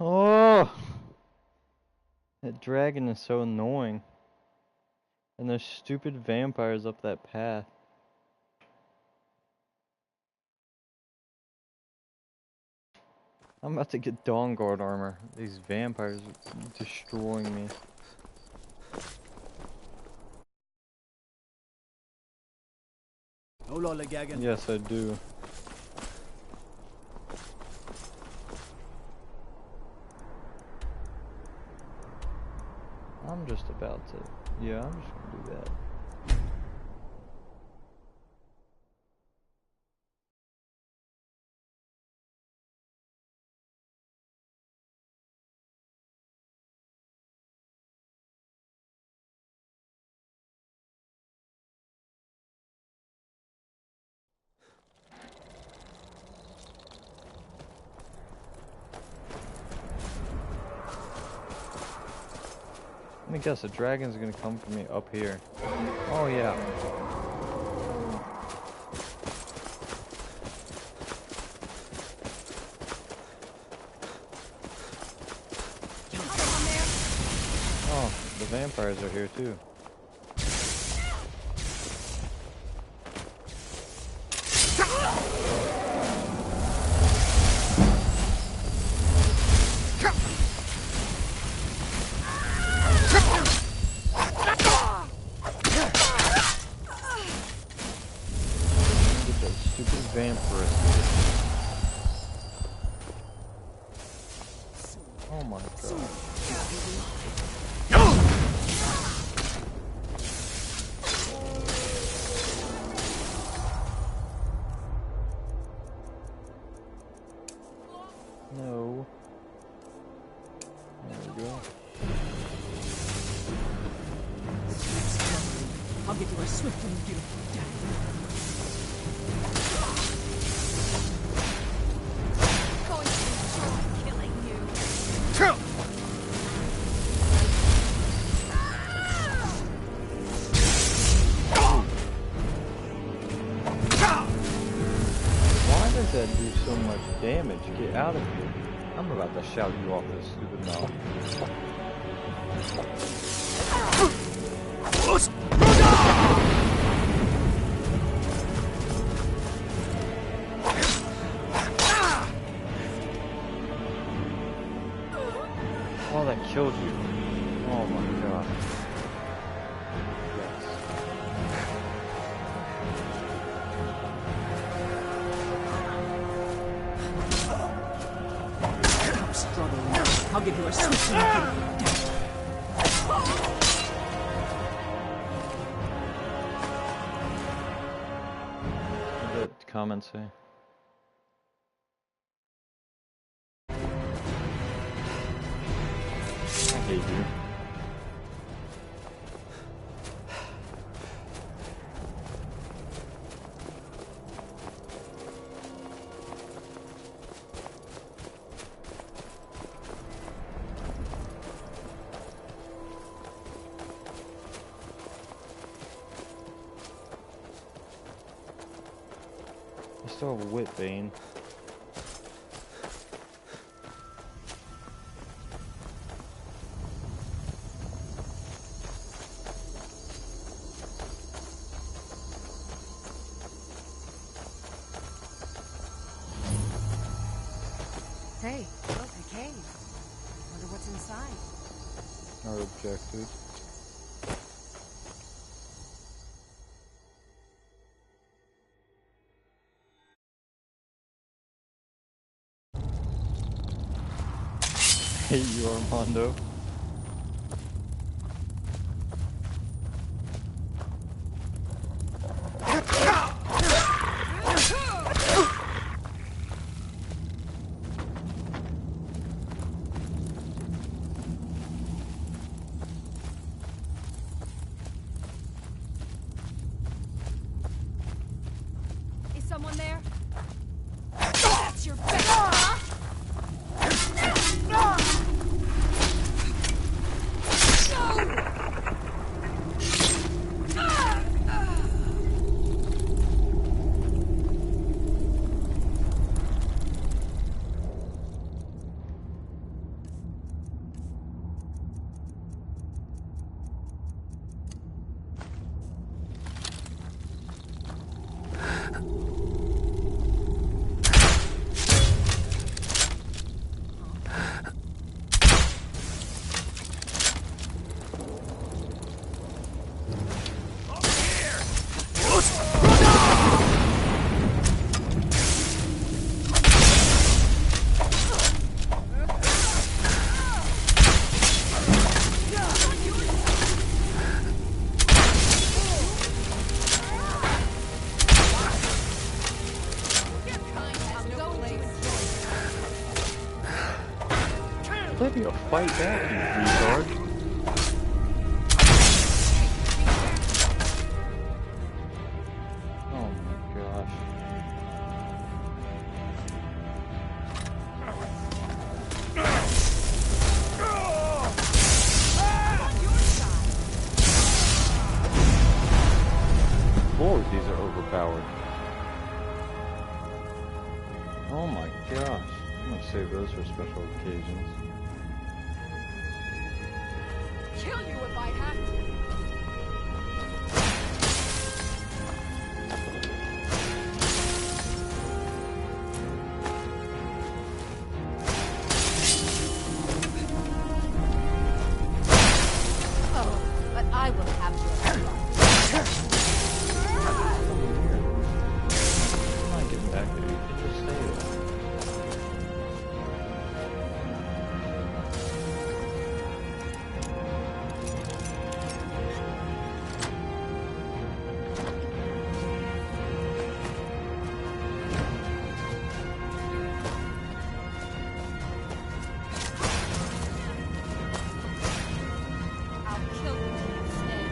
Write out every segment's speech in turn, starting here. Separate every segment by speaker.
Speaker 1: Oh! That dragon is so annoying. And there's stupid vampires up that path. I'm about to get Dawn Guard armor. These vampires are destroying me. Yes, I do. I'm just about to... Yeah, I'm just gonna do that. Let me guess, a dragon's gonna come for me up here. Oh yeah. Oh, the vampires are here too. Oh my god. No. There we go.
Speaker 2: I'll get to her swift and beautiful death. Going to enjoy killing you.
Speaker 1: Why does that do so much damage? Get out of here. I'm about to shout you off this stupid mouth. Oh, that killed you. Oh my god. Yes.
Speaker 2: Stop struggling. I'll give you a swift and beautiful death.
Speaker 1: What did the comment say? I hate you. I still have a whip vein.
Speaker 3: Hey, look, a cave. Wonder what's inside.
Speaker 1: Our objective. Hate you, Armando.
Speaker 3: Is someone there? That's your best, huh?
Speaker 1: to fight back, you retard. Oh my gosh. Lord, these are overpowered. Oh my gosh. I'm gonna save those for special occasions.
Speaker 3: Kill you if I have to. Oh, but I will have your blood.
Speaker 1: I'm not getting back there. You can just stay there.
Speaker 3: I'll kill you instead.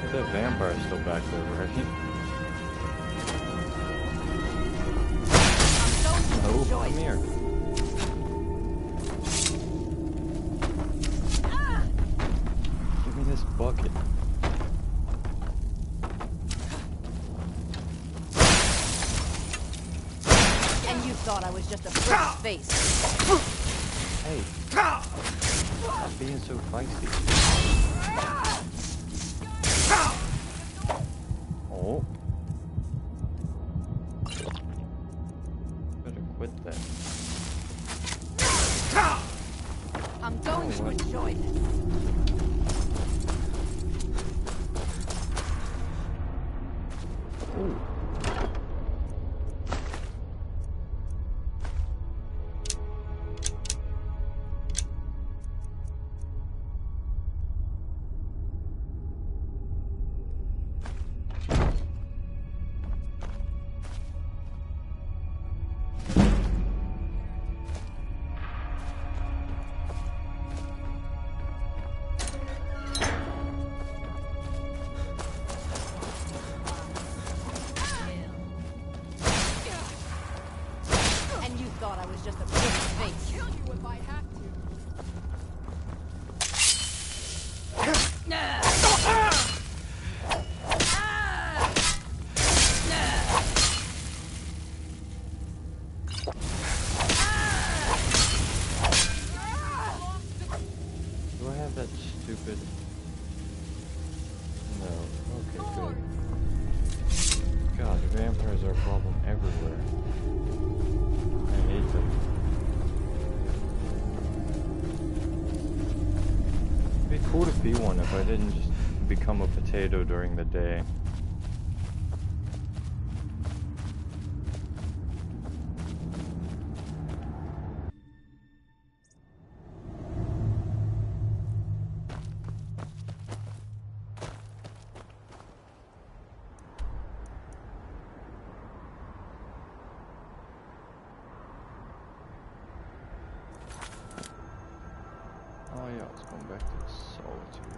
Speaker 1: But that vampire's still back there, right?
Speaker 3: I'm going to
Speaker 1: Oh,
Speaker 3: enjoy
Speaker 1: come here. Give me this bucket.
Speaker 3: And you thought I was just a pretty face.
Speaker 1: Hey. Stop being so feisty. Oh. Better quit that.
Speaker 3: I'm going to
Speaker 1: what?
Speaker 3: enjoy this.
Speaker 1: Ooh.
Speaker 3: And you thought I was just a pretty face. Kill you if I have
Speaker 1: Do I have that stupid... No. Okay, good. God, the vampires are a problem everywhere. I hate them. It'd be cool to be one if I didn't just become a potato during the day. Oh yeah, let's go back to the solitude.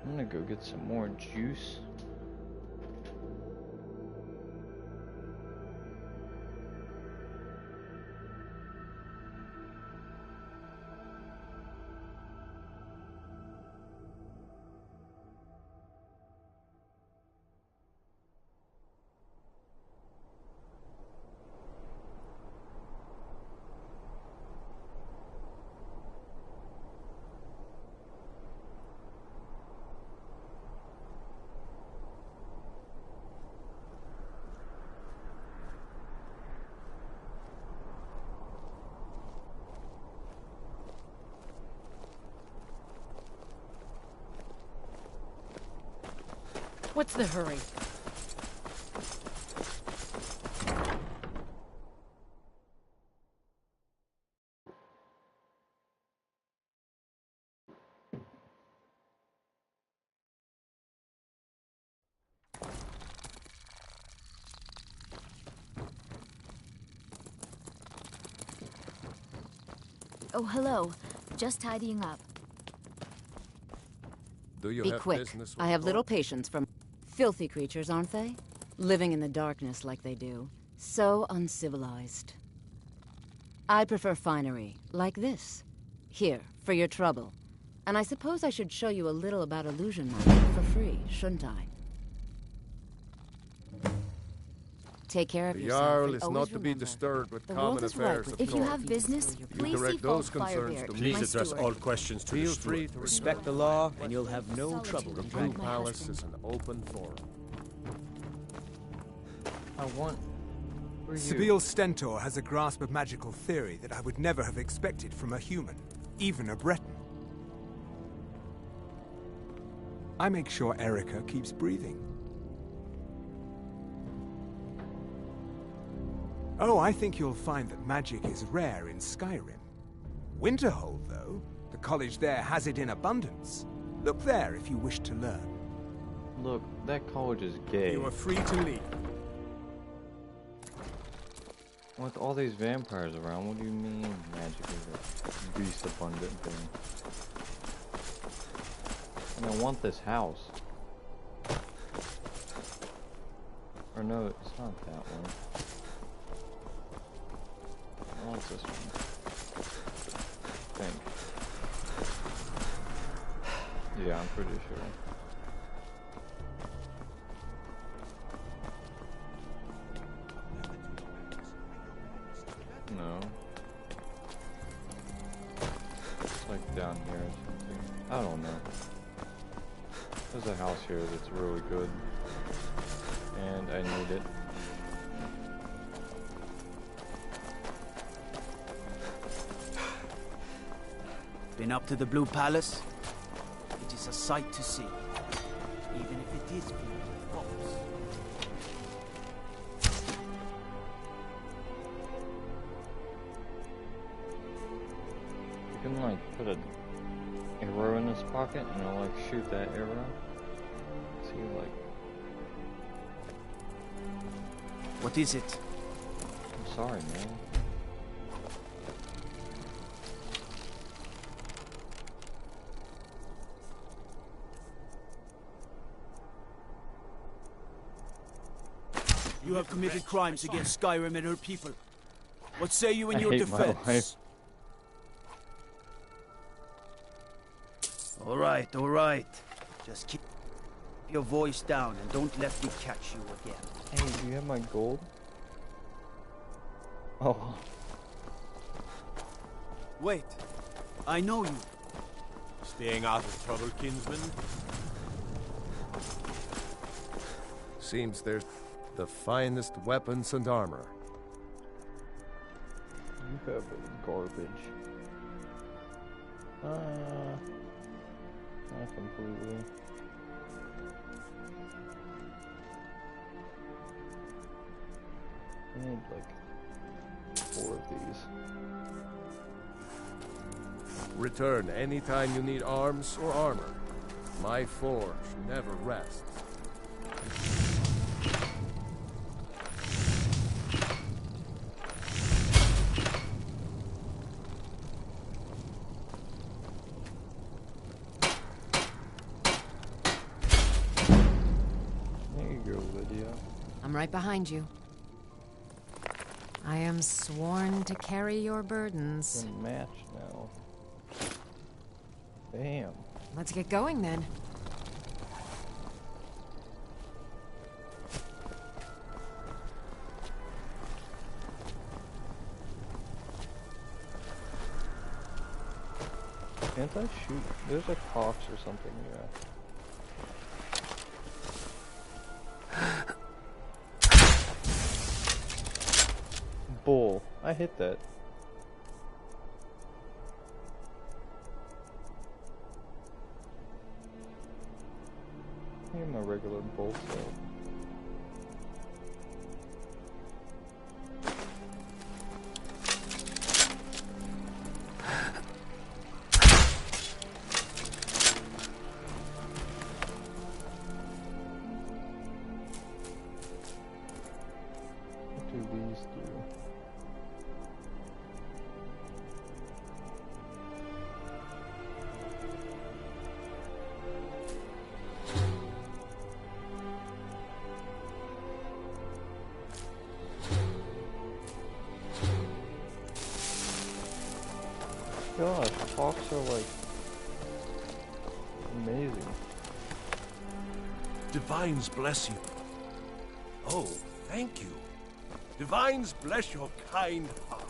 Speaker 1: I'm gonna go get some more juice.
Speaker 3: What's the hurry?
Speaker 4: Oh, hello. Just tidying up.
Speaker 5: Do you
Speaker 3: Be
Speaker 5: have
Speaker 3: quick.
Speaker 5: business with
Speaker 3: I have
Speaker 5: the
Speaker 3: little
Speaker 5: court?
Speaker 3: patience from filthy creatures, aren't they? Living in the darkness like they do. So uncivilized. I prefer finery, like this. Here, for your trouble. And I suppose I should show you a little about illusion magic for free, shouldn't I? Take care of
Speaker 5: The
Speaker 3: yourself.
Speaker 5: Jarl
Speaker 3: and
Speaker 5: is
Speaker 3: always
Speaker 5: not to be
Speaker 3: remember,
Speaker 5: disturbed with
Speaker 3: the
Speaker 5: common
Speaker 3: world is ripe
Speaker 5: affairs
Speaker 3: with
Speaker 5: of
Speaker 4: If you
Speaker 5: court.
Speaker 4: have business,
Speaker 5: You
Speaker 4: please
Speaker 5: direct
Speaker 4: see
Speaker 5: those
Speaker 4: Falk
Speaker 5: concerns
Speaker 4: Firebeard,
Speaker 5: to
Speaker 4: my
Speaker 5: me.
Speaker 6: Please address
Speaker 4: steward.
Speaker 6: all questions to the
Speaker 5: Feel free
Speaker 6: steward.
Speaker 5: to
Speaker 6: Respect the law, and you'll have no
Speaker 4: Solitude
Speaker 6: trouble
Speaker 4: and
Speaker 6: in
Speaker 5: Blue
Speaker 4: my
Speaker 6: drinking.
Speaker 5: Palace
Speaker 4: husband.
Speaker 5: is an open forum.
Speaker 1: I want... For you.
Speaker 7: Sabine Stentor has a grasp of magical theory that I would never have expected from a human, even a Breton. I make sure Erica keeps breathing. Oh, I think you'll find that magic is rare in Skyrim. Winterhold, though, the college there has it in abundance. Look there if you wish to learn.
Speaker 1: Look, that college is gay.
Speaker 7: You are free to leave.
Speaker 1: With all these vampires around, what do you mean magic is a beast abundant thing? And I want this house. Or no, it's not that one. I want this one. I think. Yeah, I'm pretty sure. No. It's like down here or something. I don't know. There's a house here that's really good. And I need it.
Speaker 8: Been up to the Blue Palace? It is a sight to see, even if it is filled with fox.
Speaker 1: You can like put an arrow in his pocket and it'll like shoot that arrow. See like,
Speaker 8: What is it?
Speaker 1: I'm sorry man.
Speaker 8: You have committed crimes against Skyrim and her people. What say you in
Speaker 1: I
Speaker 8: your
Speaker 1: hate my life.
Speaker 8: defense? All right. Just keep your voice down and don't let me catch you again.
Speaker 1: Hey, do you have my gold? Oh,
Speaker 8: Wait, I know you.
Speaker 6: Staying out of trouble, kinsman?
Speaker 5: Seems there's the finest weapons and armor.
Speaker 1: you have garbage. Not completely. I need like 4 of these.
Speaker 5: Return anytime you need arms or armor. My forge never rests.
Speaker 1: There you go, Lydia.
Speaker 3: I'm right behind you. I am sworn to carry your burdens.
Speaker 1: It's a match now. Bam.
Speaker 3: Let's get going then.
Speaker 1: Can't I shoot? There's a cox or something, yeah. Bull. I hit that. Give him a regular bull set. What do these do? gosh, hawks are like amazing.
Speaker 9: Divines bless you. Oh, thank you. Divines bless your kind heart.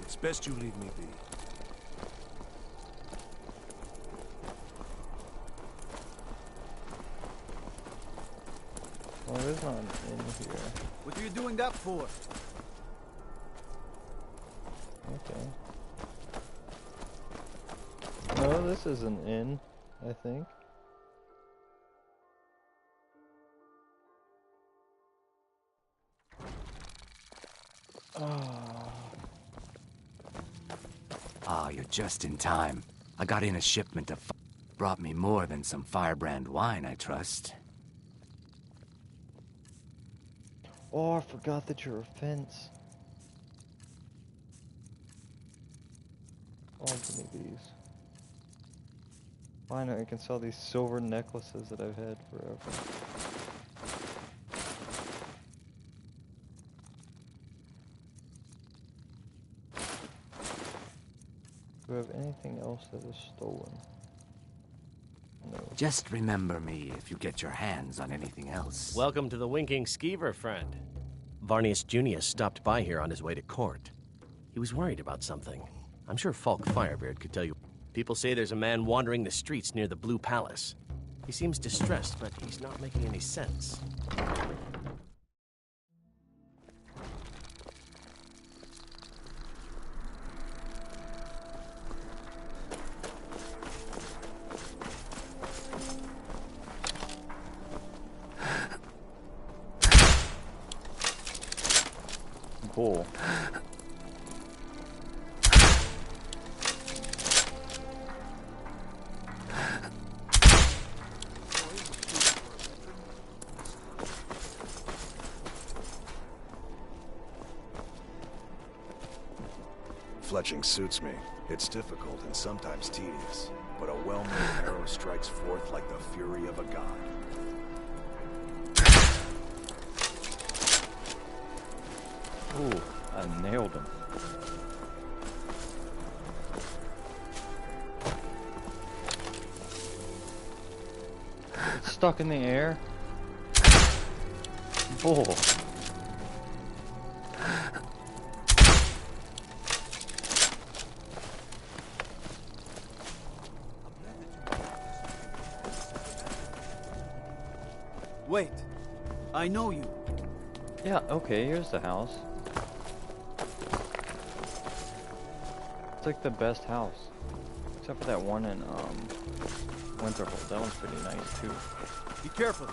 Speaker 9: It's best you leave me be.
Speaker 1: Well, there's not an inn here.
Speaker 8: What are you doing that for?
Speaker 1: Okay. No, this is an inn, I think.
Speaker 10: Ah, you're just in time. I got in a shipment of brought me more than some firebrand wine, I trust.
Speaker 1: Oh, I forgot that you're a fence. Oh, give me these. Finally, I can sell these silver necklaces that I've had forever. Do I have anything else that is stolen? No.
Speaker 10: Just remember me if you get your hands on anything else.
Speaker 6: Welcome to the Winking Skeever, friend. Varnius Junius stopped by here on his way to court. He was worried about something. I'm sure Falk Firebeard could tell you. People say there's a man wandering the streets near the Blue Palace. He seems distressed, but he's not making any sense.
Speaker 1: Bull.
Speaker 9: Fletching suits me. It's difficult and sometimes tedious, but a well-made arrow strikes forth like the fury of a god.
Speaker 1: Ooh, I nailed him. It's stuck in the air. Bull.
Speaker 8: Wait. I know you.
Speaker 1: Yeah, okay, here's the house. It's like the best house. Except for that one in, Winterhold. That one's pretty nice, too.
Speaker 8: Be careful.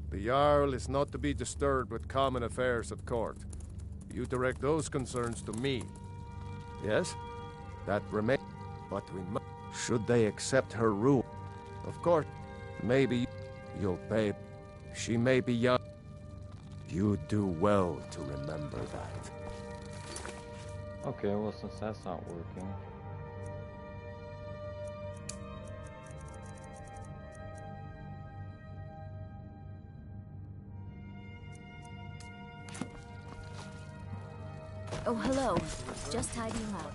Speaker 5: The Jarl is not to be disturbed with common affairs at court. You direct those concerns to me. Yes? That remains. But we must. Should they accept her rule? Of course. Maybe you'll pay. She may be young. You do well to remember that.
Speaker 1: Okay, well, since that's not working.
Speaker 4: Oh, hello. Just tidying up.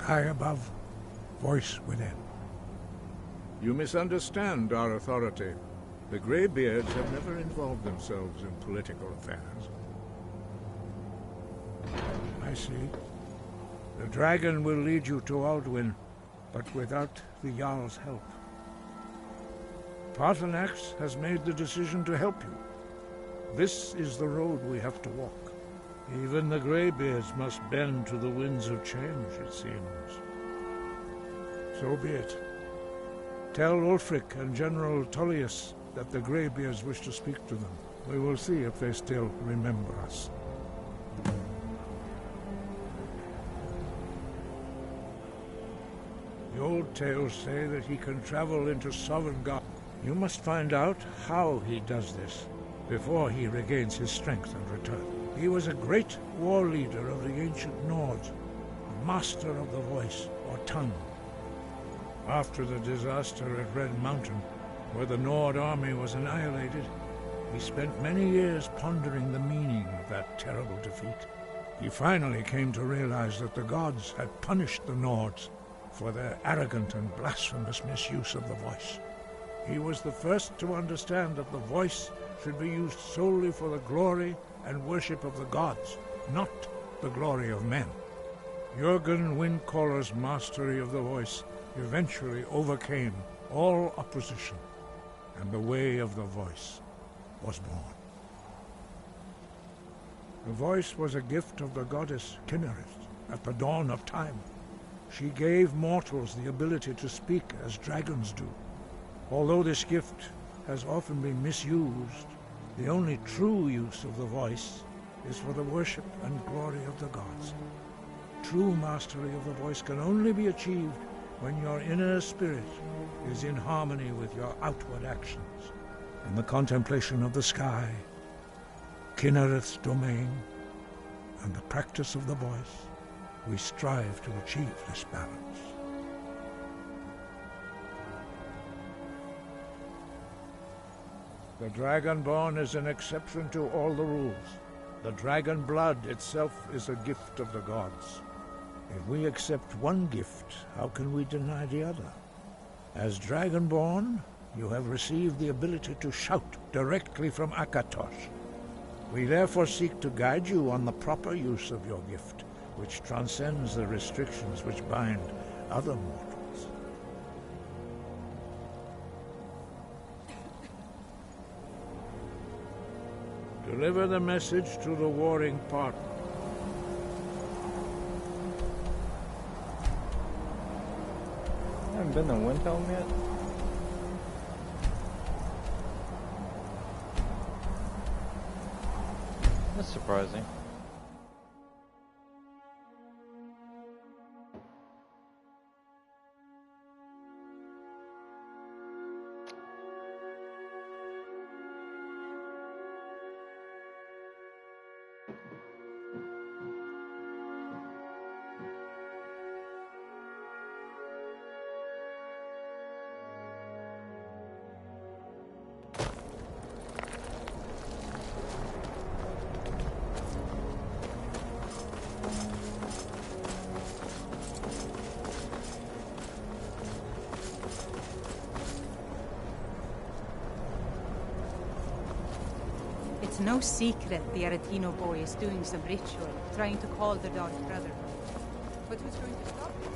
Speaker 11: Sky above, voice within.
Speaker 12: You misunderstand our authority. The Greybeards have never involved themselves in political affairs.
Speaker 11: I see. The dragon will lead you to Aldwyn, but without the Jarl's help. Paarthurnax has made the decision to help you. This is the road we have to walk. Even the Greybeards must bend to the winds of change, it seems. So be it. Tell Ulfric and General Tullius that the Greybeards wish to speak to them. We will see if they still remember us. The old tales say that he can travel into Sovngarde. You must find out how he does this before he regains his strength and return. He was a great war leader of the ancient Nords, a master of the voice, or tongue. After the disaster at Red Mountain, where the Nord army was annihilated, he spent many years pondering the meaning of that terrible defeat. He finally came to realize that the gods had punished the Nords for their arrogant and blasphemous misuse of the voice. He was the first to understand that the voice should be used solely for the glory and worship of the gods, not the glory of men. Jurgen Windcaller's mastery of the voice eventually overcame all opposition, and the way of the voice was born. The voice was a gift of the goddess Kynareth at the dawn of time. She gave mortals the ability to speak as dragons do. Although this gift has often been misused, the only true use of the voice is for the worship and glory of the gods. True mastery of the voice can only be achieved when your inner spirit is in harmony with your outward actions. In the contemplation of the sky, Kynareth's domain, and the practice of the voice, we strive to achieve this balance. The Dragonborn is an exception to all the rules. The dragon blood itself is a gift of the gods. If we accept one gift, how can we deny the other? As Dragonborn, you have received the ability to shout directly from Akatosh. We therefore seek to guide you on the proper use of your gift, which transcends the restrictions which bind other mortals. Deliver the message to the warring partner.
Speaker 1: I haven't been to Windhelm yet. That's surprising.
Speaker 2: It's no secret the Aretino boy is doing some ritual, trying to call the Dark Brotherhood. But who's going to stop him?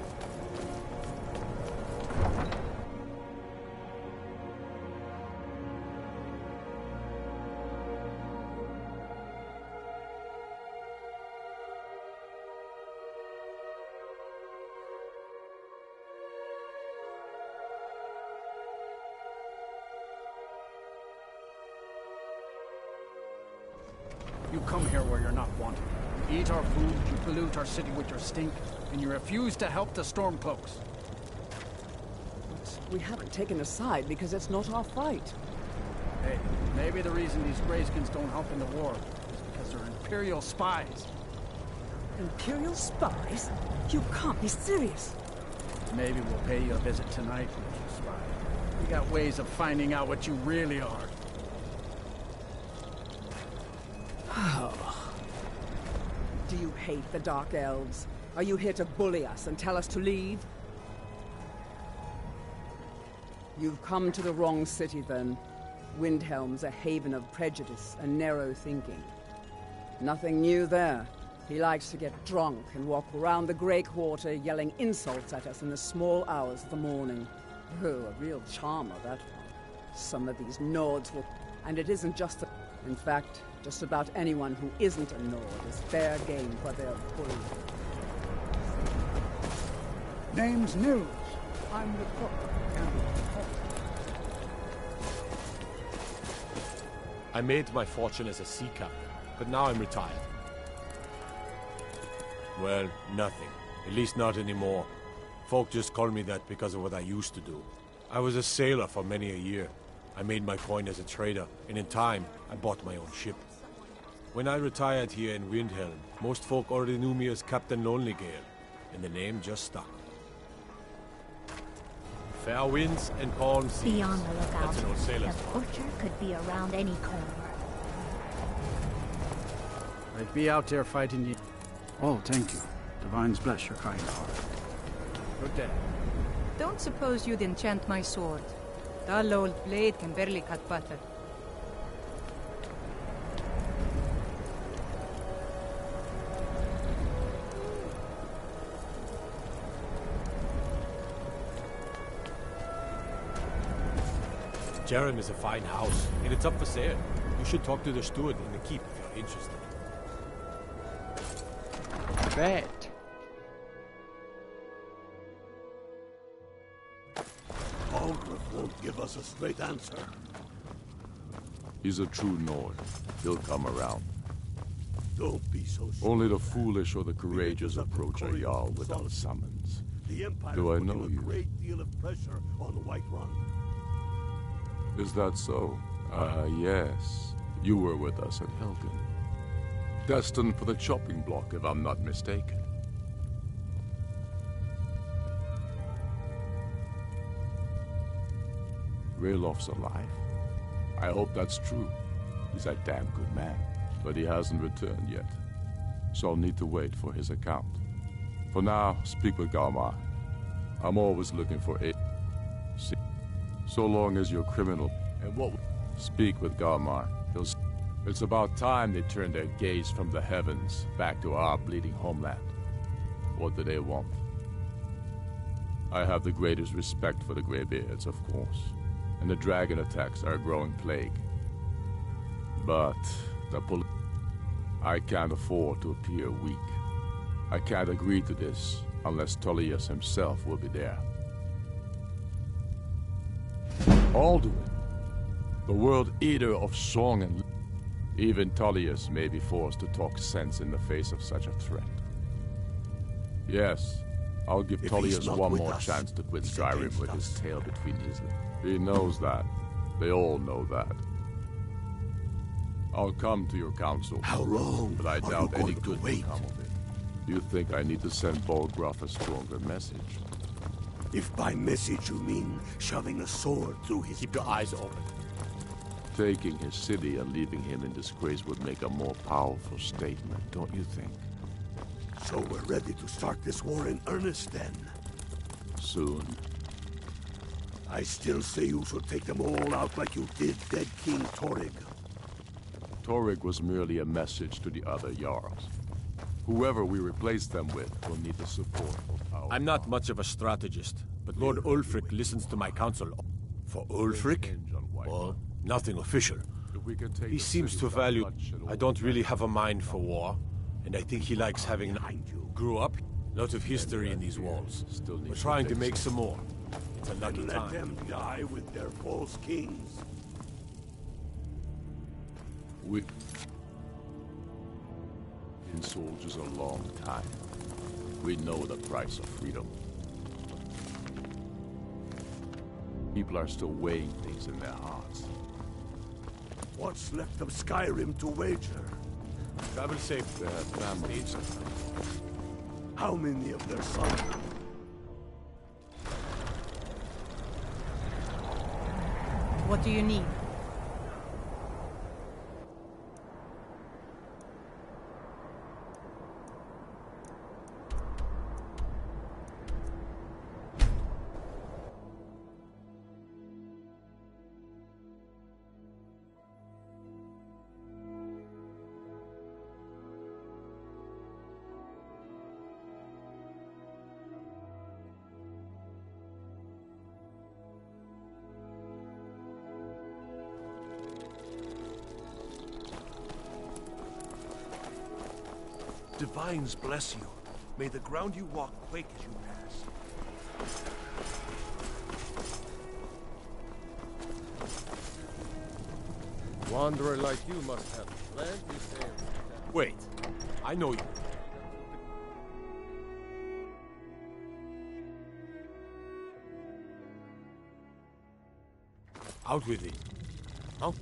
Speaker 8: You come here where you're not wanted. You eat our food, you pollute our city with your stink, and you refuse to help the Stormcloaks.
Speaker 13: But we haven't taken a side because it's not our fight.
Speaker 8: Hey, maybe the reason these Greyskins don't help in the war is because they're Imperial spies.
Speaker 13: Imperial spies? You can't be serious.
Speaker 8: Maybe we'll pay you a visit tonight, little spy. We got ways of finding out what you really are.
Speaker 13: Do you hate the Dark Elves? Are you here to bully us and tell us to leave? You've come to the wrong city, then. Windhelm's a haven of prejudice and narrow thinking. Nothing new there. He likes to get drunk and walk around the Grey Quarter yelling insults at us in the small hours of the morning. Oh, a real charmer, that one. Some of these Nords will... And it isn't just the... In fact, just about anyone who isn't a Nord is fair game for their bully.
Speaker 11: Name's Nils. I'm the cook.
Speaker 14: I made my fortune as a sea captain, but now I'm retired. Well, nothing. At least not anymore. Folk just call me that because of what I used to do. I was a sailor for many a year. I made my coin as a trader, and in time, I bought my own ship. When I retired here in Windhelm, most folk already knew me as Captain Lonelygale, and the name just stuck. Fair winds and calm seas.
Speaker 4: Be on the lookout.
Speaker 14: That's an old sailor's
Speaker 4: The butcher could be around any corner.
Speaker 15: I'd be out there fighting you. Oh, thank you. Divines bless your kind heart.
Speaker 14: Good day.
Speaker 2: Don't suppose you'd enchant my sword. Dull old blade can barely cut butter.
Speaker 14: Jerem is a fine house, and it's up for sale. You should talk to the steward in the keep if you're interested.
Speaker 15: Bet.
Speaker 16: Algrove won't give us a straight answer.
Speaker 17: He's a true Nord. He'll come around.
Speaker 16: Don't be so sure.
Speaker 17: Only the foolish or the courageous approach a Jarl without summons.
Speaker 16: The Empire
Speaker 17: Do I
Speaker 16: is
Speaker 17: know
Speaker 16: putting
Speaker 17: you?
Speaker 16: a great deal of pressure on the White Run.
Speaker 17: Is that so? Yes. You were with us at Helgen. Destined for the chopping block, if I'm not mistaken. Raylof's alive? I hope that's true. He's a damn good man, but he hasn't returned yet. So I'll need to wait for his account. For now, speak with Galmar. I'm always looking for a... See, so long as you're criminal... And what... Speak with Galmar. It's about time they turned their gaze from the heavens back to our bleeding homeland. What do they want? I have the greatest respect for the Greybeards, of course. And the dragon attacks are a growing plague. But the I can't afford to appear weak. I can't agree to this unless Tullius himself will be there. Alduin, the world eater of song and... Even Tullius may be forced to talk sense in the face of such a threat. Yes, I'll give Tullius one more chance to quit Skyrim with his tail between his legs. He knows that. They all know that. I'll come to your council.
Speaker 16: How long?
Speaker 17: But I doubt any good will come of it. You think I need to send Bolgraf a stronger message?
Speaker 16: If by message you mean shoving a sword through his...
Speaker 14: Keep your eyes open.
Speaker 17: Taking his city and leaving him in disgrace would make a more powerful statement, don't you think?
Speaker 16: So we're ready to start this war in earnest then?
Speaker 17: Soon.
Speaker 16: I still say you should take them all out like you did dead King Torrig.
Speaker 17: Torrig was merely a message to the other Jarls. Whoever we replace them with will need the support of our...
Speaker 14: I'm not much of a strategist, but Lord Ulfric listens to my counsel. For Ulfric? Well, nothing official. He seems to value... I don't really have a mind for war, and I think he likes having... Grew up, lot of history in these walls. We're trying to make some more. It's a lucky
Speaker 16: And let
Speaker 14: time.
Speaker 16: them die with their false kings.
Speaker 17: We've been soldiers a long time. We know the price of freedom. People are still weighing things in their hearts.
Speaker 16: What's left of Skyrim to wager?
Speaker 14: Travel safe.
Speaker 17: They have families.
Speaker 16: How many of their sons?
Speaker 2: What do you need?
Speaker 18: Divines bless you. May the ground you walk quake as you pass.
Speaker 5: Wanderer like you must have plenty sail.
Speaker 14: Wait, I know you. Out with it. Out.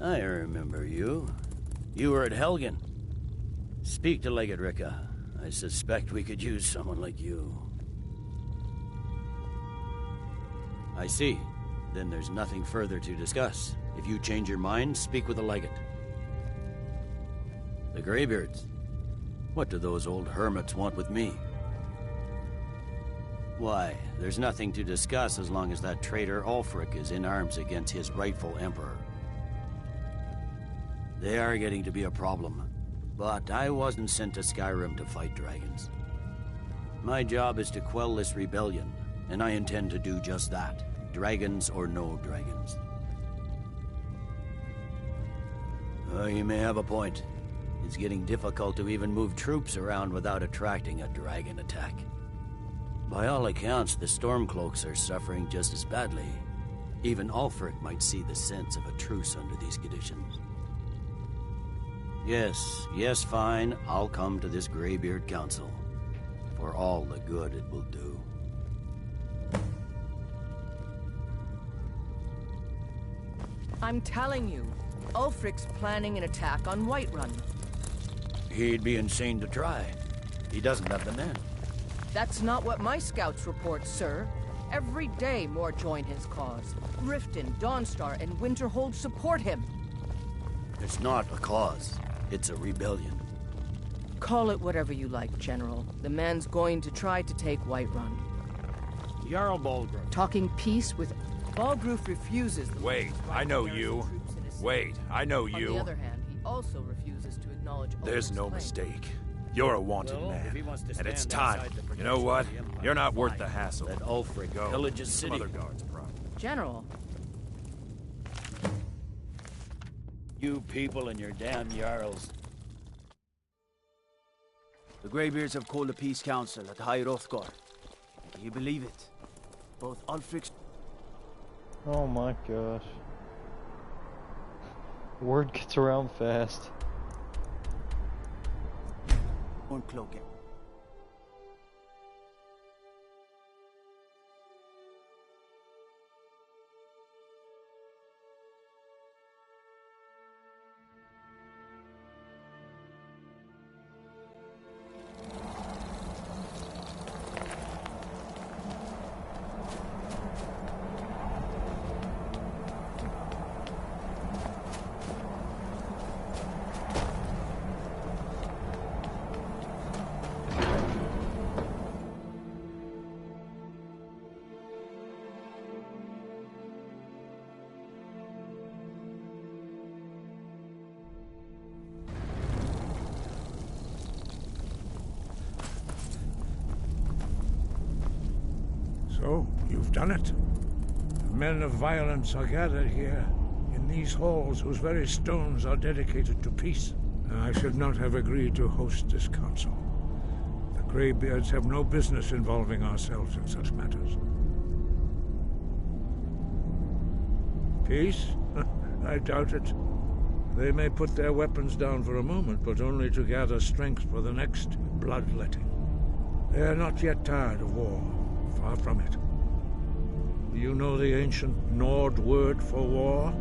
Speaker 8: I remember you. You were at Helgen. Speak to Legate Ricka. I suspect we could use someone like you. I see. Then there's nothing further to discuss. If you change your mind, speak with the Legate. The Greybeards. What do those old hermits want with me? Why, there's nothing to discuss as long as that traitor Ulfric is in arms against his rightful emperor. They are getting to be a problem, but I wasn't sent to Skyrim to fight dragons. My job is to quell this rebellion, and I intend to do just that, dragons or no dragons. You may have a point. It's getting difficult to even move troops around without attracting a dragon attack. By all accounts, the Stormcloaks are suffering just as badly. Even Ulfric might see the sense of a truce under these conditions. Yes, fine. I'll come to this Greybeard Council. For all the good it will do.
Speaker 19: I'm telling you, Ulfric's planning an attack on Whiterun.
Speaker 8: He'd be insane to try. He doesn't have the men.
Speaker 19: That's not what my scouts report, sir. Every day more join his cause. Riften, Dawnstar, and Winterhold support him.
Speaker 8: It's not a cause. It's a rebellion.
Speaker 19: Call it whatever you like, General. The man's going to try to take Whiterun.
Speaker 8: Jarl Balgruuf.
Speaker 19: Talking peace with... Balgruuf refuses...
Speaker 20: Wait, I know you. Wait, I know you.
Speaker 19: On the other hand, he also refuses to acknowledge...
Speaker 20: There's no mistake. You're a wanted man, and it's time. You know what? You're not worth the hassle.
Speaker 8: Let Ulfric
Speaker 20: go.
Speaker 8: Pillage his
Speaker 20: Some
Speaker 8: city.
Speaker 20: other guard's problem.
Speaker 19: General.
Speaker 8: You people and your damn Jarls.
Speaker 15: The Greybeards have called a peace council at High Hrothgar. Can you believe it? Both Ulfric's...
Speaker 1: Oh my gosh. Word gets around fast.
Speaker 15: One cloaking.
Speaker 11: So, you've done it. The men of violence are gathered here, in these halls whose very stones are dedicated to peace. I should not have agreed to host this council. The Greybeards have no business involving ourselves in such matters. Peace? I doubt it. They may put their weapons down for a moment, but only to gather strength for the next bloodletting. They are not yet tired of war. Far from it. You know the ancient Nord word for war?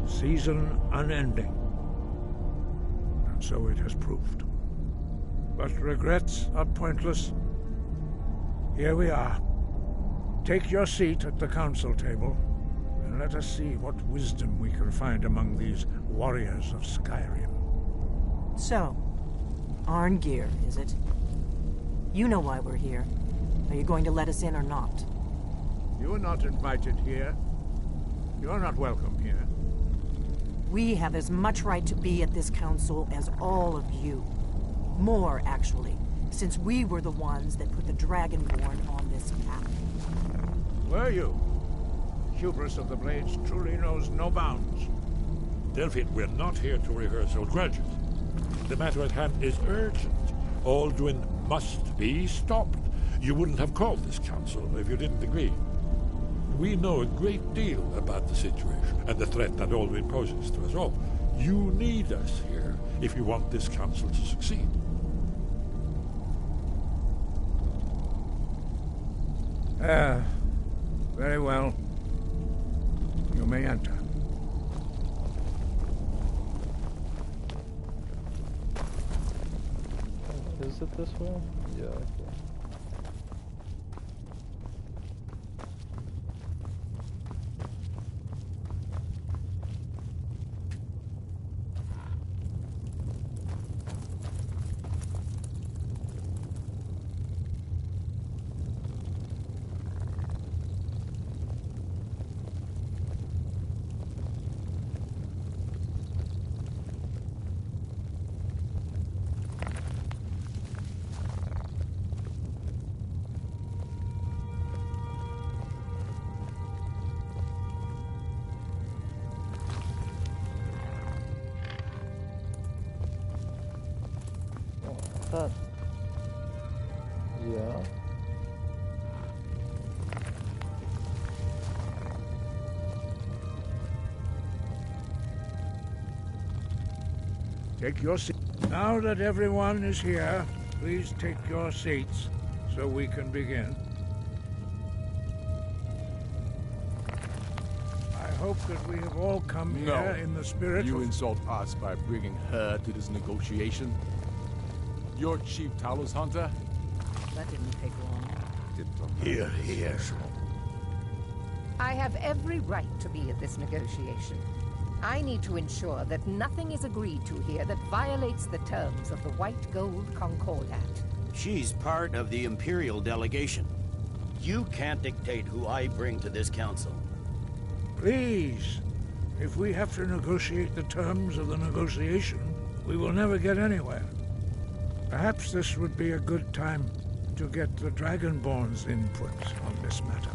Speaker 11: Season unending. And so it has proved. But regrets are pointless. Here we are. Take your seat at the council table, and let us see what wisdom we can find among these warriors of Skyrim.
Speaker 21: So, Arngeir, is it? You know why we're here. Are you going to let us in or not?
Speaker 11: You are not invited here. You are not welcome here.
Speaker 21: We have as much right to be at this council as all of you. More, actually, since we were the ones that put the Dragonborn on this path.
Speaker 11: Were you? Hubris of the Blades truly knows no bounds. Delphine, we're not here to rehearse old grudges. The matter at hand is urgent. Aldrin must be stopped. You wouldn't have called this council if you didn't agree. We know a great deal about the situation and the threat that Aldrin poses to us all. You need us here if you want this council to succeed.
Speaker 12: Very well. You may enter.
Speaker 1: Is it this way? Yeah, okay. Yeah.
Speaker 11: Take your seat. Now that everyone is here, please take your seats so we can begin. I hope that we have all come here in the spirit
Speaker 17: You
Speaker 11: of...
Speaker 17: insult us by bringing her to this negotiation? You're Chief Talos Hunter?
Speaker 19: That didn't take long.
Speaker 16: Here, here.
Speaker 19: I have every right to be at this negotiation. I need to ensure that nothing is agreed to here that violates the terms of the White Gold Concordat.
Speaker 8: She's part of the Imperial delegation. You can't dictate who I bring to this council.
Speaker 11: Please, if we have to negotiate the terms of the negotiation, we will never get anywhere. Perhaps this would be a good time to get the Dragonborn's input on this matter.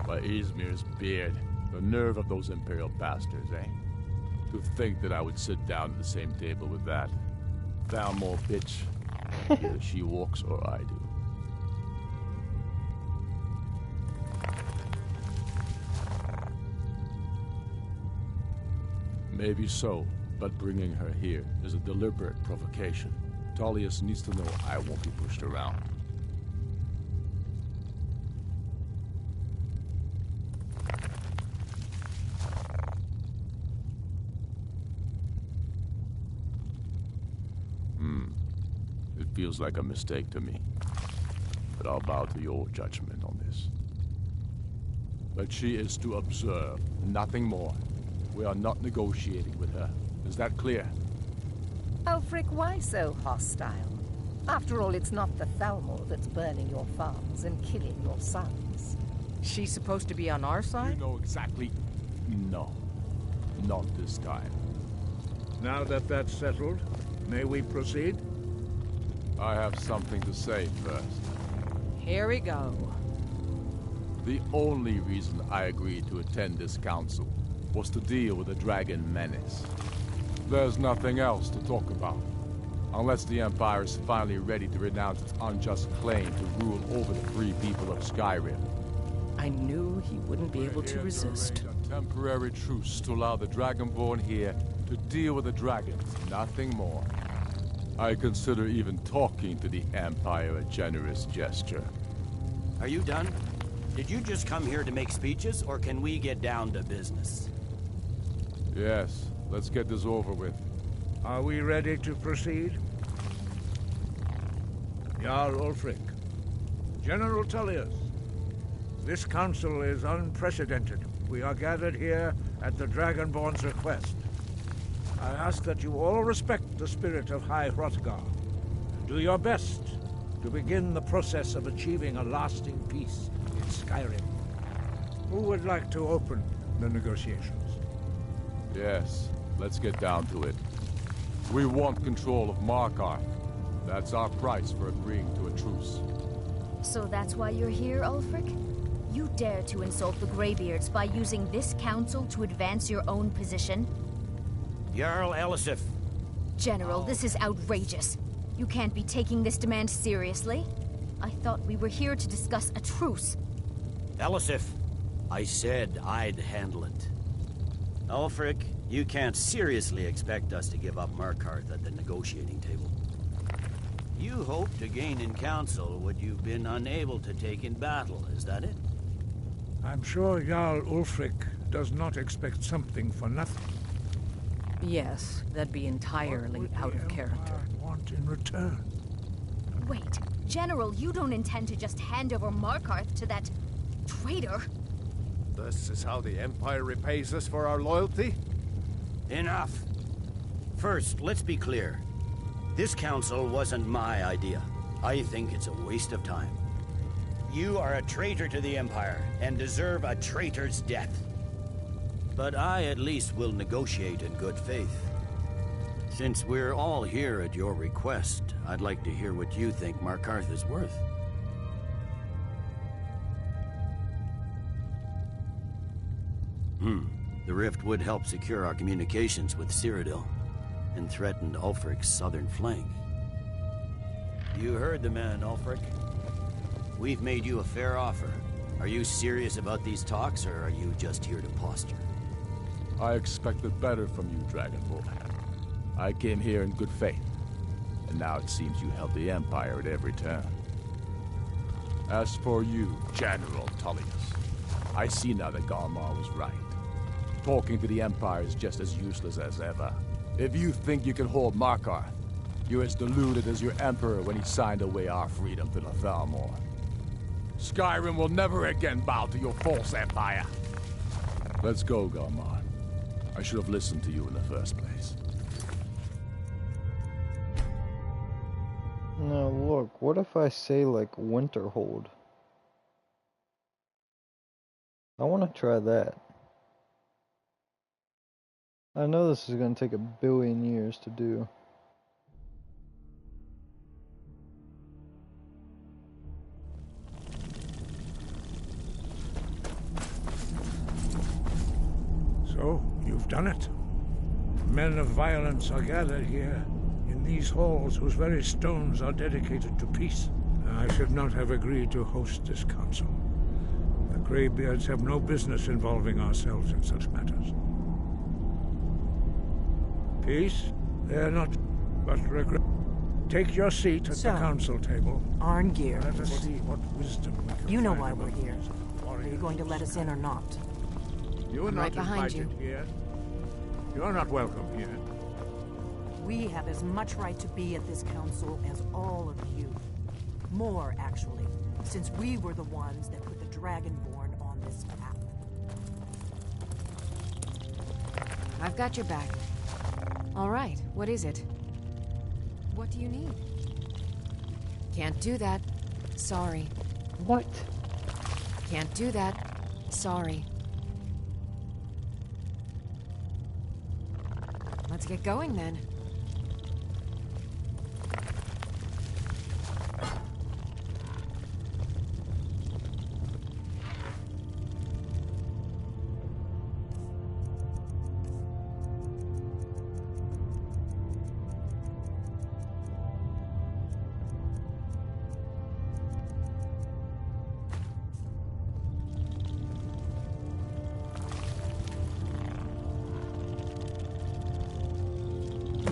Speaker 17: By Izmir's beard. The nerve of those Imperial bastards, eh? To think that I would sit down at the same table with that. Thalmor bitch. Either she walks or I do. Maybe so, but bringing her here is a deliberate provocation. Tullius needs to know I won't be pushed around. It feels like a mistake to me. But I'll bow to your judgment on this. But she is to observe, nothing more. We are not negotiating with her. Is that clear?
Speaker 19: Ulfric, why so hostile? After all, it's not the Thalmor that's burning your farms and killing your sons. She's supposed to be on our side?
Speaker 17: You know exactly... No. Not this time.
Speaker 11: Now that that's settled, may we proceed?
Speaker 17: I have something to say first.
Speaker 19: Here we go.
Speaker 17: The only reason I agreed to attend this council was to deal with the dragon menace. There's nothing else to talk about. Unless the Empire is finally ready to renounce its unjust claim to rule over the free people of Skyrim.
Speaker 19: I knew he wouldn't be able to resist.
Speaker 17: A temporary truce to allow the Dragonborn here to deal with the dragons, nothing more. I consider even talking to the Empire a generous gesture.
Speaker 8: Are you done? Did you just come here to make speeches, or can we get down to business?
Speaker 17: Yes, let's get this over with.
Speaker 11: Are we ready to proceed? Jarl Ulfric, General Tullius, this council is unprecedented. We are gathered here at the Dragonborn's request. I ask that you all respect the spirit of High Hrothgar. Do your best to begin the process of achieving a lasting peace in Skyrim. Who would like to open the negotiations?
Speaker 17: Yes, let's get down to it. We want control of Markarth. That's our price for agreeing to a truce.
Speaker 4: So that's why you're here, Ulfric? You dare to insult the Greybeards by using this council to advance your own position?
Speaker 8: Jarl Elisif.
Speaker 4: General, this is outrageous. You can't be taking this demand seriously. I thought we were here to discuss a truce.
Speaker 8: Elisif, I said I'd handle it. Ulfric, you can't seriously expect us to give up Markarth at the negotiating table. You hoped to gain in council what you've been unable to take in battle, is that it?
Speaker 11: I'm sure Jarl Ulfric does not expect something for nothing.
Speaker 21: Yes, that'd be entirely out of character.
Speaker 11: Want in return?
Speaker 4: Wait, General, you don't intend to just hand over Markarth to that traitor?
Speaker 5: This is how the Empire repays us for our loyalty?
Speaker 8: Enough. First, let's be clear. This council wasn't my idea. I think it's a waste of time. You are a traitor to the Empire and deserve a traitor's death. But I at least will negotiate in good faith. Since we're all here at your request, I'd like to hear what you think Markarth is worth. The rift would help secure our communications with Cyrodiil and threatened Ulfric's southern flank. You heard the man, Ulfric. We've made you a fair offer. Are you serious about these talks, or are you just here to posture?
Speaker 17: I expected better from you, Dragonborn. I came here in good faith, and now it seems you help the Empire at every turn. As for you, General Tullius, I see now that Garmar was right. Talking to the Empire is just as useless as ever. If you think you can hold Markarth, you're as deluded as your Emperor when he signed away our freedom to the Thalmor. Skyrim will never again bow to your false empire. Let's go, Garmar. I should have listened to you in the first place.
Speaker 1: Now look, what if I say like Winterhold? I want to try that. I know this is going to take 1 billion years to do.
Speaker 11: So, you've done it. Men of violence are gathered here, in these halls whose very stones are dedicated to peace. I should not have agreed to host this council. The Greybeards have no business involving ourselves in such matters. Peace? They're not, but regret. Take your seat at the council table.
Speaker 21: Arngeir.
Speaker 11: Let us see what wisdom we can
Speaker 21: You know
Speaker 11: find
Speaker 21: why we're here. Are you going to let us in or not?
Speaker 11: You're
Speaker 21: I'm
Speaker 11: not
Speaker 21: right behind
Speaker 11: invited here. You're not welcome here.
Speaker 21: We have as much right to be at this council as all of you. More, actually, since we were the ones that put the Dragonborn on this path.
Speaker 3: I've got your back. All right, what is it? What do you need? Can't do that. Sorry.
Speaker 1: What?
Speaker 3: Can't do that. Sorry. Let's get going then.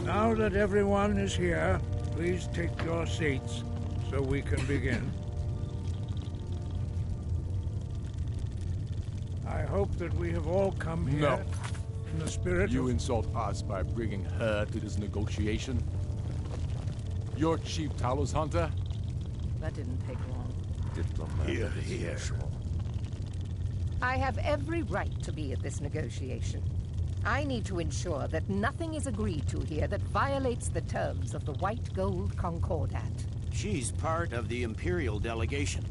Speaker 11: Now that everyone is here, please take your seats so we can begin. I hope that we have all come here
Speaker 17: No.
Speaker 11: in the spirit
Speaker 17: You
Speaker 11: of...
Speaker 17: insult us by bringing her to this negotiation? You're Chief Talos Hunter?
Speaker 21: That didn't take long.
Speaker 16: Here, here.
Speaker 19: I have every right to be at this negotiation. I need to ensure that nothing is agreed to here that violates the terms of the White Gold Concordat.
Speaker 8: She's part of the Imperial delegation.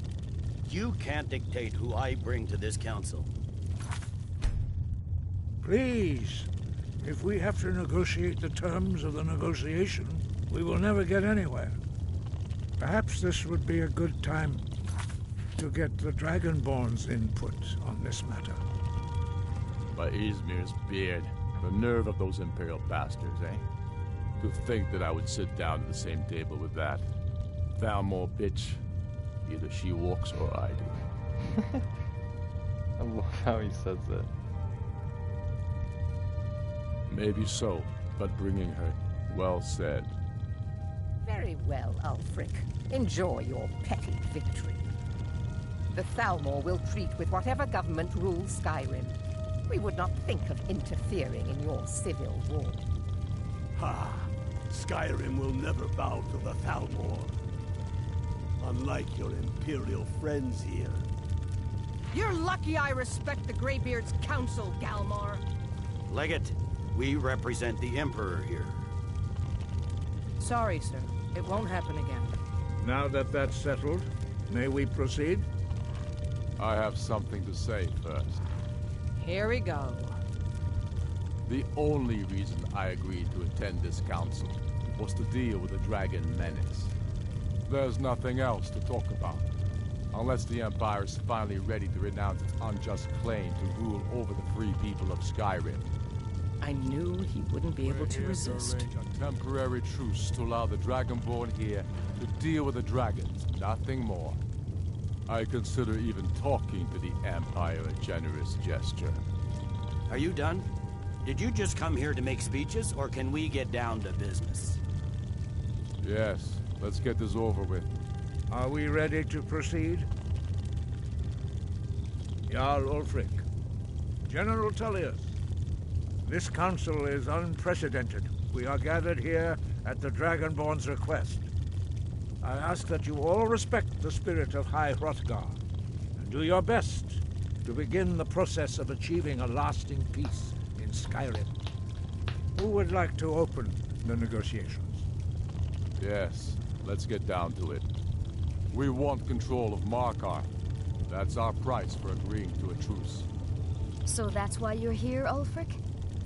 Speaker 8: You can't dictate who I bring to this council.
Speaker 11: Please, if we have to negotiate the terms of the negotiation, we will never get anywhere. Perhaps this would be a good time to get the Dragonborn's input on this matter.
Speaker 17: By Izmir's beard, The nerve of those Imperial bastards, eh? To think that I would sit down at the same table with that. Thalmor bitch. Either she walks or I do.
Speaker 1: I love how he says that.
Speaker 17: Maybe so, but bringing her, well said.
Speaker 19: Very well, Ulfric. Enjoy your petty victory. The Thalmor will treat with whatever government rules Skyrim. We would not think of interfering in your civil war.
Speaker 16: Ha! Skyrim will never bow to the Thalmor. Unlike your Imperial friends here.
Speaker 21: You're lucky I respect the Greybeard's counsel, Galmar.
Speaker 8: Legate, we represent the Emperor here.
Speaker 21: Sorry, sir. It won't happen again.
Speaker 12: Now that that's settled, may we proceed?
Speaker 17: I have something to say first.
Speaker 21: Here we go.
Speaker 17: The only reason I agreed to attend this council was to deal with the dragon menace. There's nothing else to talk about. Unless the Empire is finally ready to renounce its unjust claim to rule over the free people of Skyrim.
Speaker 21: I knew he wouldn't be able to resist.
Speaker 17: Arrange a temporary truce to allow the Dragonborn here to deal with the dragons, nothing more. I consider even talking to the Empire a generous gesture.
Speaker 8: Are you done? Did you just come here to make speeches, or can we get down to business?
Speaker 17: Yes, let's get this over with.
Speaker 11: Are we ready to proceed? Jarl Ulfric, General Tullius, this council is unprecedented. We are gathered here at the Dragonborn's request. I ask that you all respect the spirit of High Hrothgar, and do your best to begin the process of achieving a lasting peace in Skyrim. Who would like to open the negotiations?
Speaker 17: Yes, let's get down to it. We want control of Markarth. That's our price for agreeing to a truce.
Speaker 4: So that's why you're here, Ulfric?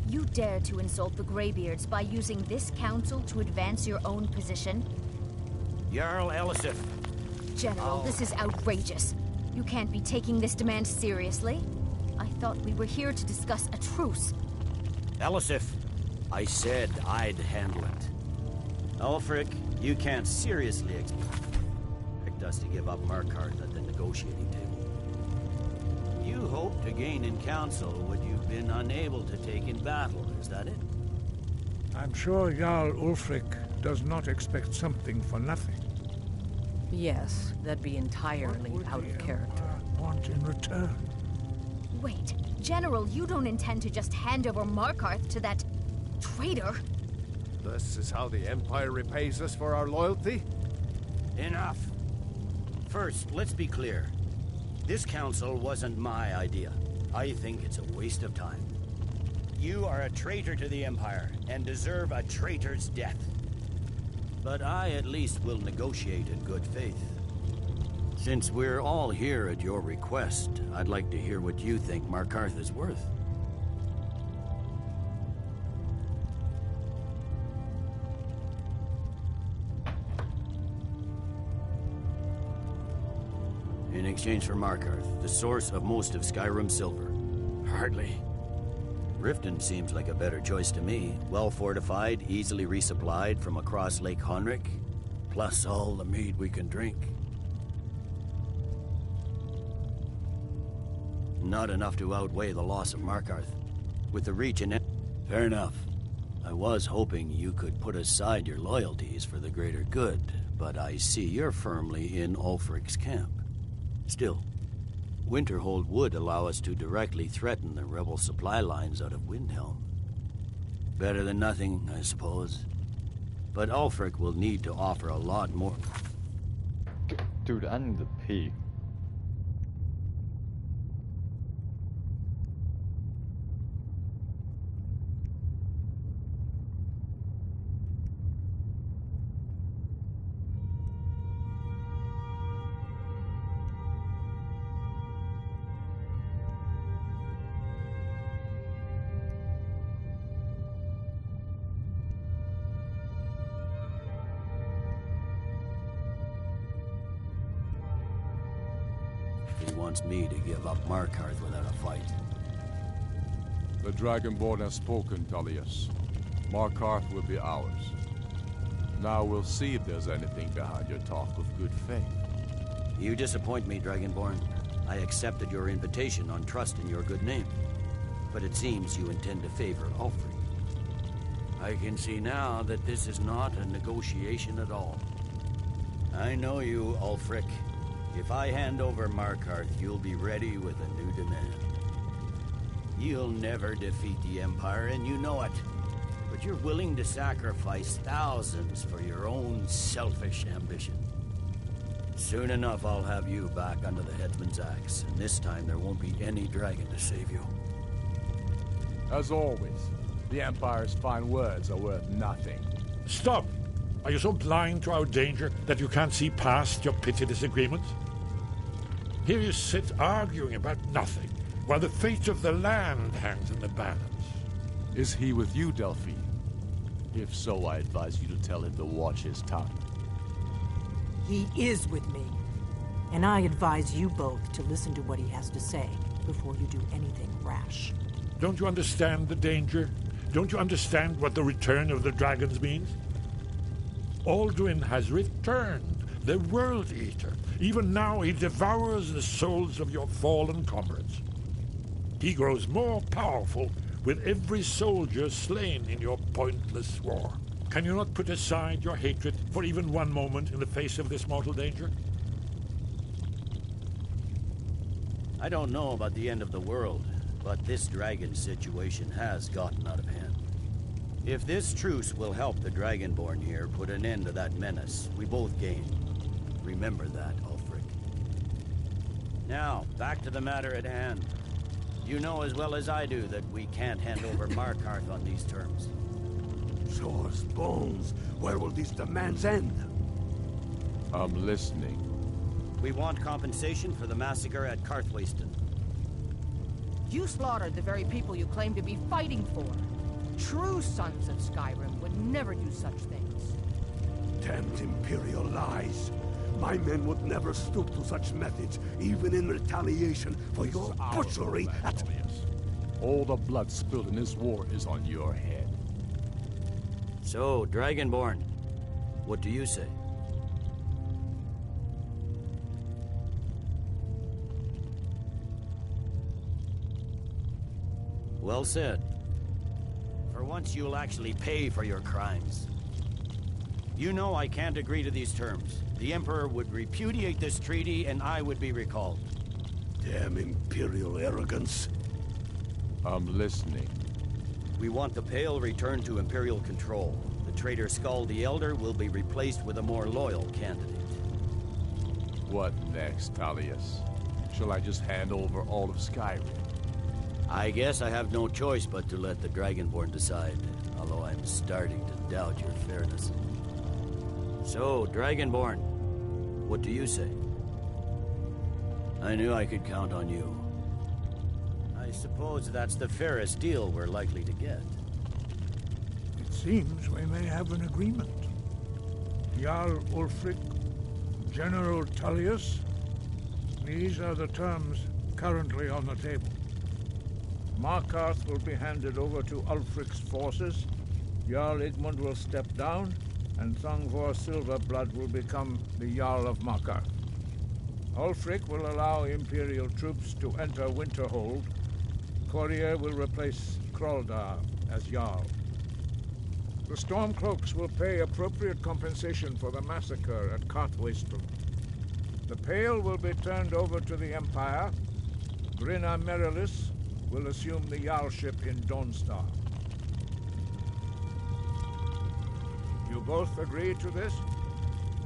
Speaker 4: You dare to insult the Greybeards by using this council to advance your own position?
Speaker 8: Jarl Elisif.
Speaker 4: General, this is outrageous. You can't be taking this demand seriously. I thought we were here to discuss a truce.
Speaker 8: Elisif, I said I'd handle it. Ulfric, you can't seriously expect us to give up Markarth at the negotiating table. You hoped to gain in council what you've been unable to take in battle, is that it?
Speaker 11: I'm sure Jarl Ulfric does not expect something for nothing.
Speaker 21: Yes, that'd be entirely out of character.
Speaker 11: Want in return?
Speaker 4: Wait, General, you don't intend to just hand over Markarth to that traitor?
Speaker 5: This is how the Empire repays us for our loyalty?
Speaker 8: Enough. First, let's be clear. This council wasn't my idea. I think it's a waste of time. You are a traitor to the Empire, and deserve a traitor's death. But I at least will negotiate in good faith. Since we're all here at your request, I'd like to hear what you think Markarth is worth. In exchange for Markarth, the source of most of Skyrim's silver. Hardly. Riften seems like a better choice to me. Well fortified, easily resupplied from across Lake Honric, plus all the mead we can drink. Not enough to outweigh the loss of Markarth. With the Reach and... Fair enough. I was hoping you could put aside your loyalties for the greater good, but I see you're firmly in Ulfric's camp. Still, Winterhold would allow us to directly threaten the rebel supply lines out of Windhelm. Better than nothing, I suppose. But Ulfric will need to offer a lot more.
Speaker 1: Dude, I need to pee.
Speaker 8: He wants me to give up Markarth without a fight.
Speaker 17: The Dragonborn has spoken, Tullius. Markarth will be ours. Now we'll see if there's anything behind your talk of good faith.
Speaker 8: You disappoint me, Dragonborn. I accepted your invitation on trust in your good name. But it seems you intend to favor Ulfric. I can see now that this is not a negotiation at all. I know you, Ulfric. If I hand over Markarth, you'll be ready with a new demand. You'll never defeat the Empire, and you know it. But you're willing to sacrifice thousands for your own selfish ambition. Soon enough, I'll have you back under the headsman's axe, and this time there won't be any dragon to save you.
Speaker 17: As always, the Empire's fine words are worth nothing.
Speaker 11: Stop! Are you so blind to our danger that you can't see past your petty disagreements? Here you sit arguing about nothing, while the fate of the land hangs in the balance.
Speaker 17: Is he with you, Delphine? If so, I advise you to tell him to watch his tongue.
Speaker 21: He is with me. And I advise you both to listen to what he has to say before you do anything rash.
Speaker 11: Don't you understand the danger? Don't you understand what the return of the dragons means? Alduin has returned, the World Eater. Even now he devours the souls of your fallen comrades. He grows more powerful with every soldier slain in your pointless war. Can you not put aside your hatred for even one moment in the face of this mortal danger?
Speaker 8: I don't know about the end of the world, but this dragon situation has gotten out of hand. If this truce will help the Dragonborn here put an end to that menace, we both gain. Remember that, Ulfric. Now, back to the matter at hand. You know as well as I do that we can't hand over Markarth on these terms.
Speaker 16: Shores, bones, where will these demands end?
Speaker 17: I'm listening.
Speaker 8: We want compensation for the massacre at Karthwasten.
Speaker 19: You slaughtered the very people you claim to be fighting for. True sons of Skyrim would never do such things.
Speaker 16: Damned Imperial lies. My men would never stoop to such methods, even in retaliation for your butchery at...
Speaker 17: All the blood spilled in this war is on your head.
Speaker 8: So, Dragonborn, what do you say? Well said. For once you'll actually pay for your crimes. You know I can't agree to these terms. The Emperor would repudiate this treaty and I would be recalled.
Speaker 16: Damn Imperial arrogance.
Speaker 17: I'm listening.
Speaker 8: We want the Pale returned to Imperial control. The traitor Skull the Elder will be replaced with a more loyal candidate.
Speaker 17: What next, Tullius? Shall I just hand over all of Skyrim?
Speaker 8: I guess I have no choice but to let the Dragonborn decide, although I'm starting to doubt your fairness. So, Dragonborn, what do you say? I knew I could count on you. I suppose that's the fairest deal we're likely to get.
Speaker 11: It seems we may have an agreement. Jarl Ulfric, General Tullius, these are the terms currently on the table. Markarth will be handed over to Ulfric's forces, Jarl Igmund will step down, and Thongvor Silverblood will become the Jarl of Markarth. Ulfric will allow Imperial troops to enter Winterhold. Courier will replace Kraldar as Jarl. The Stormcloaks will pay appropriate compensation for the massacre at Karthwasten. The Pale will be turned over to the Empire. Grinna Merilis will assume the Jarlship in Dawnstar. You both agree to this?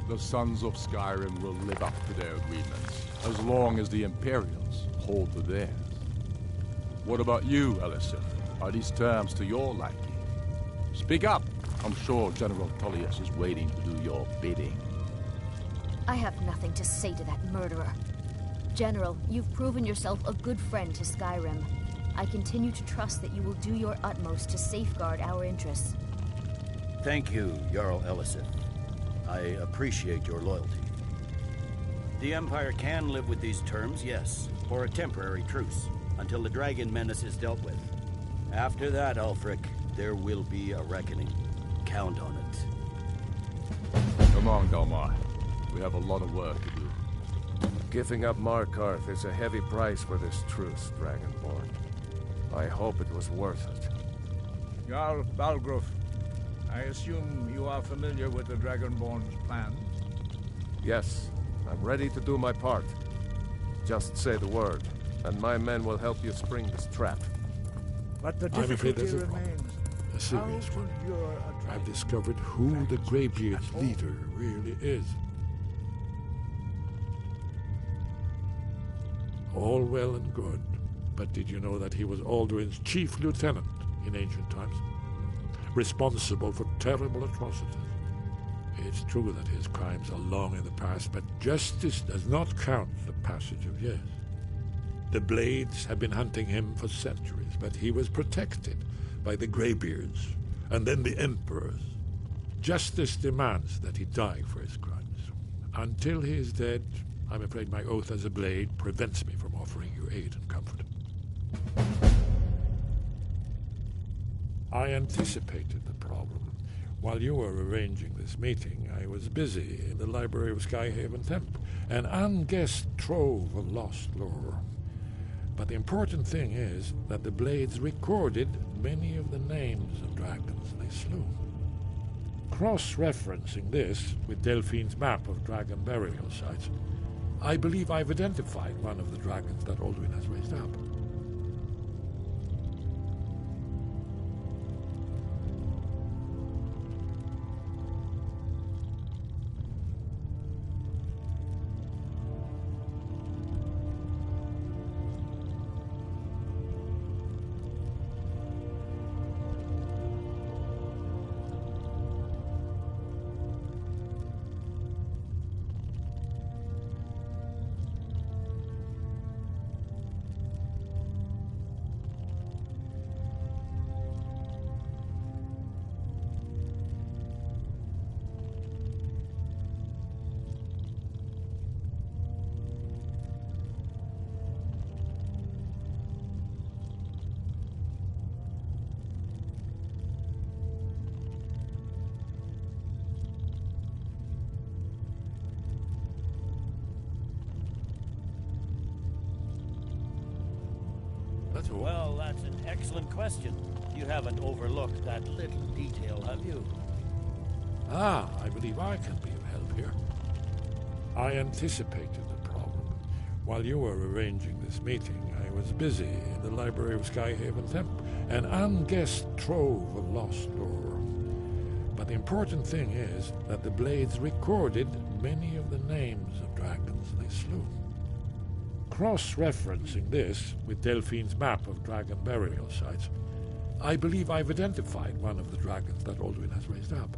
Speaker 17: The Sons of Skyrim will live up to their agreements, as long as the Imperials hold to theirs. What about you, Elisif? Are these terms to your liking? Speak up! I'm sure General Tullius is waiting to do your bidding.
Speaker 4: I have nothing to say to that murderer. General, you've proven yourself a good friend to Skyrim. I continue to trust that you will do your utmost to safeguard our interests.
Speaker 8: Thank you, Jarl Elisif. I appreciate your loyalty. The Empire can live with these terms, yes, for a temporary truce, until the dragon menace is dealt with. After that, Ulfric, there will be a reckoning. Count on it.
Speaker 17: Come on, Delmar. We have a lot of work to do.
Speaker 5: Giving up Markarth is a heavy price for this truce, Dragonborn. I hope it was worth it.
Speaker 12: Jarl Balgruf, I assume you are familiar with the Dragonborn's plans?
Speaker 5: Yes, I'm ready to do my part. Just say the word, and my men will help you spring this trap.
Speaker 11: But the
Speaker 7: I'm afraid
Speaker 11: difficulty
Speaker 7: there's a problem.
Speaker 11: remains.
Speaker 7: A serious
Speaker 11: How
Speaker 7: one.
Speaker 11: to lure a
Speaker 7: I've discovered who the Greybeard's leader really is. All well and good, but did you know that he was Alduin's chief lieutenant in ancient times? Responsible for terrible atrocities. It's true that his crimes are long in the past, but justice does not count the passage of years. The Blades have been hunting him for centuries, but he was protected by the Greybeards, and then the Emperors. Justice demands that he die for his crimes. Until he is dead, I'm afraid my oath as a Blade prevents me from offering you aid and comfort. I anticipated the problem. While you were arranging this meeting, I was busy in the library of Skyhaven Temple, an unguessed trove of lost lore. But the important thing is that the Blades recorded many of the names of dragons they slew. Cross-referencing this with Delphine's map of dragon burial sites, I believe I've identified one of the dragons that Alduin has raised up.
Speaker 22: Well, that's an excellent question. You haven't overlooked that little detail, have you?
Speaker 7: I believe I can be of help here. I anticipated the problem. While you were arranging this meeting, I was busy in the library of Skyhaven Temple, an unguessed trove of lost lore. But the important thing is that the Blades recorded many of the names of dragons they slew. Cross-referencing this with Delphine's map of dragon burial sites, I believe I've identified one of the dragons that Alduin has raised up.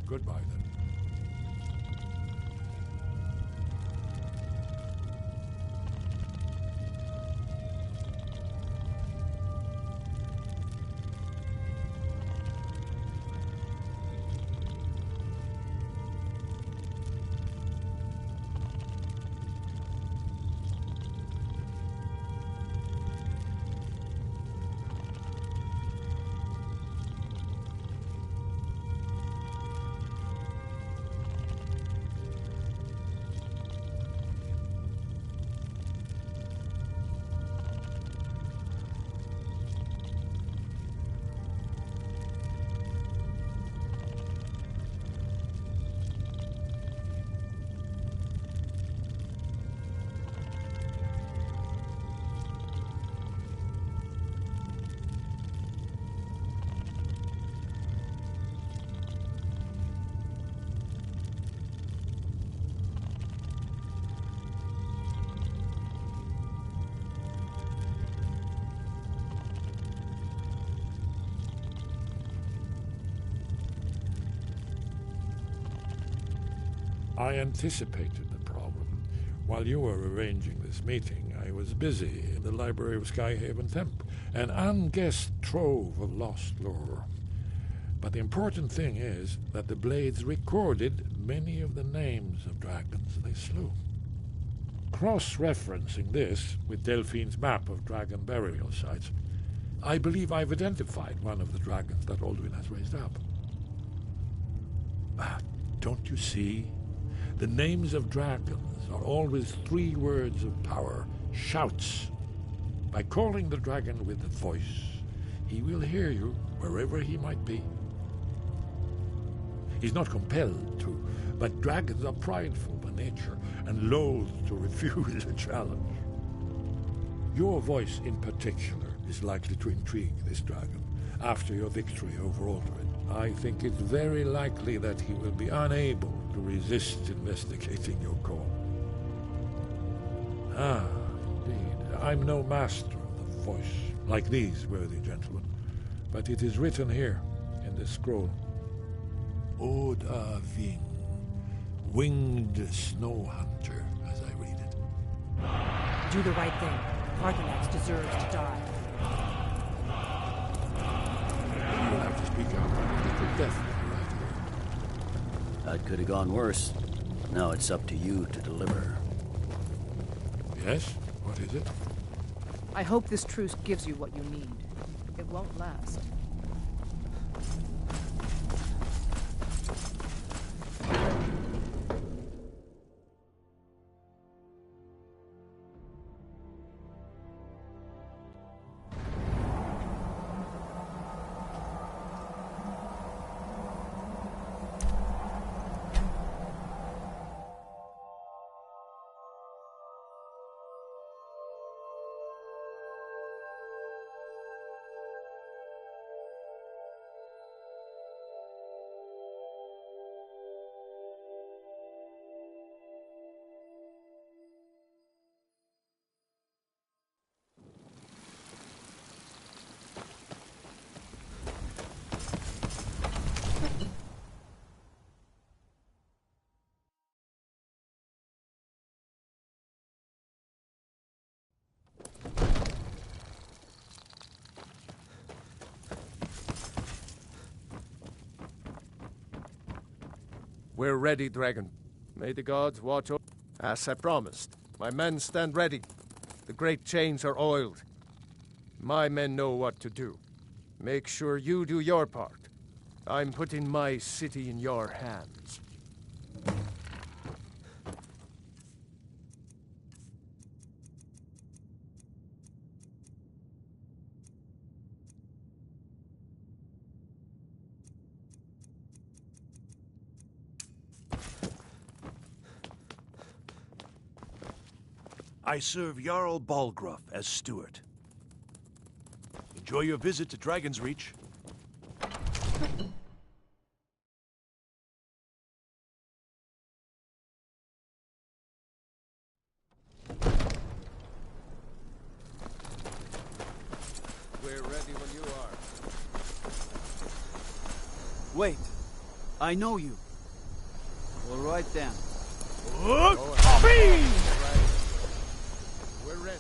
Speaker 7: Goodbye, then. I anticipated the problem. While you were arranging this meeting, I was busy in the library of Skyhaven Temple, an unguessed trove of lost lore. But the important thing is that the Blades recorded many of the names of dragons they slew. Cross-referencing this with Delphine's map of dragon burial sites, I believe I've identified one of the dragons that Alduin has raised up. Don't you see? The names of dragons are always 3 words of power, shouts. By calling the dragon with the voice, he will hear you wherever he might be. He's not compelled to, but dragons are prideful by nature and loath to refuse a challenge. Your voice in particular is likely to intrigue this dragon after your victory over Alduin. I think it's very likely that he will be unable to resist investigating your call. Indeed. I'm no master of the voice, like these worthy gentlemen, but it is written here in this scroll. Oda Ving, winged snow hunter, as I read it.
Speaker 21: Do the right thing. Parthenax deserves to die.
Speaker 7: You'll have to speak up. It could definitely right here.
Speaker 8: That could have gone worse. Now it's up to you to deliver.
Speaker 7: Yes? What is it?
Speaker 2: I hope this truce gives you what you need. It won't last.
Speaker 5: We're ready, Dragon. May the gods watch over. As I promised, my men stand ready. The great chains are oiled. My men know what to do. Make sure you do your part. I'm putting my city in your hands.
Speaker 18: I serve Jarl Balgruuf as steward. Enjoy your visit to Dragon's Reach.
Speaker 5: We're ready when you are.
Speaker 15: Wait. I know you. All right then.
Speaker 5: We're ready.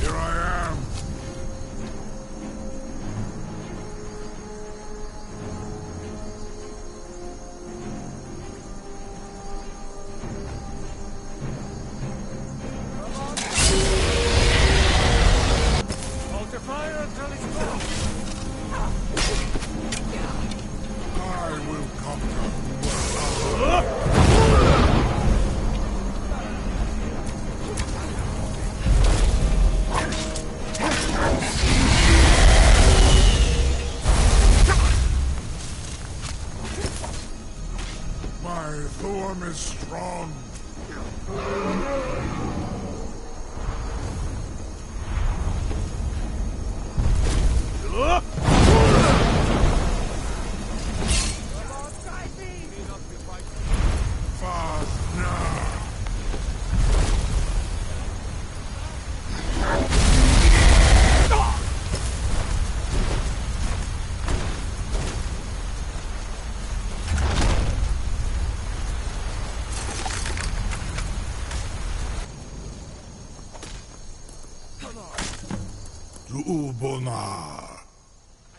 Speaker 7: Here I am. strong. To Ubonar,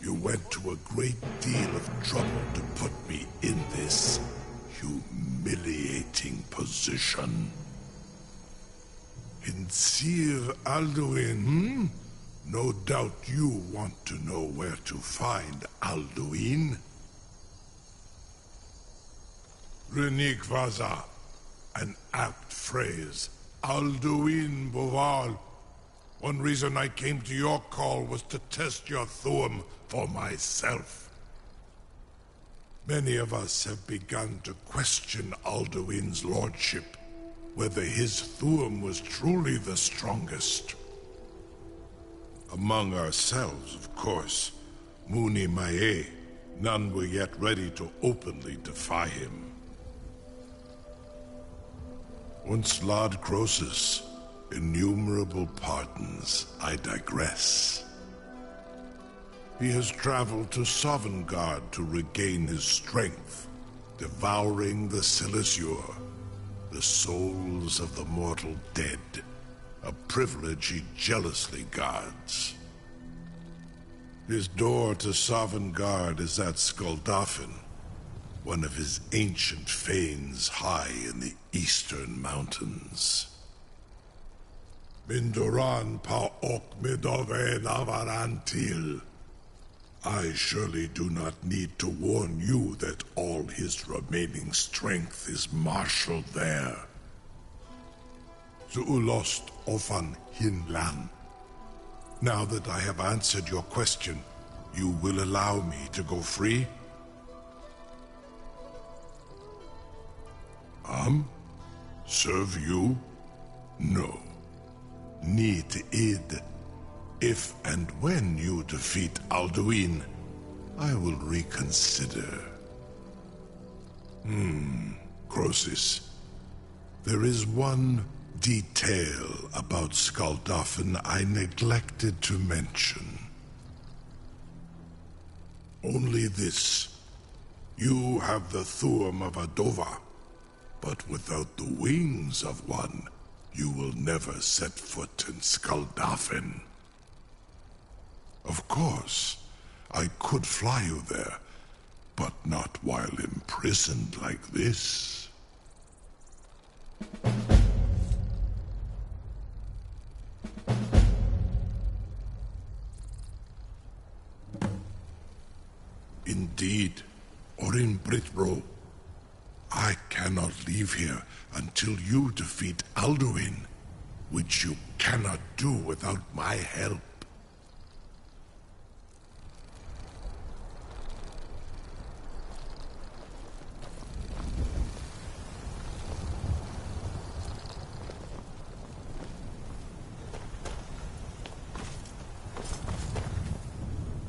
Speaker 7: you went to a great deal of trouble to put me in this humiliating position. In Sir Alduin, No doubt you want to know where to find Alduin. Renik Vaza, an apt phrase. Alduin Boval. One reason I came to your call was to test your Thuum for myself. Many of us have begun to question Alduin's lordship, whether his Thuum was truly the strongest. Among ourselves, of course, Muni Mae, none were yet ready to openly defy him. Once Lord Croesus, innumerable pardons, I digress. He has traveled to Sovngarde to regain his strength, devouring the Silesure, the souls of the mortal dead, a privilege he jealously guards. His door to Sovngarde is at Skuldafn, one of his ancient fanes high in the eastern mountains. Mindoran pa ok midove navarantil. I surely do not need to warn you that all his remaining strength is marshaled there. Zuulost ofan hinlan. Now that I have answered your question, you will allow me to go free? Serve you? No. Need id. If and when you defeat Alduin, I will reconsider. Croesus. There is one detail about Skuldafn I neglected to mention. Only this. You have the Thuum of Adova, but without the wings of one, you will never set foot in Skuldafn. Of course, I could fly you there, but not while imprisoned like this. Indeed, Orin Britbro. I cannot leave here until you defeat Alduin, which you cannot do without my help.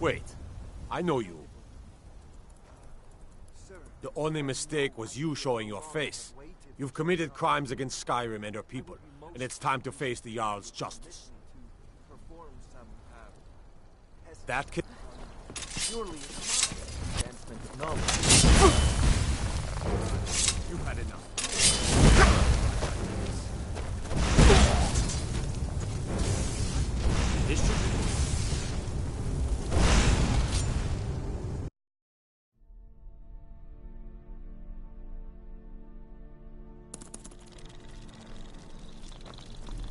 Speaker 14: Wait, I know you. The only mistake was you showing your face. You've committed crimes against Skyrim and her people, and it's time to face the Jarl's justice. That can...
Speaker 6: Surely it's advancement of knowledge.
Speaker 14: You've had enough. This should be...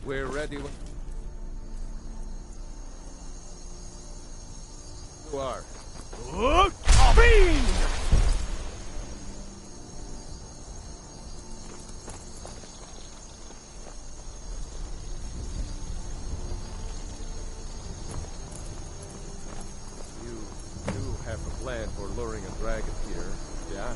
Speaker 5: We're ready. You are. You do have a plan for luring a dragon here, yeah?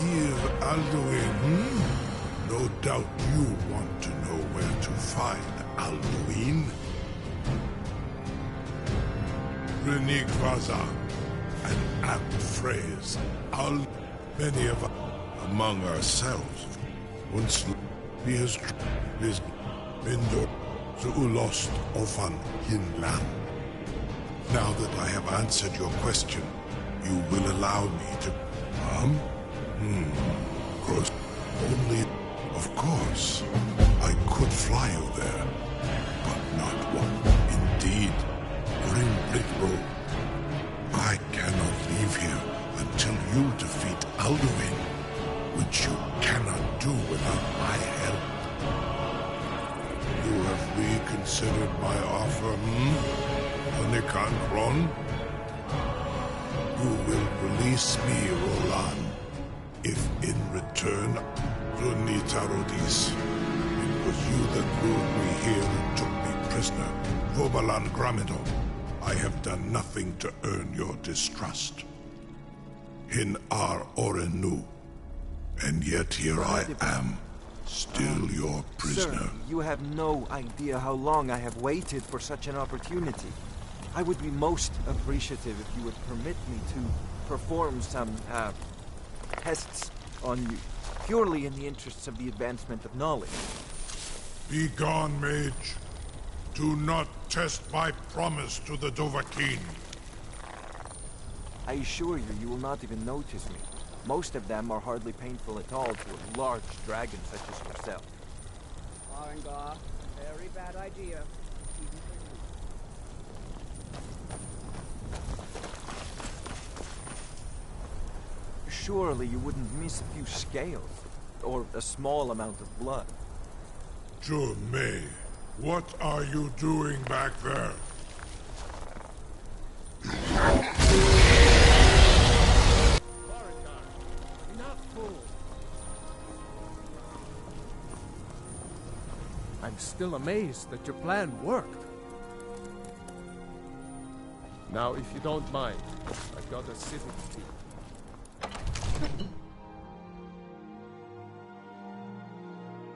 Speaker 9: Dear Alduin, no doubt you want to know where to find Alduin. Renigvaza, an apt phrase. Many of us among ourselves once is Mindor Zuulost Ofan Hinlan. Now that I have answered your question, you will allow me to... Cross... Only... Of course, I could fly you there, but not one. Indeed, Ring Britbro, I cannot leave here until you defeat Alduin, which you cannot do without my help. You have reconsidered my offer, Onikan Kron? You will release me, Roland, if in return, Runitarodis. It was you that lured me here and took me prisoner. Vobalan Gramido, I have done nothing to earn your distrust. Hin Ar Orenu, and yet here I am, still your prisoner.
Speaker 6: Sir, you have no idea how long I have waited for such an opportunity. I would be most appreciative if you would permit me to perform some, tests on you, purely in the interests of the advancement of knowledge.
Speaker 9: Be gone, mage. Do not test my promise to the Dovahkiin.
Speaker 6: I assure you, you will not even notice me. Most of them are hardly painful at all to a large dragon such as yourself.
Speaker 13: Arengar, very bad idea. Even for you.
Speaker 6: Surely you wouldn't miss a few scales, or a small amount of blood.
Speaker 9: May, what are you doing back there?
Speaker 5: I'm still amazed that your plan worked. Now, if you don't mind, I've got a city to keep.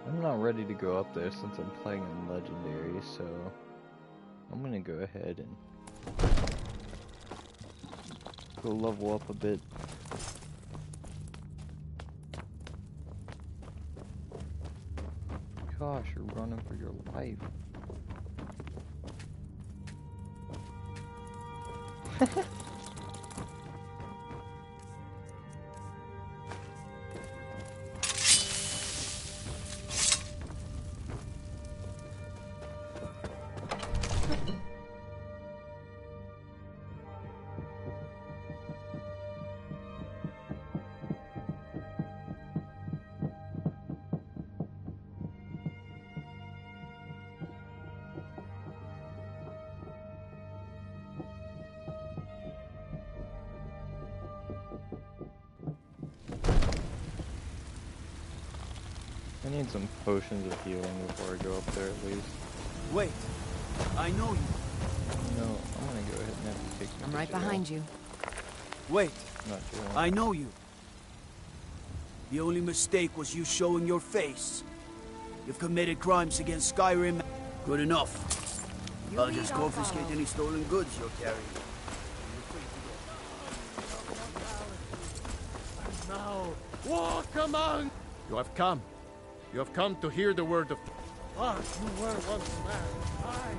Speaker 1: I'm not ready to go up there since I'm playing in Legendary, so I'm gonna go ahead and go level up a bit. Gosh, you're running for your life. I need some potions of healing before I go up there at least.
Speaker 15: Wait, I know you.
Speaker 1: No, I'm gonna go ahead and have to take
Speaker 21: I'm right behind you.
Speaker 15: Wait,
Speaker 1: Not too long.
Speaker 15: I know you. The only mistake was you showing your face. You've committed crimes against Skyrim. Good enough. I'll just confiscate any stolen goods you're carrying.
Speaker 5: Now, walk among... You have come. You have come to hear the word of... Ah, you were once man.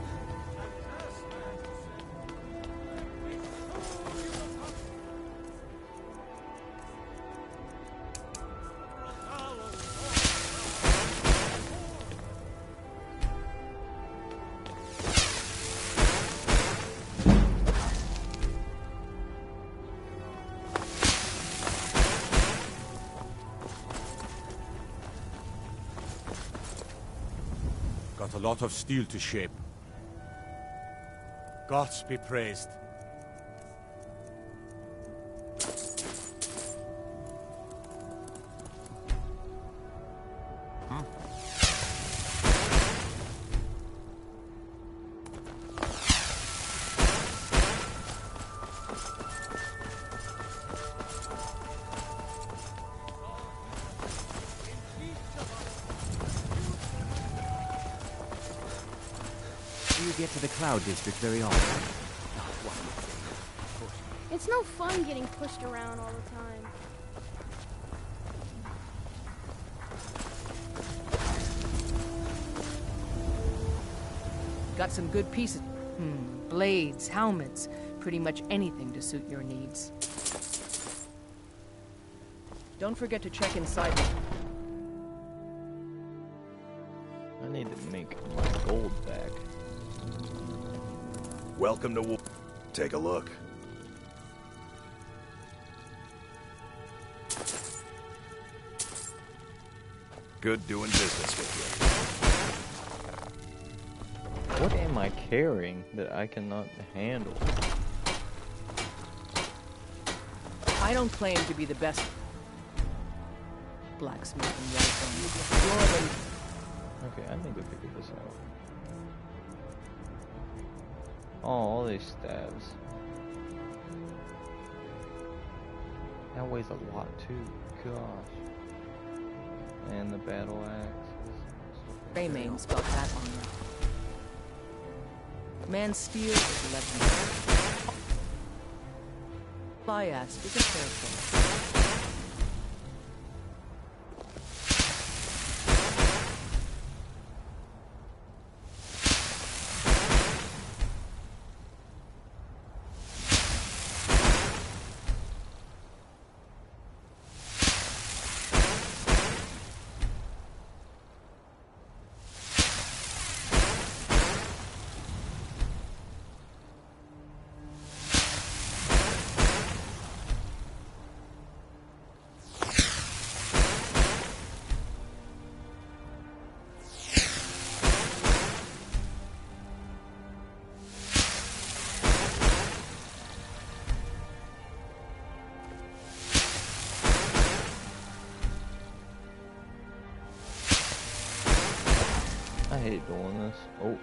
Speaker 14: Got a lot of steel to shape. Gods be praised.
Speaker 6: get to the Cloud District very often.
Speaker 10: It's no fun getting pushed around all the time.
Speaker 2: Got some good pieces. Blades, helmets, pretty much anything to suit your needs. Don't forget to check inside.
Speaker 1: I need to make my gold back.
Speaker 18: Welcome to war. Take a look. Good doing business with you.
Speaker 1: What am I carrying that I cannot handle?
Speaker 2: I don't claim to be the best blacksmith in Whitehorn.
Speaker 1: Okay, I need to figure this out. Oh, all these stabs. That weighs a lot too. Gosh. And the battle axe.
Speaker 2: Raymane's got that armor. Man steel is 11. Bias is a fair point.
Speaker 1: I hate doing this. Oh,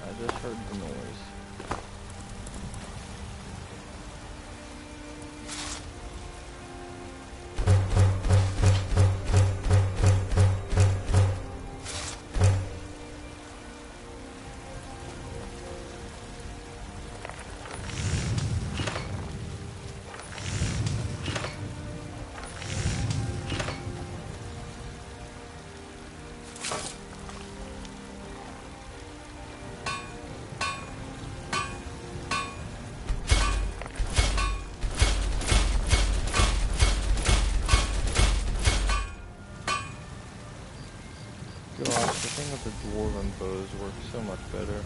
Speaker 1: I just heard the noise. Gosh, the thing with the dwarven bows works so much better.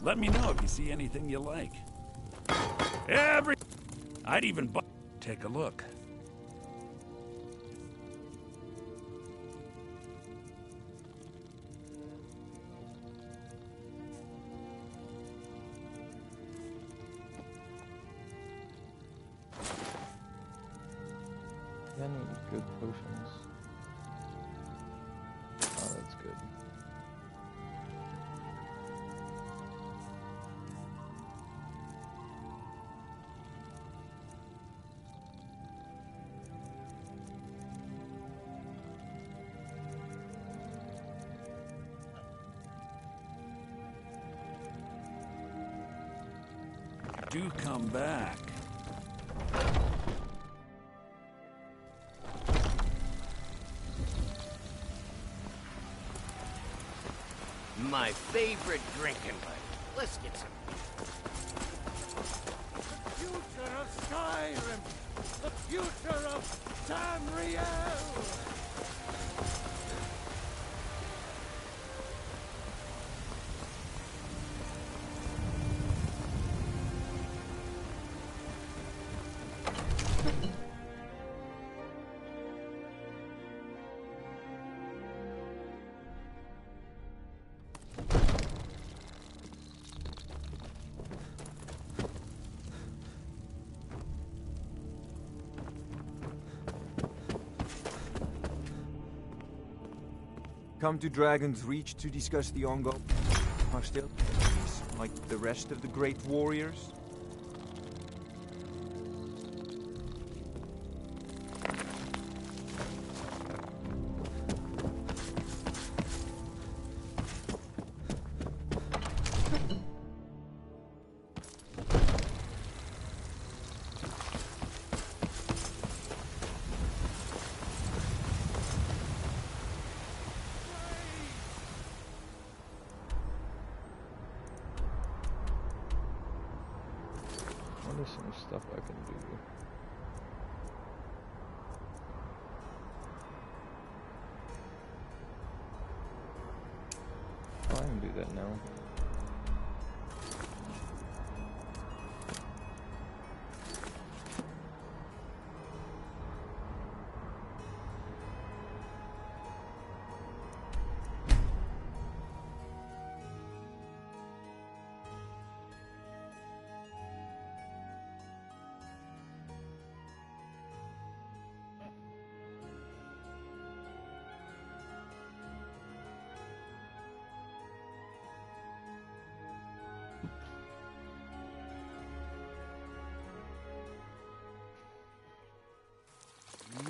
Speaker 22: Let me know if you see anything you like. I'd even take a look.
Speaker 1: I need good potions. Oh, that's good.
Speaker 22: Do come back.
Speaker 20: My favorite drinking buddy. Let's get some.
Speaker 16: Future of Skyrim! The future of Tamriel!
Speaker 6: Come to Dragon's Reach to discuss the ongoing hostilities, like the rest of the great warriors?
Speaker 1: There's some stuff I can do. Oh, I can do that now.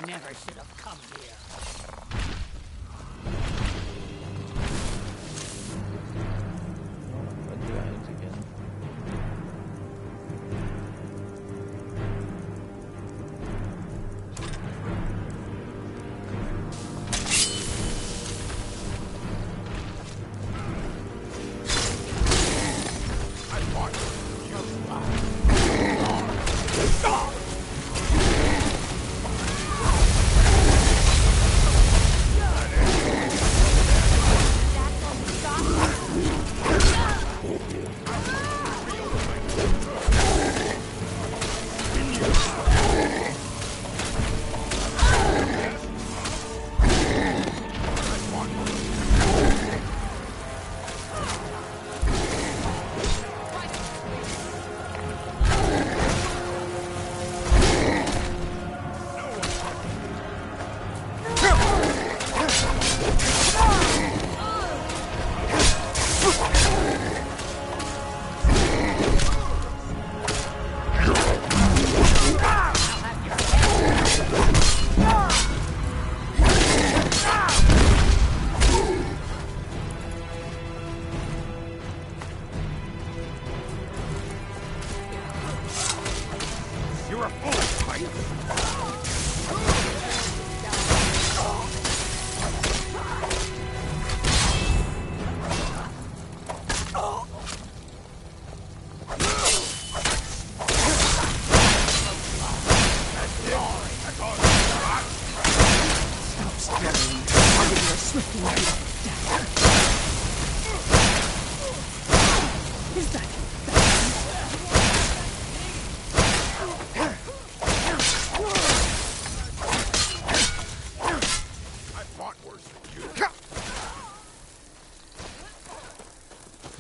Speaker 20: Never should have come here.
Speaker 1: Giants again.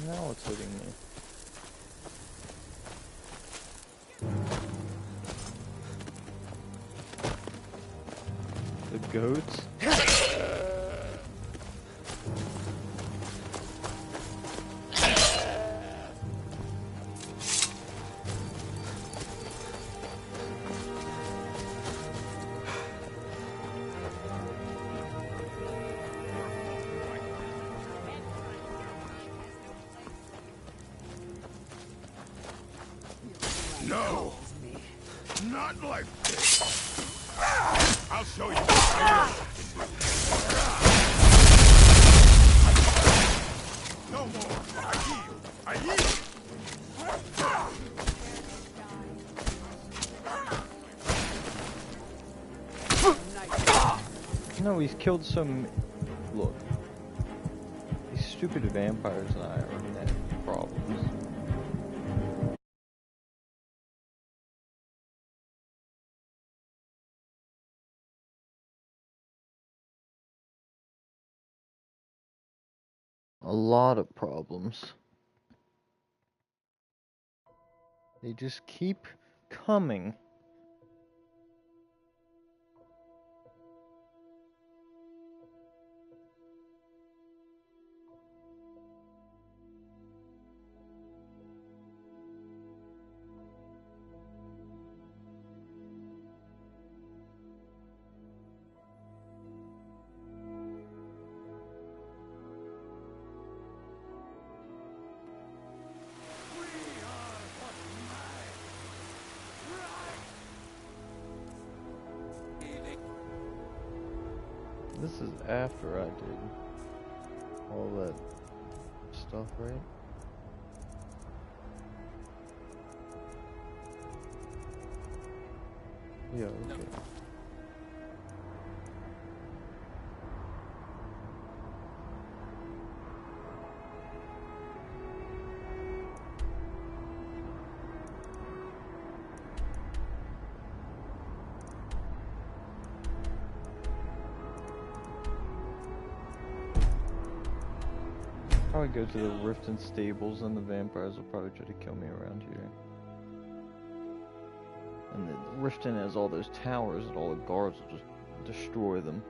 Speaker 1: Now it's hitting me. The goats?
Speaker 9: No! Not like this! I'll show you what I can do. No more! I yield! I yield!
Speaker 1: No, he's killed some... Look. These stupid vampires and I are having problems. A lot of problems. They just keep coming. This is after I did all that stuff, right? Yeah, okay. Probably go to the Riften stables and the vampires will probably try to kill me around here. And then Riften has all those towers and all the guards will just destroy them.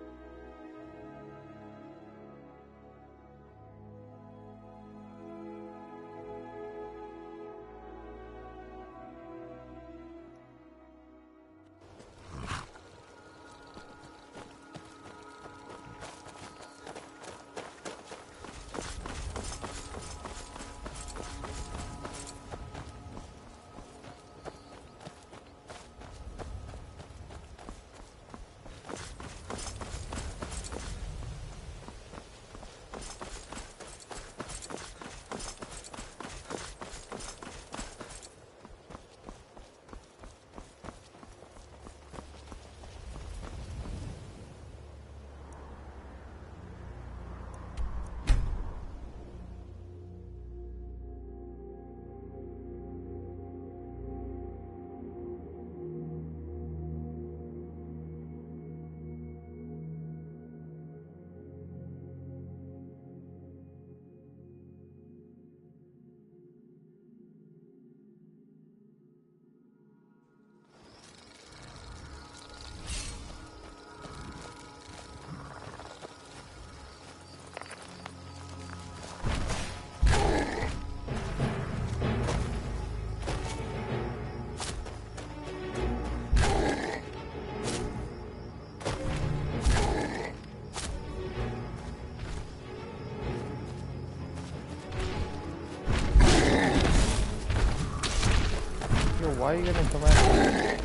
Speaker 1: Why are you gonna come out?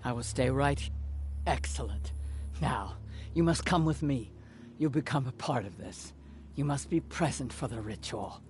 Speaker 3: I will stay right here. Excellent. Now, you must come with me. You become a part of this. You must be present for the ritual.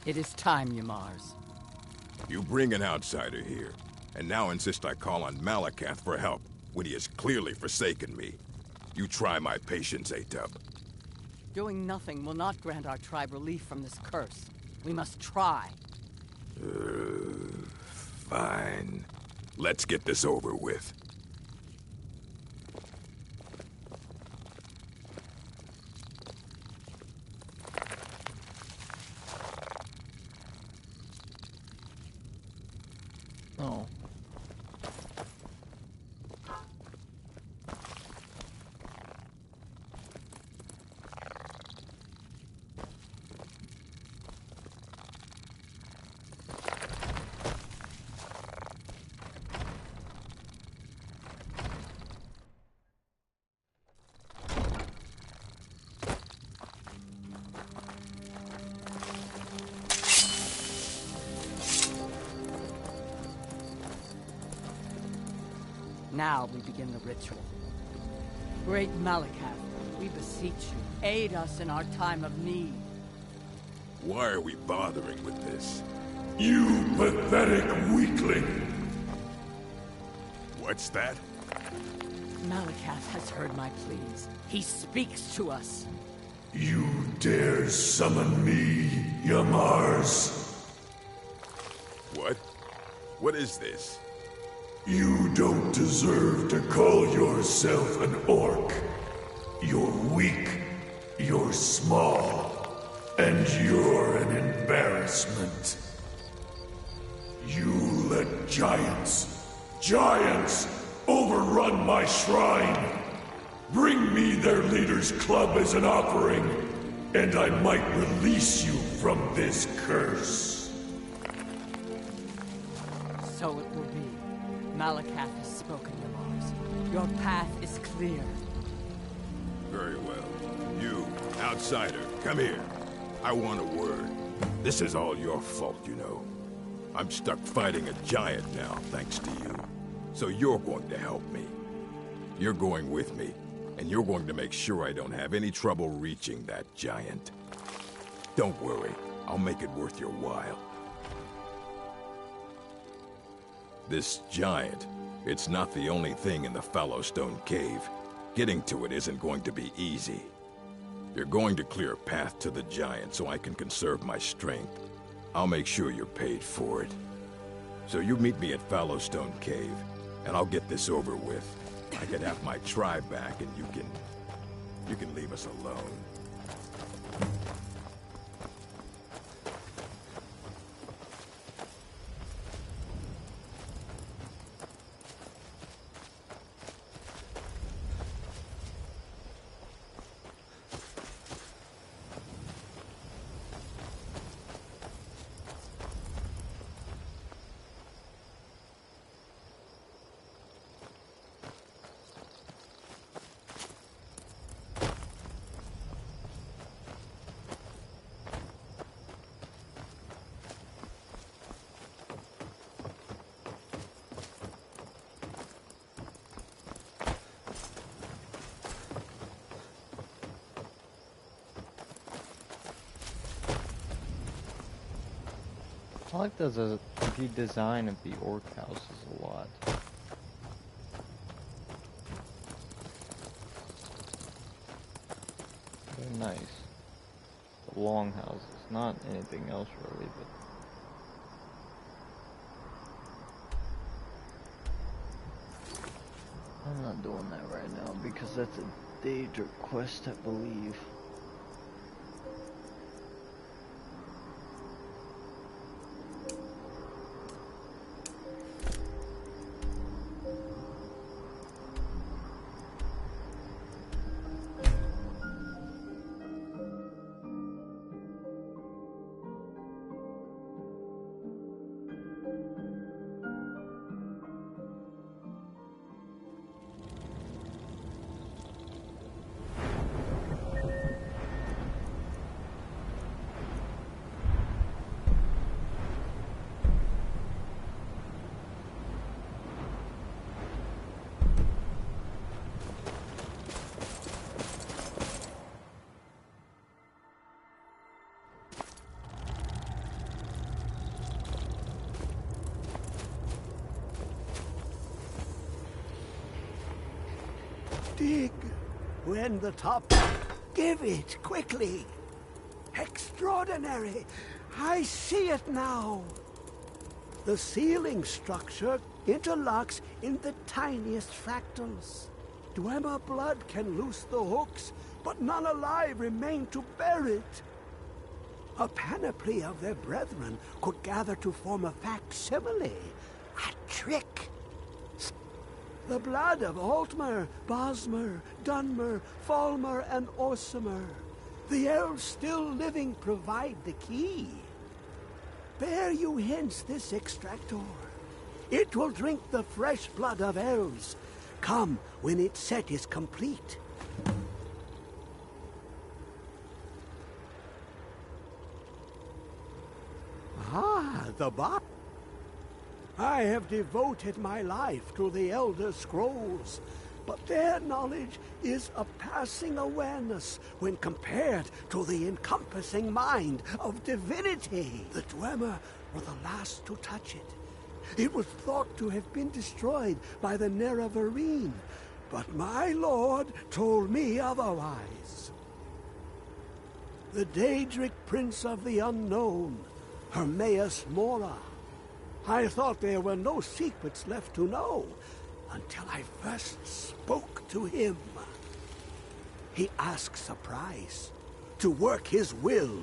Speaker 3: It is time, Ymars.
Speaker 19: You bring an outsider here, and now insist I call on Malakath for help, when he has clearly forsaken me. You try my patience, Atub.
Speaker 3: Doing nothing will not grant our tribe relief from this curse. We must try.
Speaker 19: Fine. Let's get this over with.
Speaker 1: Oh.
Speaker 3: Now we begin the ritual. Great Malakath, we beseech you, aid us in our time of need.
Speaker 19: Why are we bothering with this?
Speaker 9: You pathetic weakling!
Speaker 19: What's that?
Speaker 3: Malakath has heard my pleas. He speaks to us.
Speaker 9: You dare summon me, Yamars?
Speaker 19: What? What is this?
Speaker 9: You don't deserve to call yourself an orc. You're weak, you're small, and you're an embarrassment. You let giants overrun my shrine. Bring me their leader's club as an offering, and I might release you from this curse.
Speaker 3: So it will be. Malakath has spoken, Yamars. Your path is clear.
Speaker 19: Very well. You, outsider, come here. I want a word. This is all your fault, you know. I'm stuck fighting a giant now, thanks to you. So you're going to help me. You're going with me, and you're going to make sure I don't have any trouble reaching that giant. Don't worry, I'll make it worth your while. This giant, it's not the only thing in the Fallowstone Cave. Getting to it isn't going to be easy. You're going to clear a path to the giant so I can conserve my strength. I'll make sure you're paid for it. So you meet me at Fallowstone Cave, and I'll get this over with. I can have my tribe back, and you can leave us alone.
Speaker 1: I like the design of the orc houses a lot. They're nice. The long houses, not anything else really, but I'm not doing that right now because that's a Daedric quest, I believe.
Speaker 16: Dig when the top. Give it quickly. Extraordinary. I see it now. The ceiling structure interlocks in the tiniest fractals. Dwemer blood can loose the hooks, but none alive remain to bear it. A panoply of their brethren could gather to form a facsimile. A trick. The blood of Altmer, Bosmer, Dunmer, Falmer, and Orsimer. The elves still living provide the key. Bear you hence this extractor. It will drink the fresh blood of elves. Come when its set is complete. Ah, the bot. I have devoted my life to the Elder Scrolls, but their knowledge is a passing awareness when compared to the encompassing mind of divinity. The Dwemer were the last to touch it. It was thought to have been destroyed by the Nerevarine, but my lord told me otherwise. The Daedric Prince of the Unknown, Hermaeus Mora. I thought there were no secrets left to know until I first spoke to him. He asks a price to work his will.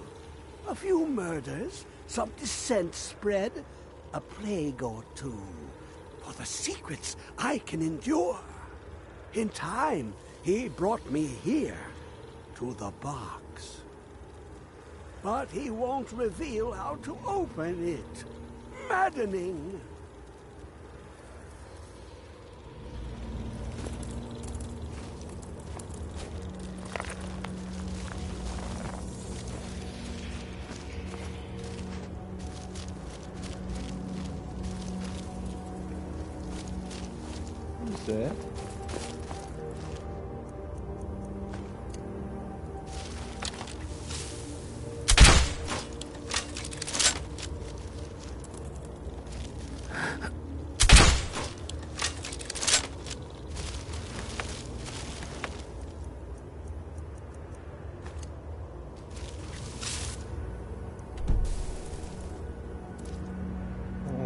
Speaker 16: A few murders, some dissent spread, a plague or two, for the secrets I can endure. In time, he brought me here, to the box. But he won't reveal how to open it. Maddening.
Speaker 1: What is that?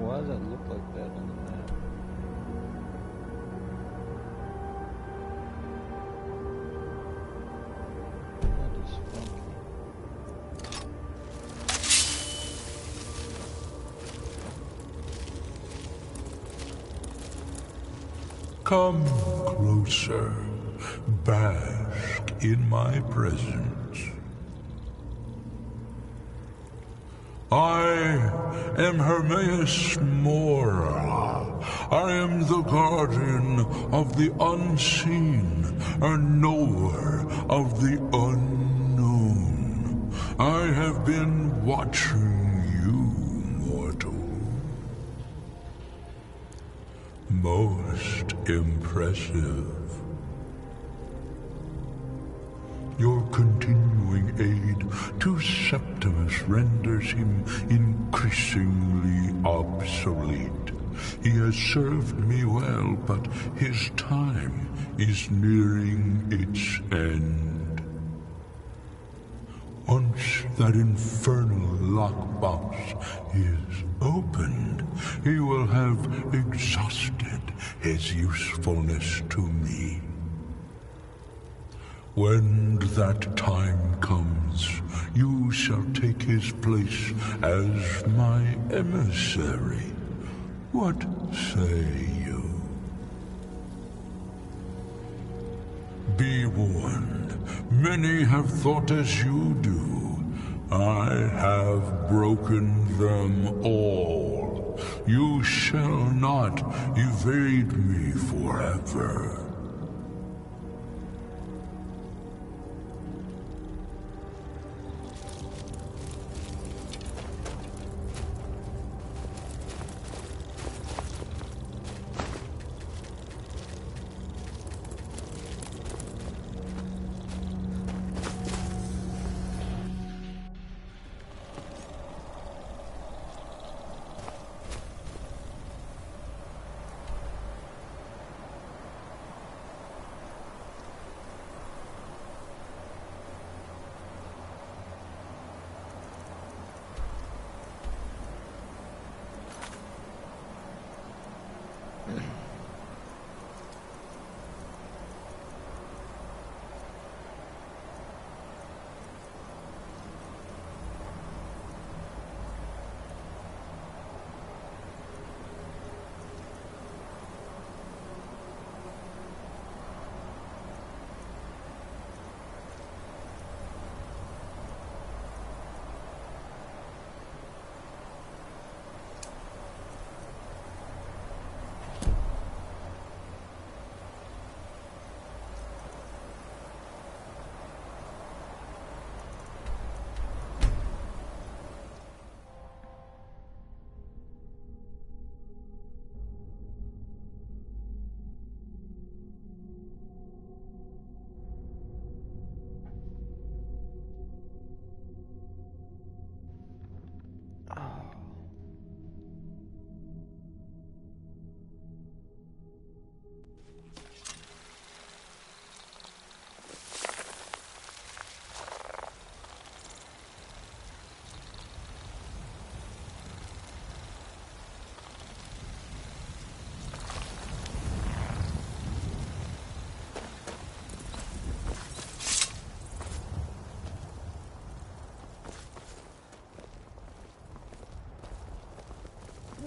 Speaker 1: Why does that look like that on the map? That is funky.
Speaker 9: Come closer, bask in my presence. I am Hermaeus Mora. I am the guardian of the unseen, a knower of the unknown. I have been watching you, mortal. Most impressive. Your continuing aid to Septimus renders him increasingly obsolete. He has served me well, but his time is nearing its end. Once that infernal lockbox is opened, he will have exhausted his usefulness to me. When that time comes, you shall take his place as my emissary. What say you? Be warned, many have thought as you do. I have broken them all. You shall not evade me forever.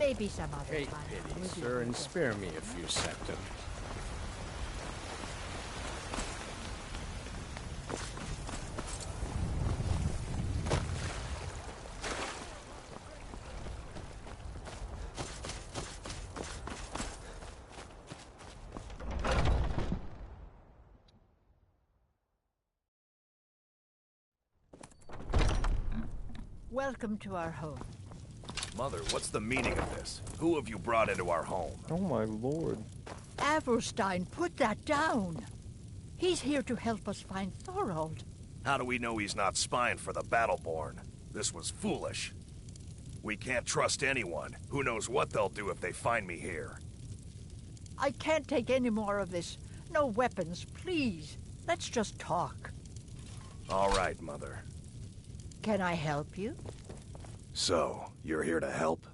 Speaker 4: Maybe some other
Speaker 17: Take
Speaker 4: time.
Speaker 17: pity, sir, and spare me a few septum.
Speaker 4: Welcome to our home.
Speaker 18: Mother, what's the meaning of this? Who have you brought into our home?
Speaker 1: Oh my lord.
Speaker 4: Averstein, put that down. He's here to help us find Thorold.
Speaker 18: How do we know he's not spying for the Battleborn? This was foolish. We can't trust anyone. Who knows what they'll do if they find me here?
Speaker 4: I can't take any more of this. No weapons, please. Let's just talk.
Speaker 18: All right, Mother.
Speaker 4: Can I help you?
Speaker 18: So, you're here to help?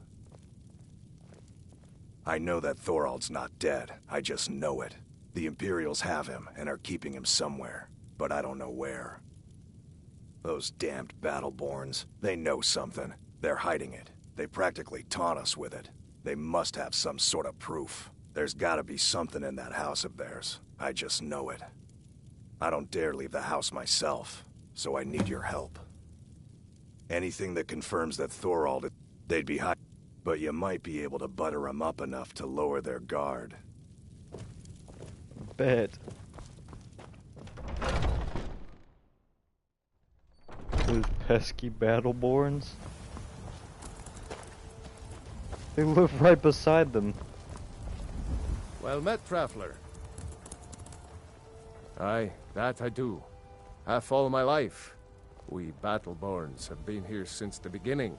Speaker 18: I know that Thorold's not dead. I just know it. The Imperials have him and are keeping him somewhere, but I don't know where. Those damned Battleborns, they know something. They're hiding it. They practically taunt us with it. They must have some sort of proof. There's gotta be something in that house of theirs. I just know it. I don't dare leave the house myself, so I need your help. Anything that confirms that Thorold, they'd be hiding, but you might be able to butter them up enough to lower their guard.
Speaker 1: Bet. Those pesky Battleborns. They live right beside them.
Speaker 5: Well met, traveler. Aye, that I do. Half all my life. We Battleborns have been here since the beginning,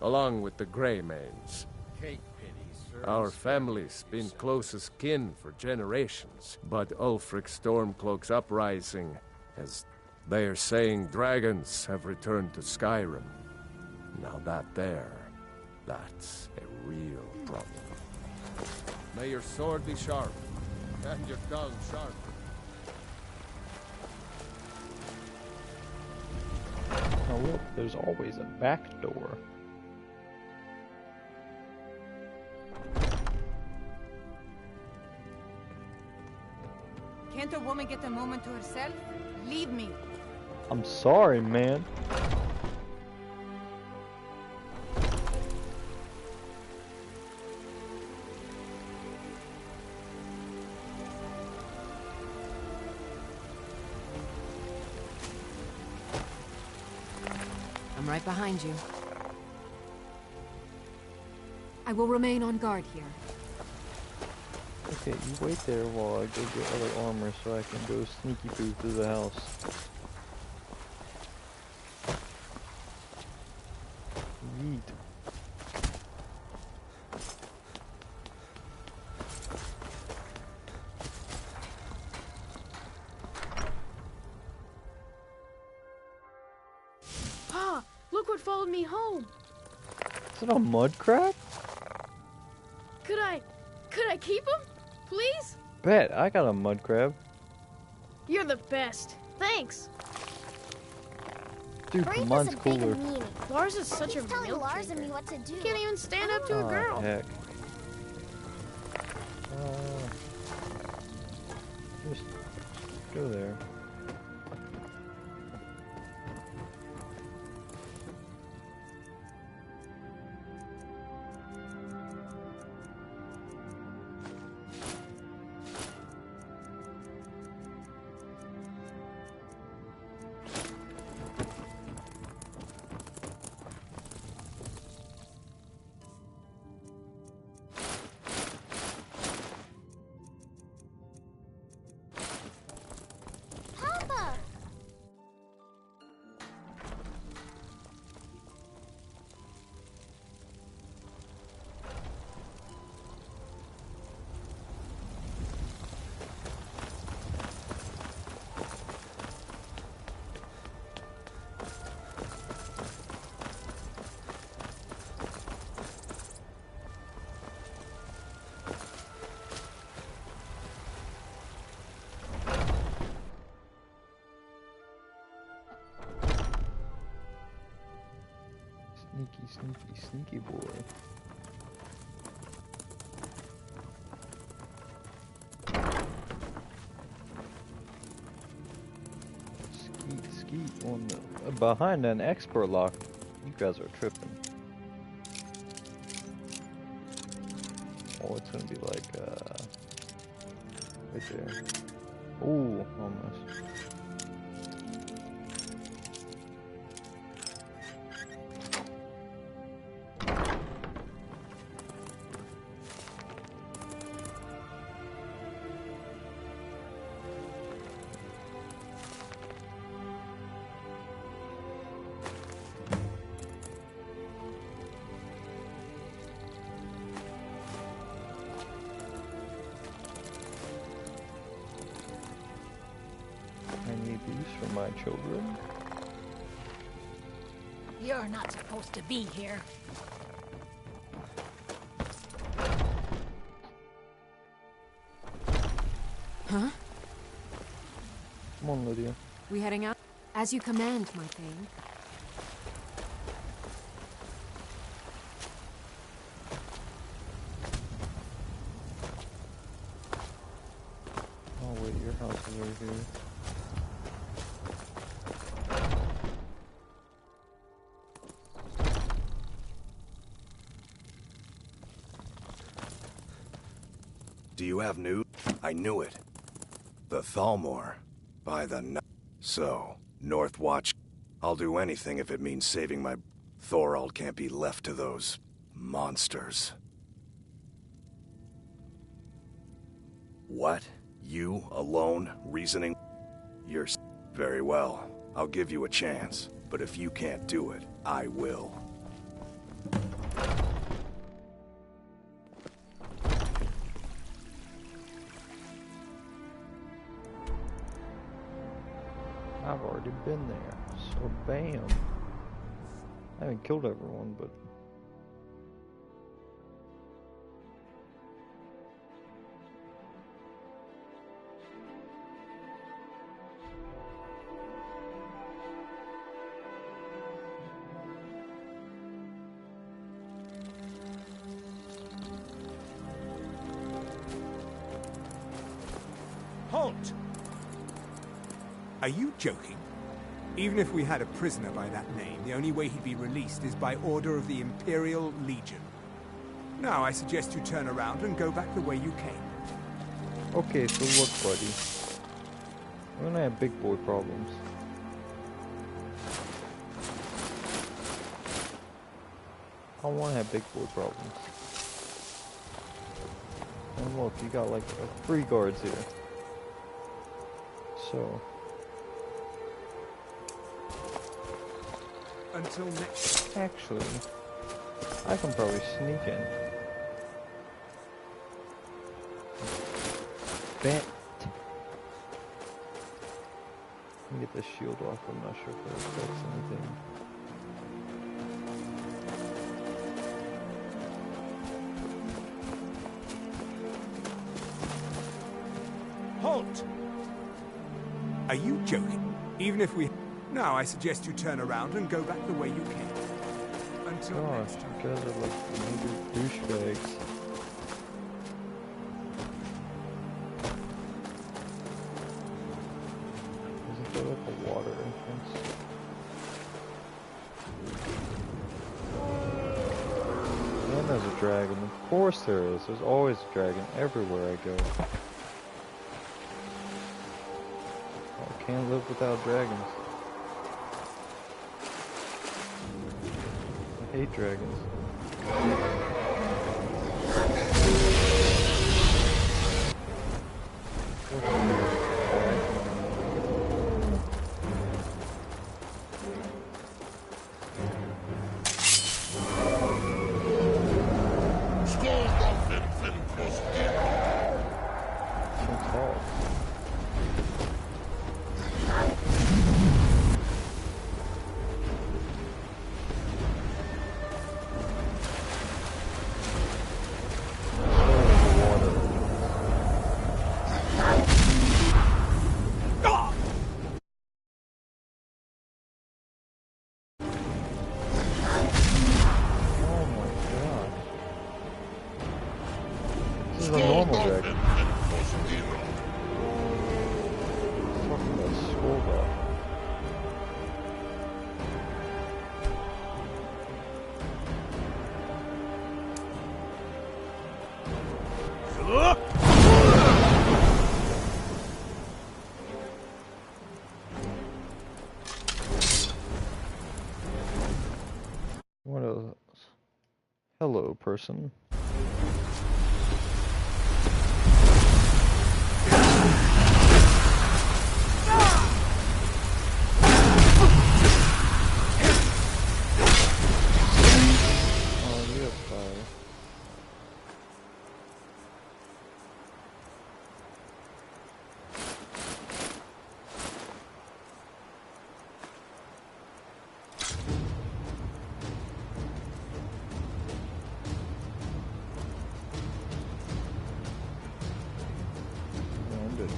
Speaker 5: along with the Greymanes.
Speaker 17: Take pity, sir.
Speaker 5: Our family's been close as kin for generations, but Ulfric's Stormcloak's uprising, as they are saying, dragons have returned to Skyrim. Now that's a real problem. May your sword be sharp, and your tongue sharp.
Speaker 1: Oh look, there's always a back door.
Speaker 2: Can't a woman get a moment to herself? Leave me.
Speaker 1: I'm sorry, man.
Speaker 23: I'm right behind you. I will remain on guard here.
Speaker 1: Okay, you wait there while I go get other armor so I can go sneaky poo through the house. Yeet.
Speaker 10: Pa, look what followed me home.
Speaker 1: Is it a mud crab?
Speaker 10: Could I keep him? Please?
Speaker 1: Bet, I got a mud crab.
Speaker 10: You're the best. Thanks.
Speaker 1: Dude, mine's cooler.
Speaker 10: Lars is such a
Speaker 24: telling
Speaker 10: milk
Speaker 24: Lars and
Speaker 10: drinker.
Speaker 24: me what to do.
Speaker 10: Can't even stand up to a girl.
Speaker 1: Heck. Just go there.
Speaker 24: Papa!
Speaker 1: Sneaky, sneaky, sneaky boy. behind an expert lock. You guys are tripping. Oh, it's gonna be like, right there. Ooh, almost. For my children.
Speaker 4: You're not supposed to be here.
Speaker 23: Huh?
Speaker 1: Come on, Lydia.
Speaker 23: We heading out? As you command, my thing.
Speaker 1: Oh wait, your house is right here.
Speaker 18: Do you have news? I knew it. The Thalmor. By the So, North Watch. I'll do anything if it means saving my... Thorald can't be left to those... monsters. What? You, alone, reasoning? You're... Very well. I'll give you a chance. But if you can't do it, I will.
Speaker 1: I've already been there, so bam. I haven't killed everyone, but...
Speaker 8: Halt! Are you joking? Even if we had a prisoner by that name, the only way he'd be released is by order of the Imperial Legion. Now I suggest you turn around and go back the way you came.
Speaker 1: Okay, so look, buddy. We're gonna have big boy problems. I don't wanna have big boy problems. And look, you got like 3 guards here. So...
Speaker 8: Until next...
Speaker 1: Actually, I can probably sneak in. Bet. Let me get the shield off, I'm not sure if that affects anything.
Speaker 8: Halt! Are you joking? Even if we... Now I suggest you turn around and go back the way you came. Until
Speaker 1: Gosh, you guys are like major douchebags. Isn't there like a water entrance? And there's a dragon. Of course there is. There's always a dragon everywhere I go. I can't live without dragons. I hate dragons. What else? Hello, person.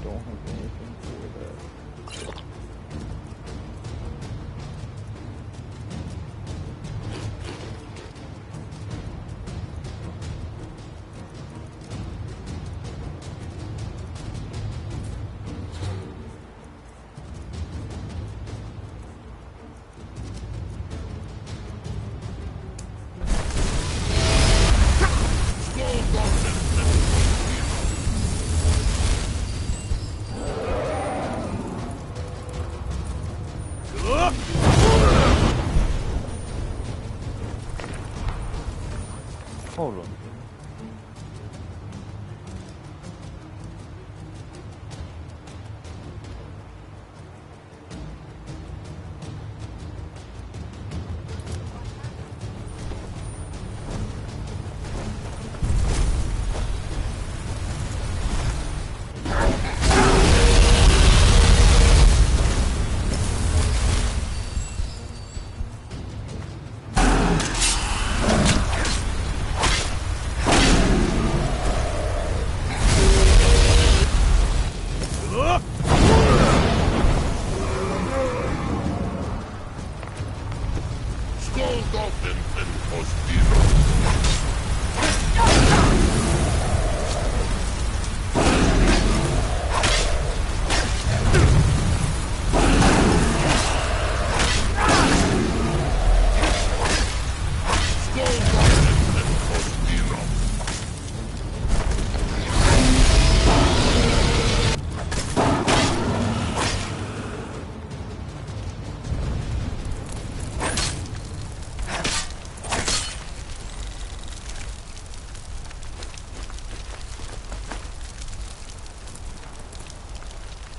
Speaker 1: Don't have anything for that. Hold on.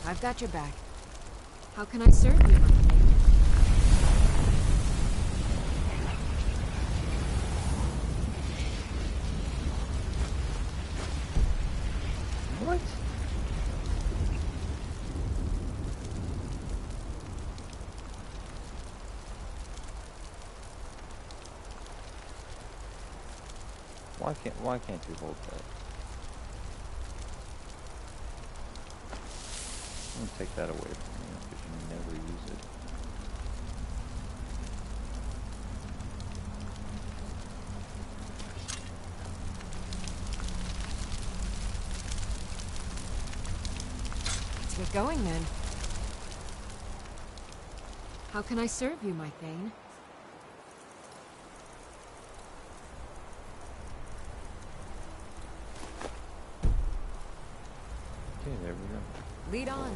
Speaker 23: I've got your back. How can I serve you, my lady?
Speaker 1: What? Why can't you hold that? I'm gonna take that away from you because you never use it.
Speaker 23: Let's get going then. How can I serve you, my Thane?
Speaker 1: Okay, there we go.
Speaker 23: Lead on.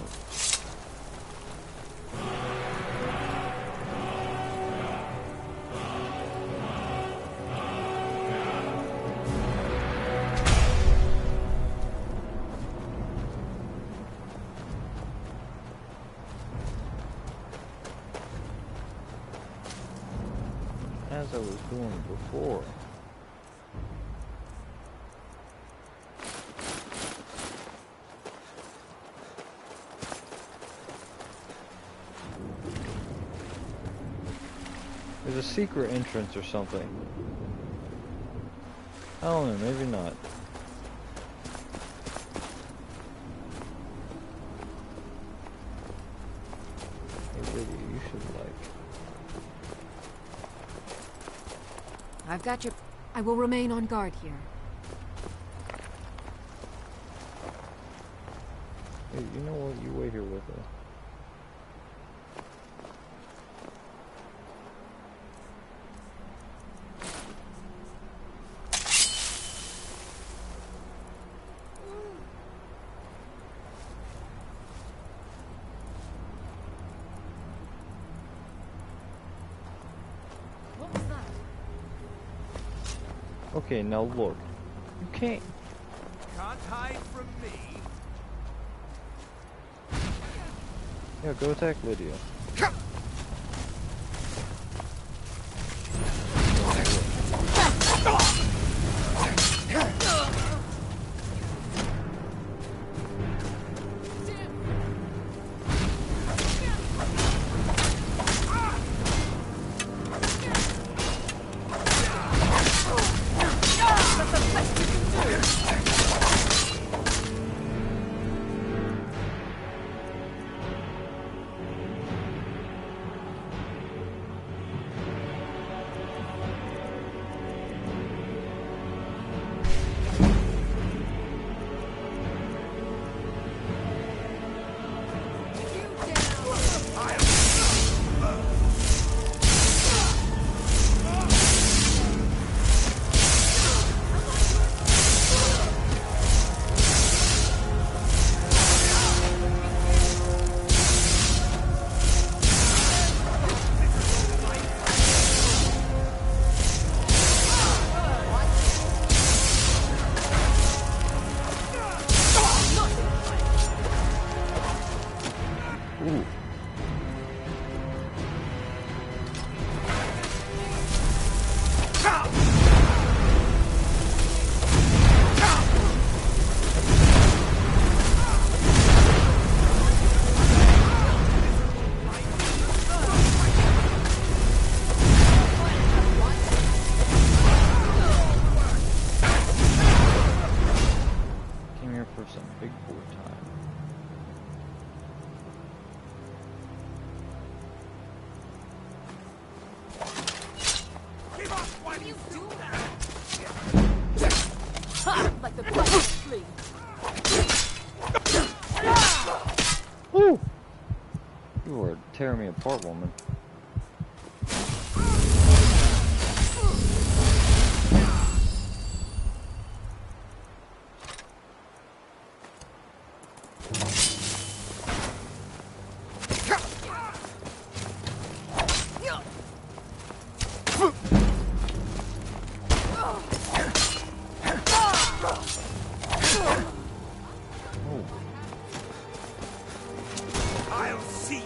Speaker 1: As I was doing before. There's a secret entrance or something. I don't know, maybe not. Hey, lady, you should like.
Speaker 23: I've got your... I will remain on guard here.
Speaker 1: Hey, you know what? You wait here with us. Okay, now look. You can't.
Speaker 8: Can't hide from me.
Speaker 1: Yeah, go attack Lydia. Woo! You are tearing me apart, woman.
Speaker 8: I'll see you.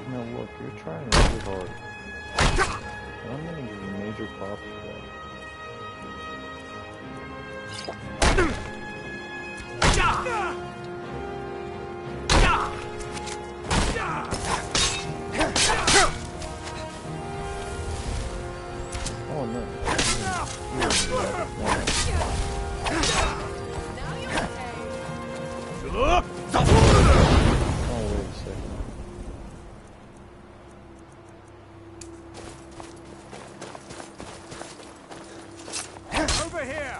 Speaker 1: Now look, you're trying really hard. And I'm gonna give you major props for that. Oh no. Oh, wait a second.
Speaker 8: Over here.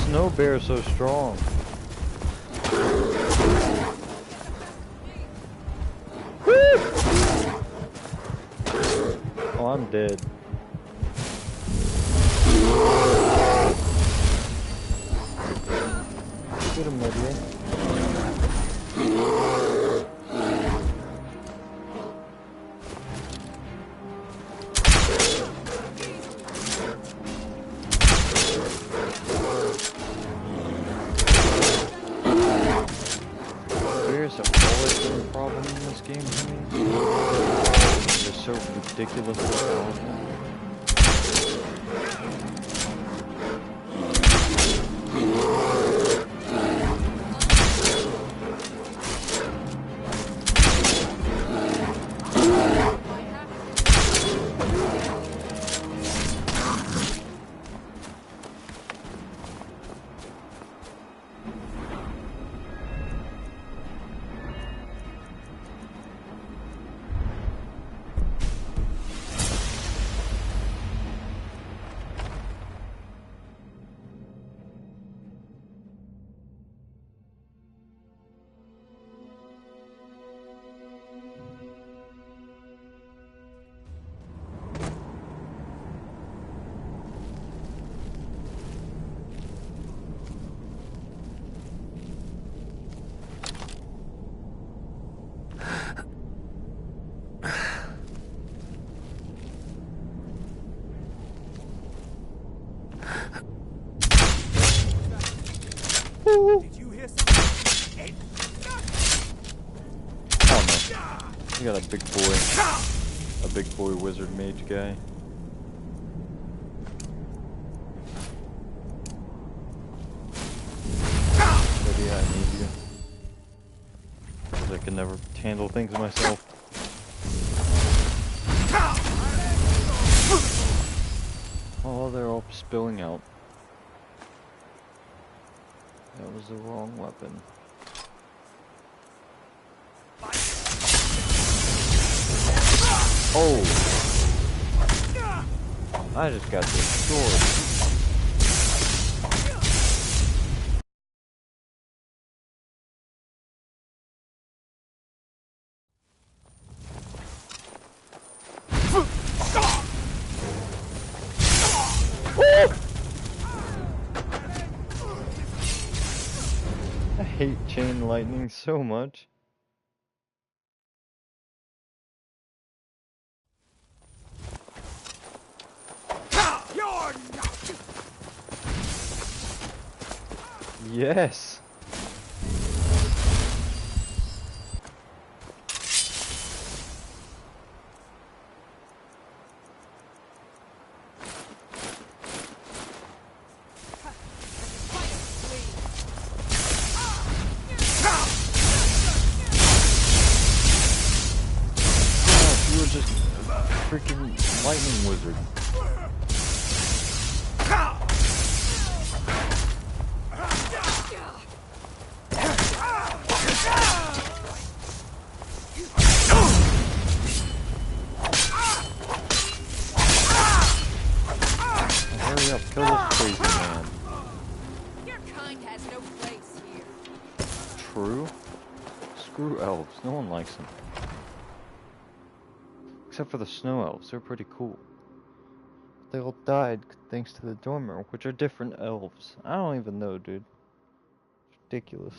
Speaker 1: Snow bear is so strong. Oh, I'm dead. Get him, Lydia. There's always been a problem in this game for me. They're so ridiculously powerful.
Speaker 8: Did you hear something?
Speaker 1: Oh no. You got a big boy wizard mage guy. Maybe I need you. Because I can never handle things myself. Oh, they're all spilling out. That was the wrong weapon. Oh! I just got destroyed. I hate chain lightning so much. Yes. You were just a freaking lightning wizard. Hurry up, kill this crazy man.
Speaker 23: Your kind has no place here.
Speaker 1: True? Screw elves, no one likes them. Except for the snow elves, they're pretty cool. They all died thanks to the Dormer, which are different elves. I don't even know, dude. It's ridiculous.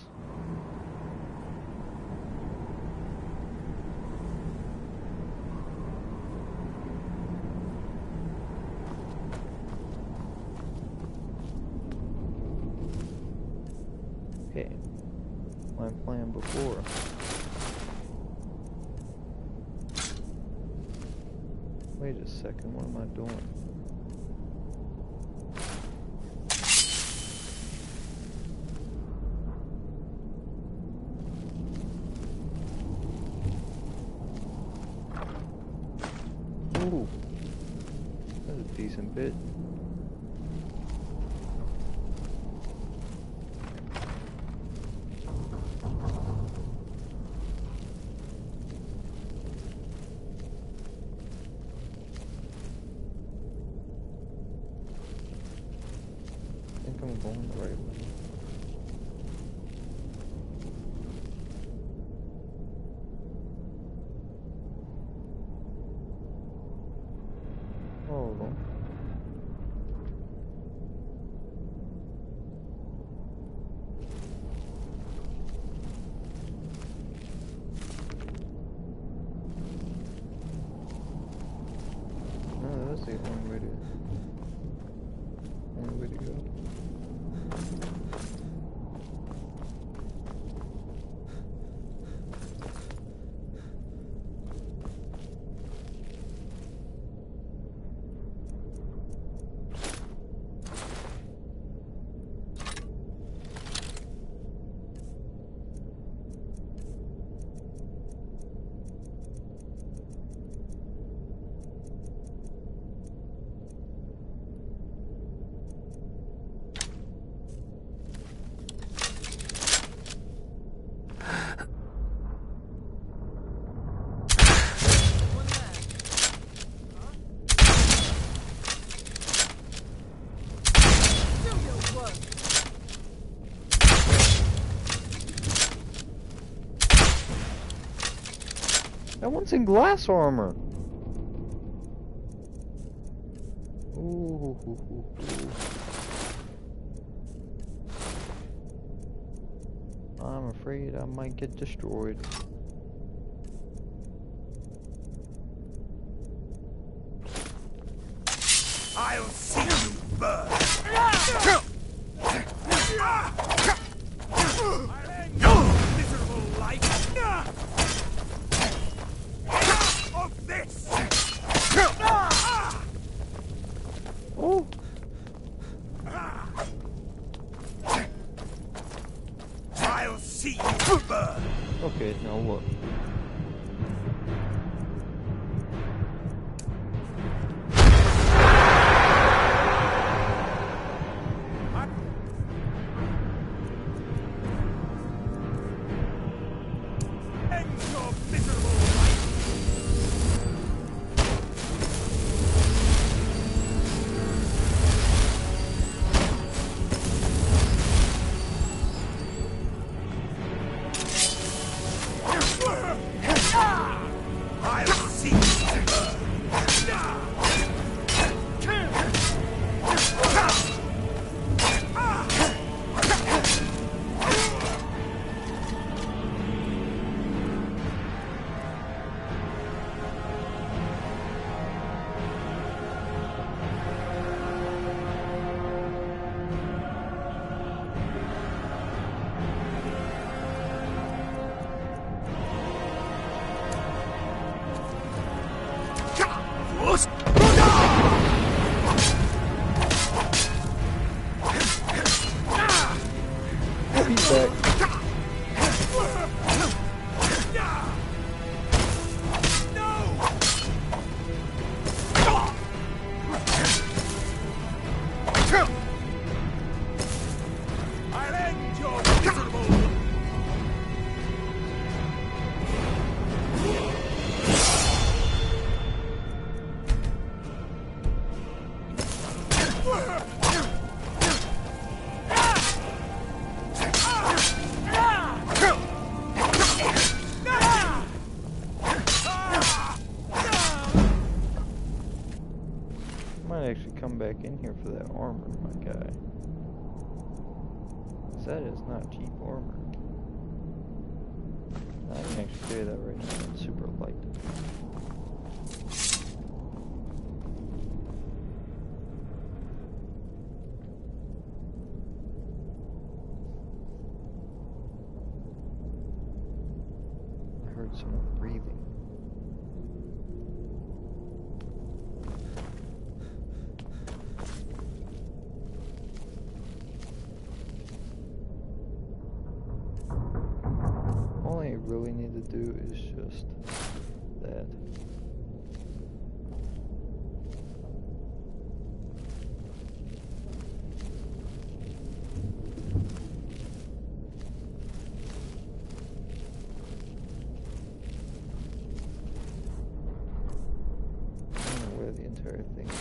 Speaker 1: Okay, my plan before. Wait a second, what am I doing? Ooh, that's a decent bit. I think I'm going the right way. Hold on. No, that's the only way to go. That one's in glass armor. Ooh. I'm afraid I might get destroyed.
Speaker 15: I'll see you burn. see you burn.
Speaker 1: Okay, now look. Come back in here for that armor, my guy. That is not cheap armor. I can actually carry that right now. It's super light. I heard someone breathing. All I really need to do is just that. I don't know where the entire thing is.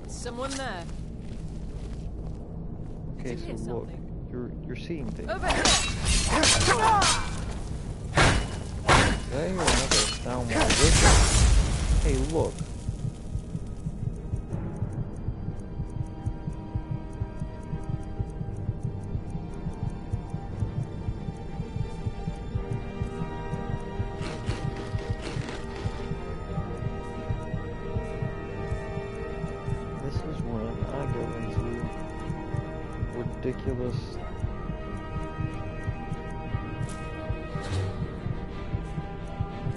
Speaker 7: Someone there.
Speaker 1: Okay, so look, you're seeing things.
Speaker 7: Over here.
Speaker 1: Did I hear another sound while this? Hey, look. Ridiculous.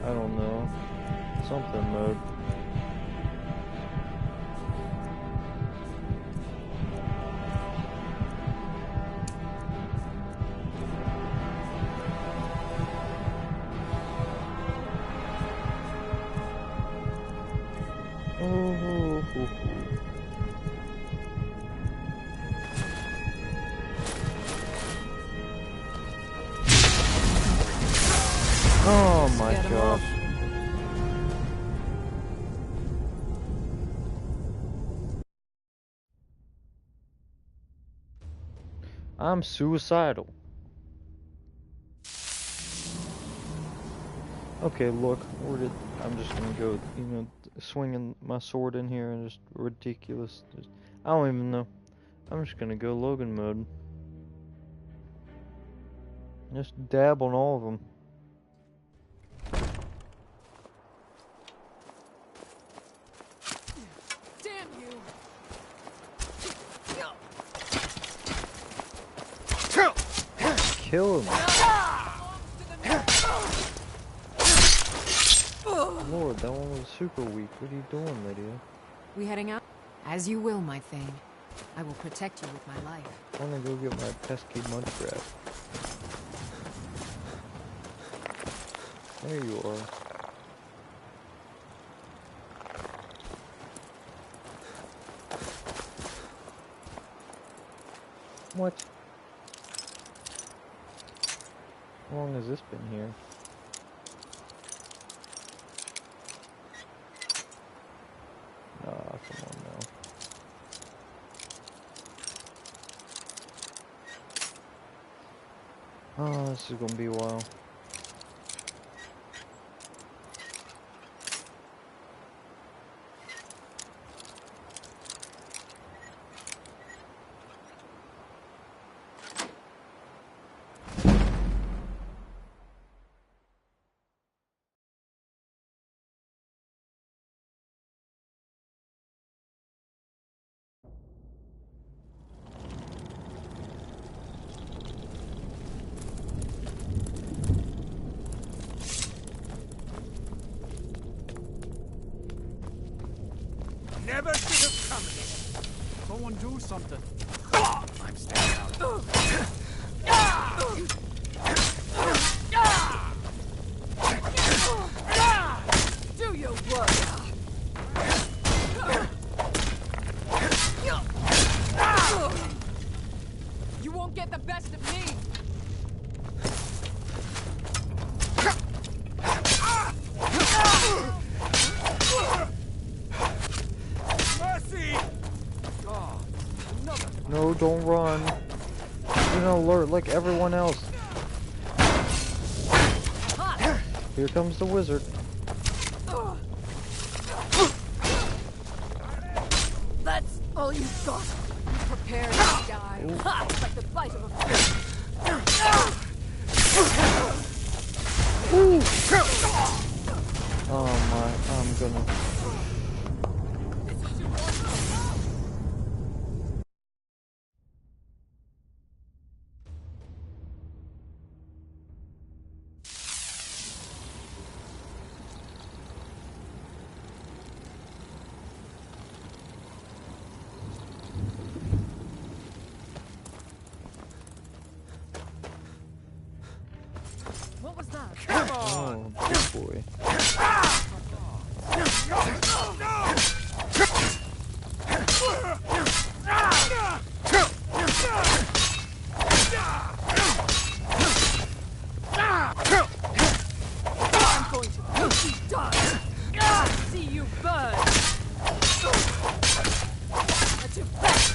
Speaker 1: I don't know. Something mode. Oh my gosh. I'm suicidal. Okay, look, I'm just gonna go, swinging my sword in here and just ridiculous. I don't even know. I'm just gonna go Logan mode. Just dab on all of them.
Speaker 7: Damn you!
Speaker 1: kill him. Lord, that one was super weak. What are you doing, Lydia?
Speaker 23: We heading out? As you will, my Thane. I will protect you with my life.
Speaker 1: I wanna go get my pesky muskrat. There you are. What? How long has this been here? Ah, come on now. Oh, this is gonna be a while.
Speaker 8: Never should have come here. Someone do something. I'm staying out.
Speaker 3: Do your work. You won't get the best of me.
Speaker 8: Mercy!
Speaker 1: No, don't run. You're an alert like everyone else. Here comes the wizard.
Speaker 3: That's all you got. You prepare to die. Ha! Like the bite of a fish.
Speaker 1: Oh my, I'm gonna...
Speaker 3: What was that?
Speaker 8: Come on!
Speaker 1: Oh, good boy.
Speaker 3: I'm going to make you die. See you burn. That's your best.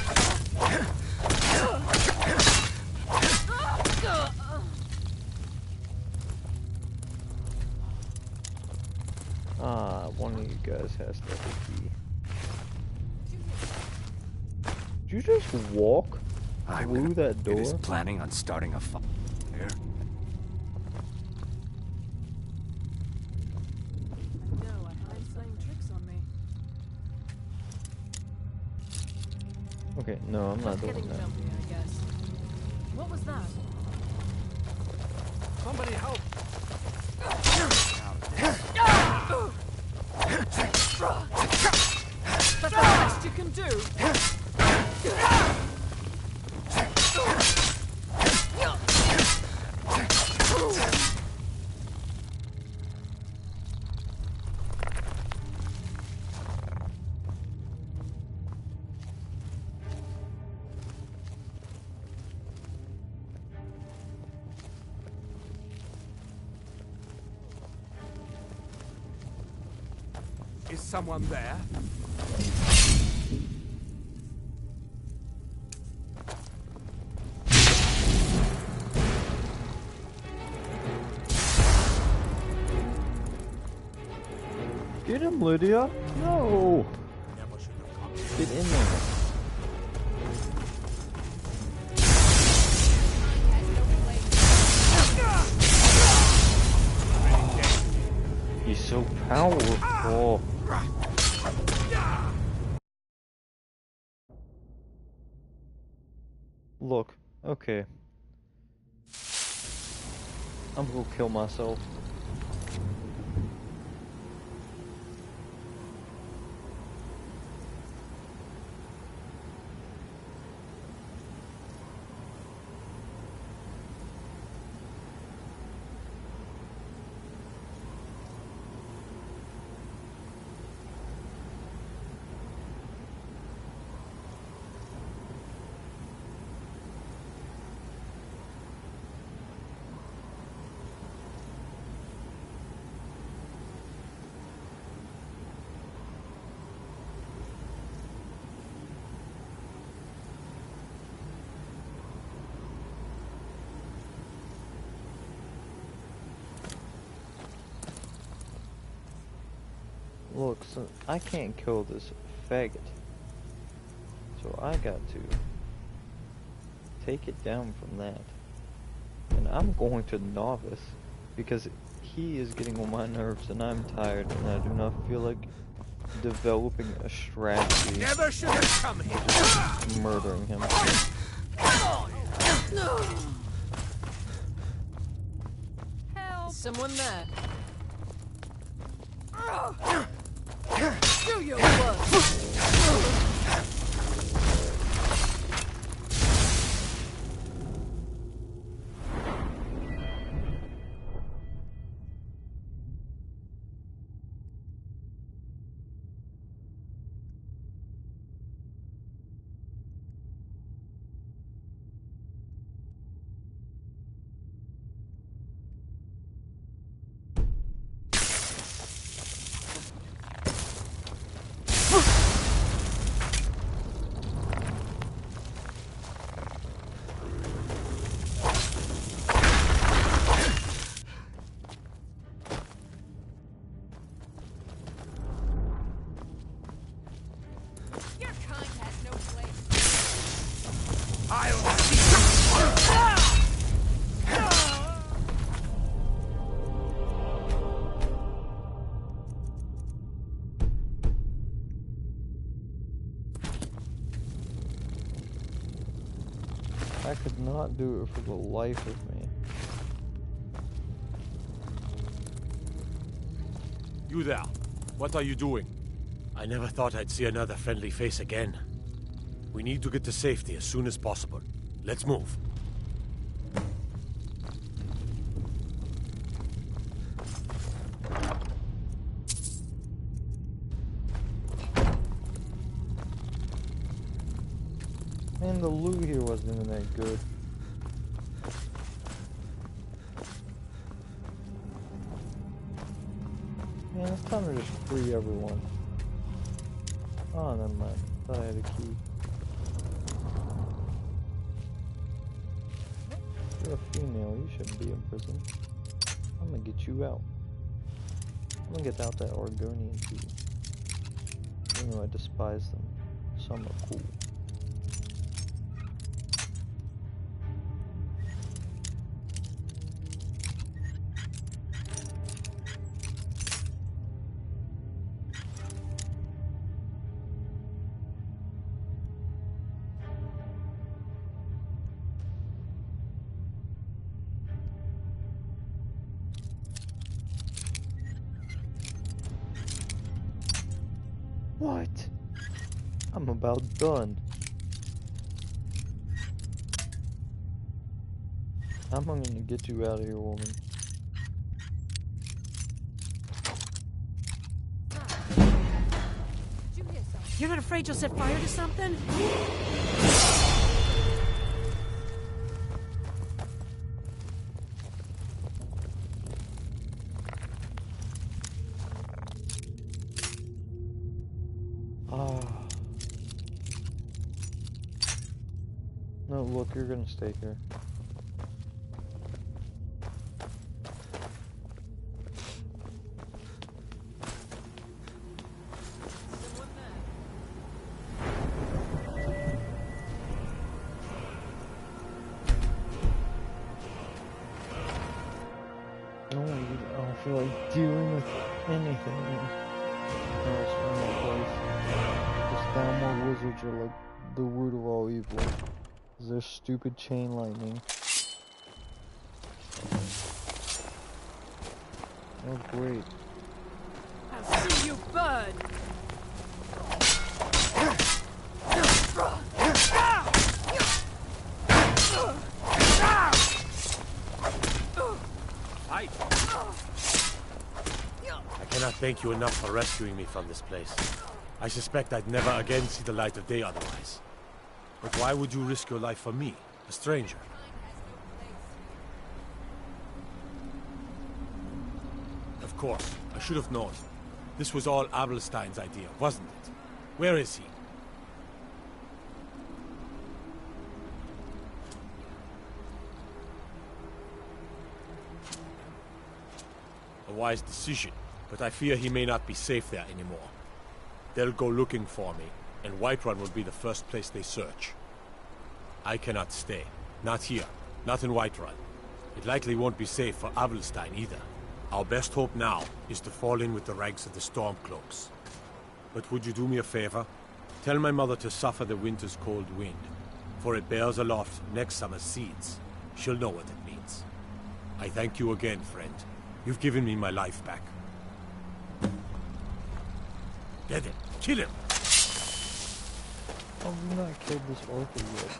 Speaker 1: Ah, one of you guys has to have a key. Did you just walk through that door?
Speaker 17: It is planning on starting a fire.
Speaker 7: No, I'm playing tricks on me.
Speaker 1: Okay, no, I'm not
Speaker 7: Just
Speaker 1: doing
Speaker 7: getting
Speaker 1: that.
Speaker 7: jumpy, I guess. What was that?
Speaker 8: Somebody help!
Speaker 3: That's the best you can do.
Speaker 8: Is someone there?
Speaker 1: Get him, Lydia! No! Get in there. He's so powerful. Look, okay. I'm gonna kill myself. Look, so I can't kill this faggot. So I got to take it down from that. And I'm going to Novice because he is getting on my nerves and I'm tired and I do not feel like developing a strategy.
Speaker 8: Never should have come here.
Speaker 1: Just murdering him.
Speaker 7: Help! Someone there.
Speaker 10: Do your work.
Speaker 1: I could not do it for the life of me.
Speaker 14: You there. What are you doing? I never thought I'd see another friendly face again. We need to get to safety as soon as possible. Let's move.
Speaker 1: And the loot here wasn't even that good. Man, it's time to just free everyone. Oh, never mind. Thought I had a key. You're a female. You shouldn't be in prison. I'm gonna get you out. I'm gonna get out that Oregonian key. Even though I despise them. Some are cool. What? I'm about done. I'm gonna get you out of here, woman.
Speaker 4: You're not afraid you'll set fire to something?
Speaker 1: No, look, you're gonna stay here. No, I don't feel like dealing with anything else in that place. This downward wizards are like the root of all evil. Their stupid chain lightning. Oh, great.
Speaker 7: I'll see you burn!
Speaker 14: Fight! I cannot thank you enough for rescuing me from this place. I suspect I'd never again see the light of day otherwise. But why would you risk your life for me, a stranger? Of course, I should have known. This was all Abelstein's idea, wasn't it? Where is he? A wise decision, but I fear he may not be safe there anymore. They'll go looking for me, and Whiterun will be the first place they search. I cannot stay. Not here. Not in Whiterun. It likely won't be safe for Abelstein either. Our best hope now is to fall in with the ranks of the Stormcloaks. But would you do me a favor? Tell my mother to suffer the winter's cold wind, for it bears aloft next summer's seeds. She'll know what it means. I thank you again, friend. You've given me my life back. Get him! Kill him!
Speaker 1: Oh, we've not killed this orphan yet.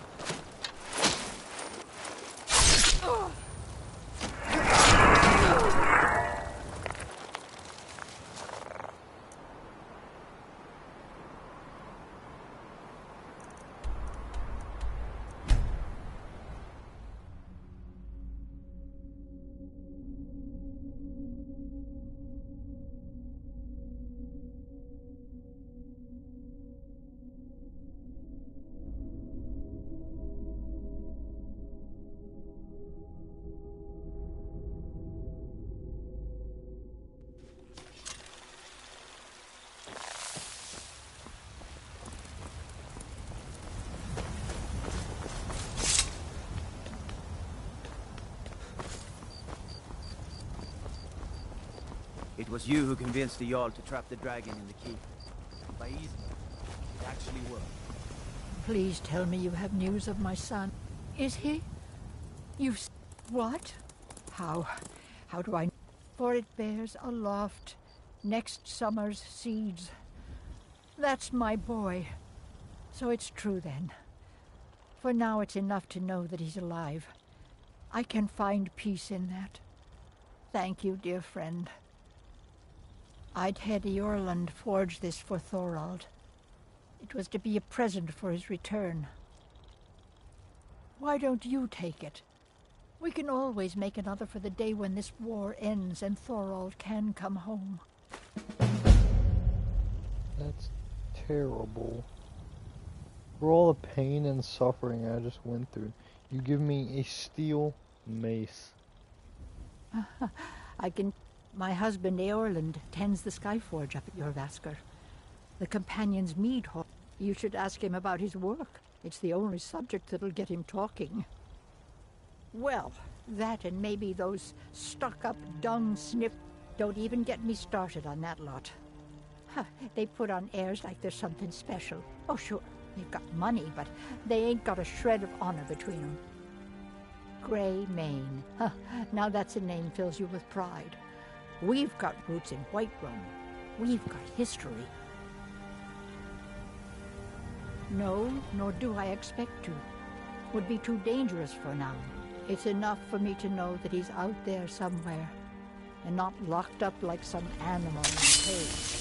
Speaker 15: It was you who convinced the Jarl to trap the dragon in the keep. By easement, it actually worked.
Speaker 4: Please tell me you have news of my son. Is he? What? How do I... For it bears aloft next summer's seeds. That's my boy. So it's true then. For now it's enough to know that he's alive. I can find peace in that. Thank you, dear friend. I'd had Eorlund forge this for Thorald. It was to be a present for his return. Why don't you take it? We can always make another for the day when this war ends and Thorald can come home.
Speaker 1: That's terrible. For all the pain and suffering I just went through, you give me a steel mace.
Speaker 4: My husband Eorlund tends the Skyforge up at Jorvaskr. The companion's mead hall. You should ask him about his work. It's the only subject that'll get him talking. Well, that and maybe those stuck-up dung sniff. Don't even get me started on that lot. They put on airs like there's something special. Oh, sure, they've got money, but they ain't got a shred of honor between them. Grey Mane. Now that's a name fills you with pride. We've got roots in Whiterun. We've got history. No, nor do I expect to. Would be too dangerous for now. It's enough for me to know that he's out there somewhere, and not locked up like some animal in a cage.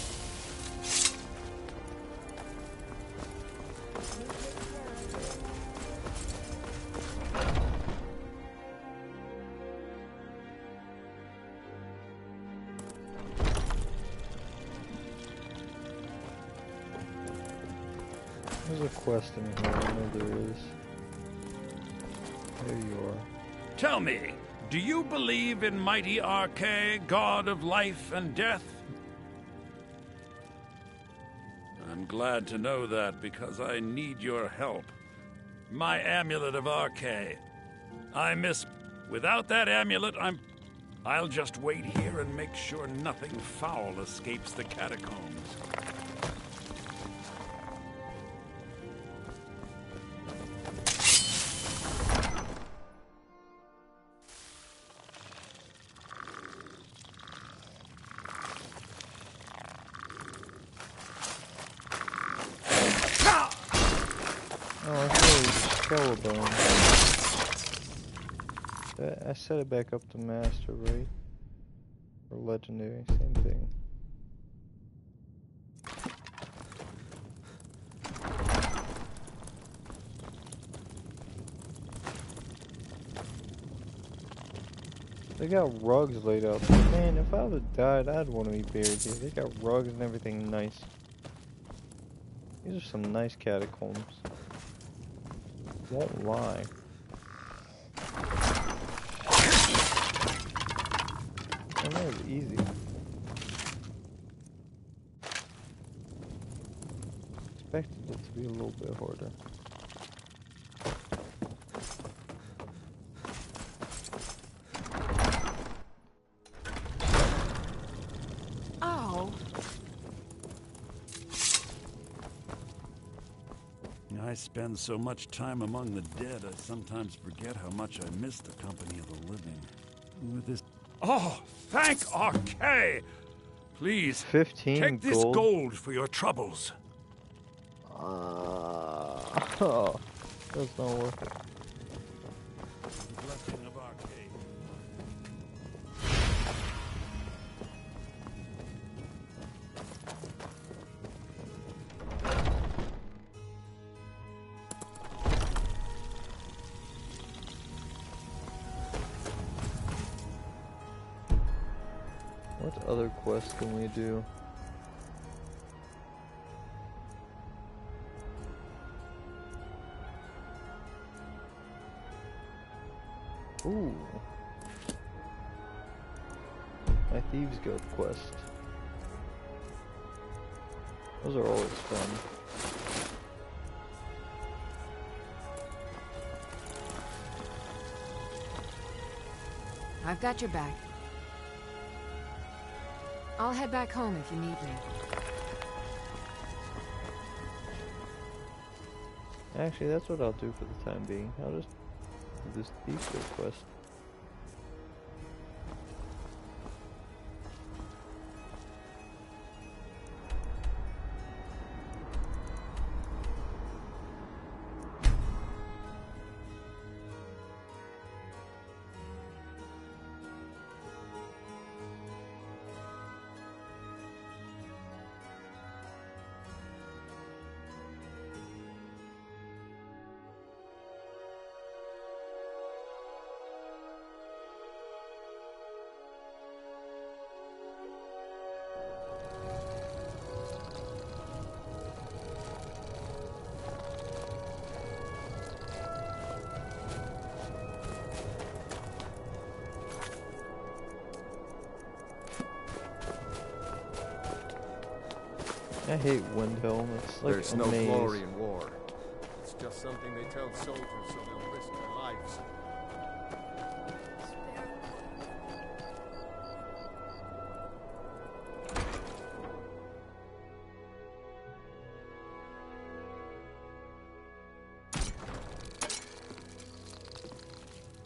Speaker 1: There's a quest in here, I know there is. There you are.
Speaker 22: Tell me, do you believe in mighty Arche, god of life and death? I'm glad to know that because I need your help. My amulet of Arche. Without that amulet, I'll just wait here and make sure nothing foul escapes the catacombs.
Speaker 1: Skeleton. I set it back up to master, right? Or legendary, same thing. They got rugs laid out. Man, if I would've died, I'd want to be buried here. They got rugs and everything nice. These are some nice catacombs. Won't lie. And that was easy. Expected it to be a little bit harder.
Speaker 22: I spend so much time among the dead, I sometimes forget how much I miss the company of the living. With this... Oh, thank RK! Please,
Speaker 1: 15
Speaker 22: take this gold for your troubles.
Speaker 1: Oh, that's not worth it.
Speaker 22: The blessing of RK.
Speaker 1: What other quests can we do? Ooh. My Thieves Guild quest. Those are always fun.
Speaker 23: I've got your back. I'll head back home if you need me.
Speaker 1: Actually, that's what I'll do for the time being. I'll just do this Thieves Guild quest. I hate Windhelm. It's like
Speaker 5: There's
Speaker 1: a
Speaker 5: no
Speaker 1: maze.
Speaker 5: glory in war. It's just something they tell soldiers so they'll risk their lives.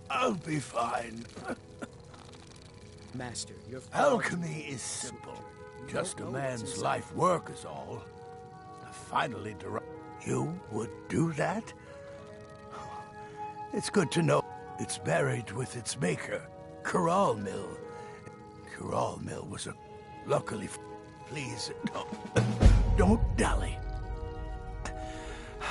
Speaker 11: I'll be fine.
Speaker 12: Master, your
Speaker 11: alchemy is simple. Just a man's life work is all. I finally derived. You would do that? It's good to know it's buried with its maker, Corral Mill. Corral Mill was a... Luckily... Please, don't dally.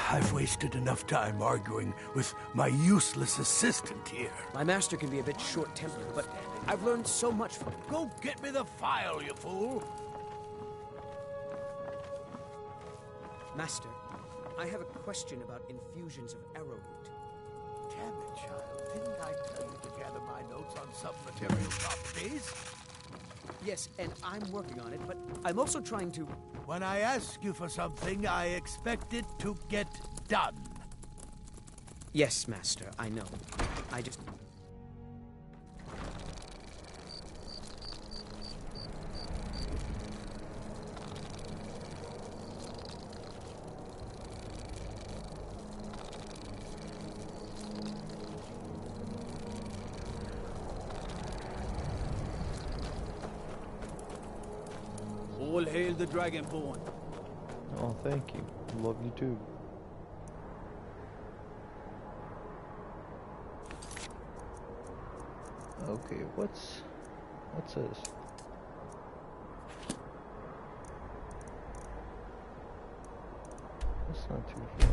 Speaker 11: I've wasted enough time arguing with my useless assistant here.
Speaker 12: My master can be a bit short-tempered, but I've learned so much from him.
Speaker 11: Go get me the file, you fool!
Speaker 12: Master, I have a question about infusions of arrowroot.
Speaker 11: Damn it, child. Didn't I tell you to gather my notes on some material properties?
Speaker 12: Yes, and I'm working on it, but I'm also trying to...
Speaker 11: When I ask you for something, I expect it to get done.
Speaker 12: Yes, Master, I know. I just...
Speaker 15: All hail the Dragonborn.
Speaker 1: Oh, thank you. Love you too. Okay, what's this? That's not too far.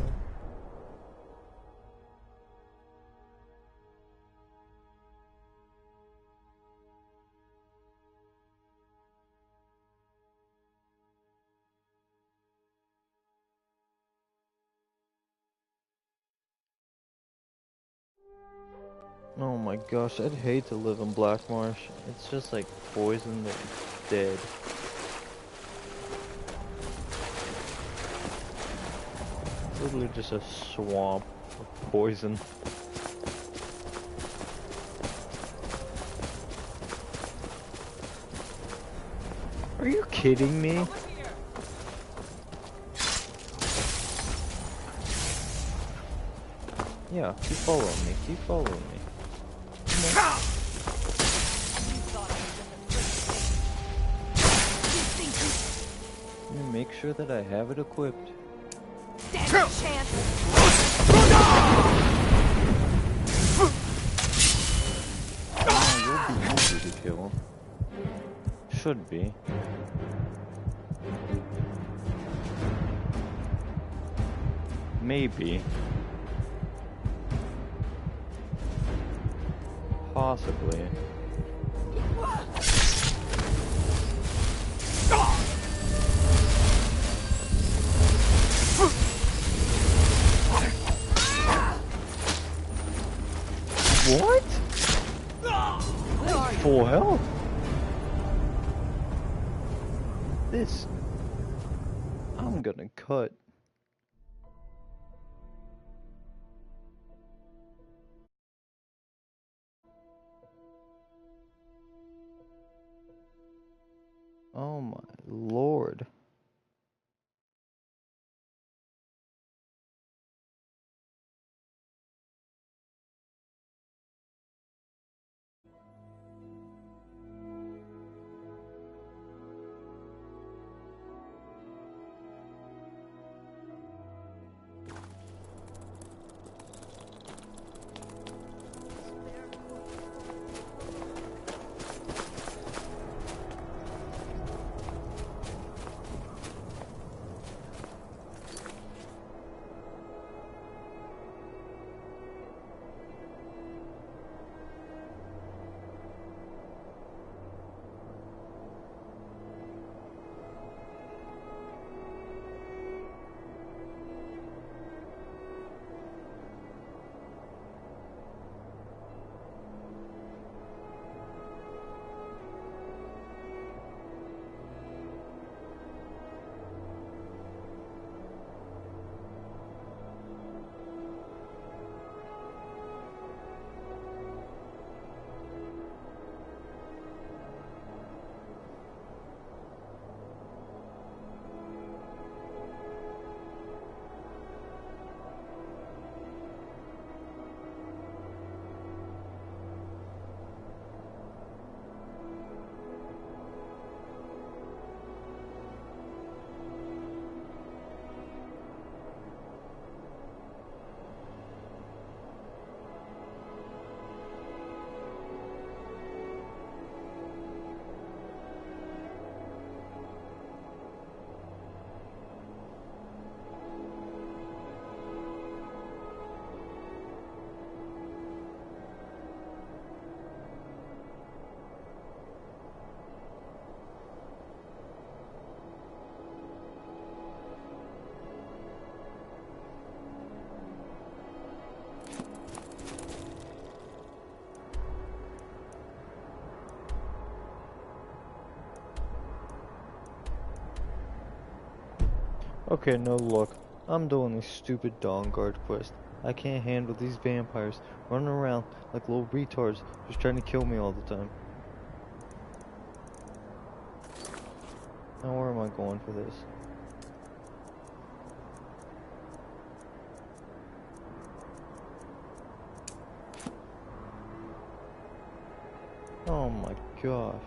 Speaker 1: Oh my gosh, I'd hate to live in Black Marsh. It's just like poison that's dead. Literally just a swamp of poison. Are you kidding me? Yeah, keep following me, keep following me. Let me make sure that I have it equipped.
Speaker 6: Stand a chance.
Speaker 1: Oh, you'll be easy to kill. Should be. Maybe. Possibly. What? Full health? This... I'm gonna cut. Oh my lord. Okay, no look. I'm doing a stupid Dawn Guard quest. I can't handle these vampires running around like little retards just trying to kill me all the time. Now where am I going for this? Oh my gosh.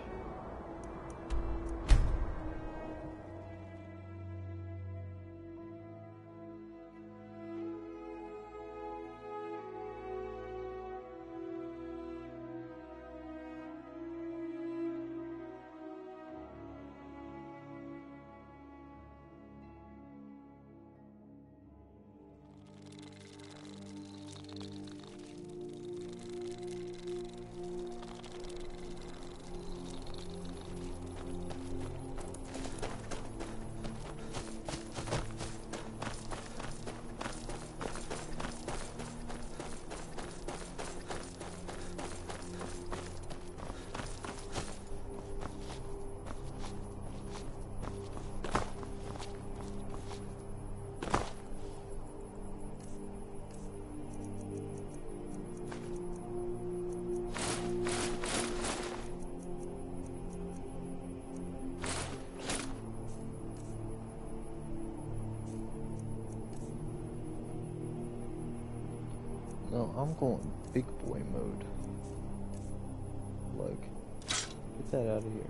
Speaker 1: No, I'm going big boy mode. Like, get that out of here.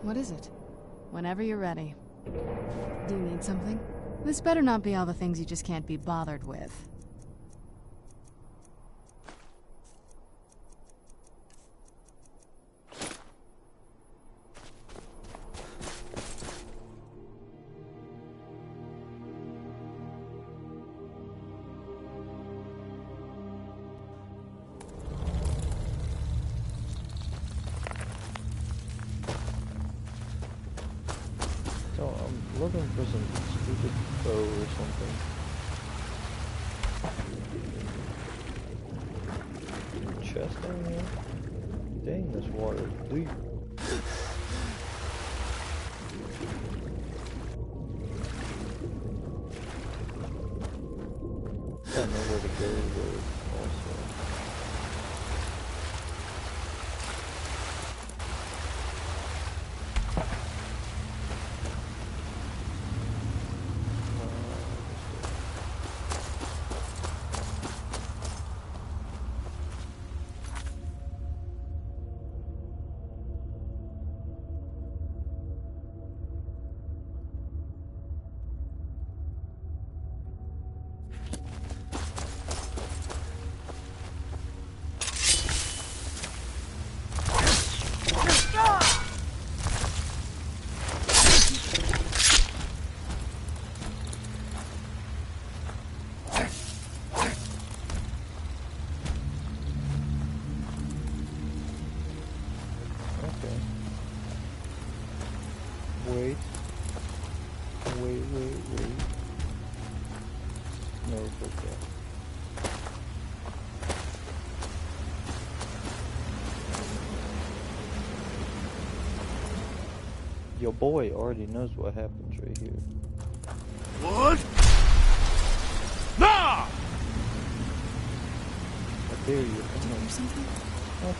Speaker 13: What is it? Whenever you're ready. Do you need something? This better not be all the things you just can't be bothered with.
Speaker 1: So I'm looking for some stupid bow or something. Chest down here? Dang, this water is deep. Don't know where to go though, also. Wait. No, it's okay. Your boy already knows what happens right here.
Speaker 11: What? Nah!
Speaker 1: I dare you.
Speaker 13: Did you hear something?
Speaker 1: What?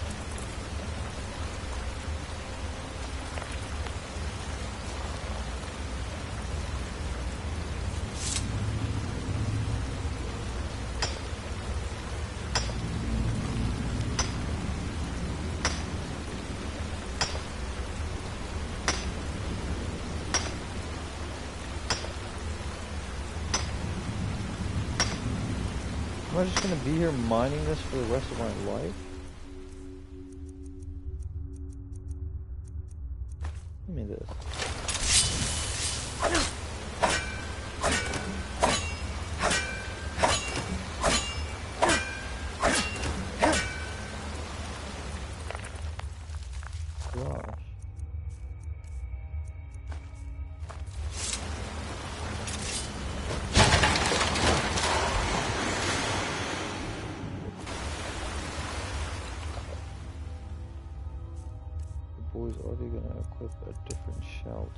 Speaker 1: Am I just gonna be here mining this for the rest of my life? Give me this. Gosh. Boy's already gonna equip a different shout.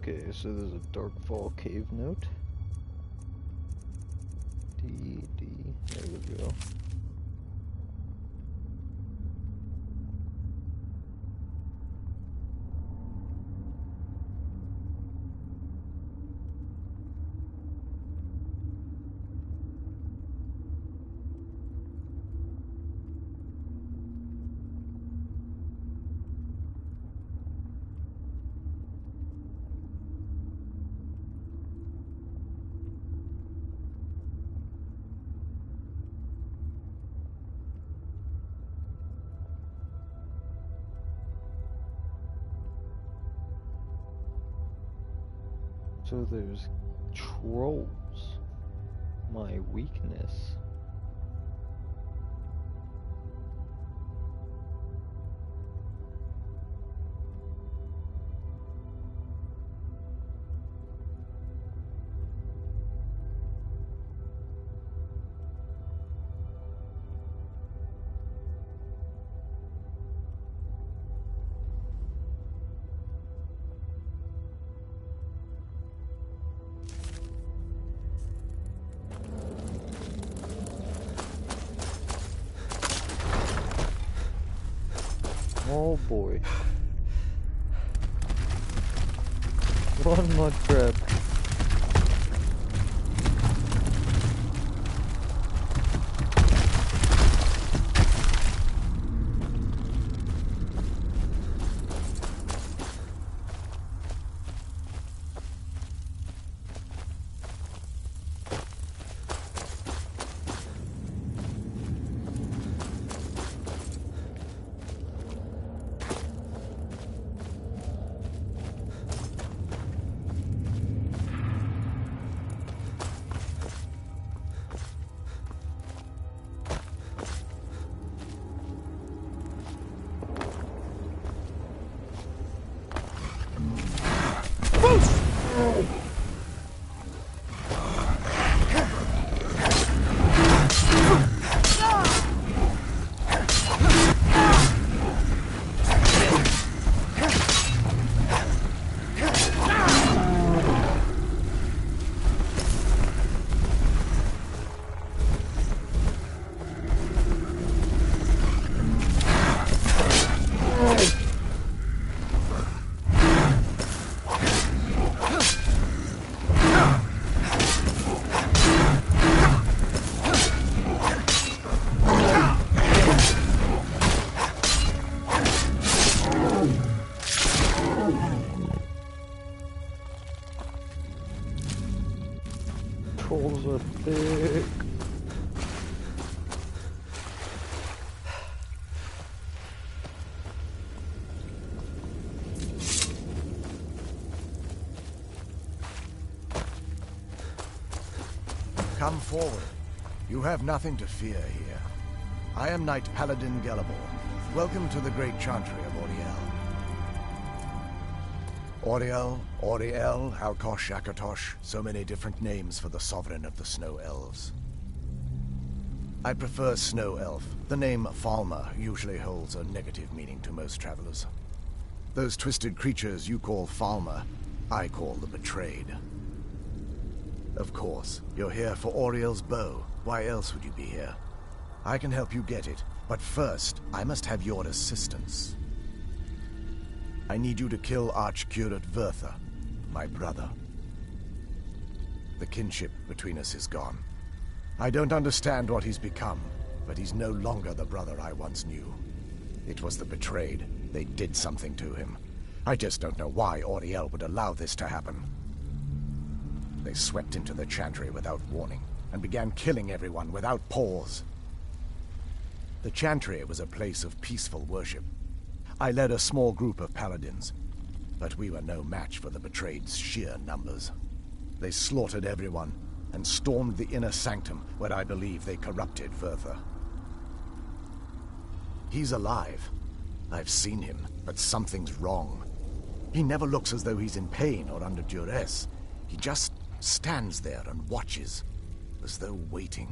Speaker 1: Okay, so there's a Darkfall cave note. D, there we go. So there's trolls. My weakness. Oh boy. One mud trap. Trolls are thick.
Speaker 18: Come forward. You have nothing to fear here. I am Knight Paladin Gelabor. Welcome to the great chantry of Auriel. Auriel, Alkosh, Akatosh, so many different names for the sovereign of the Snow Elves. I prefer Snow Elf. The name Falmer usually holds a negative meaning to most travelers. Those twisted creatures you call Falmer, I call the Betrayed. Of course, you're here for Auriel's bow. Why else would you be here? I can help you get it, but first, I must have your assistance. I need you to kill Archcurate Vertha, my brother. The kinship between us is gone. I don't understand what he's become, but he's no longer the brother I once knew. It was the Betrayed. They did something to him. I just don't know why Auriel would allow this to happen. They swept into the chantry without warning, and began killing everyone without pause. The chantry was a place of peaceful worship. I led a small group of paladins, but we were no match for the Betrayed's sheer numbers. They slaughtered everyone, and stormed the inner sanctum where I believe they corrupted Vertha. He's alive. I've seen him, but something's wrong. He never looks as though he's in pain or under duress. He just stands there and watches, as though waiting.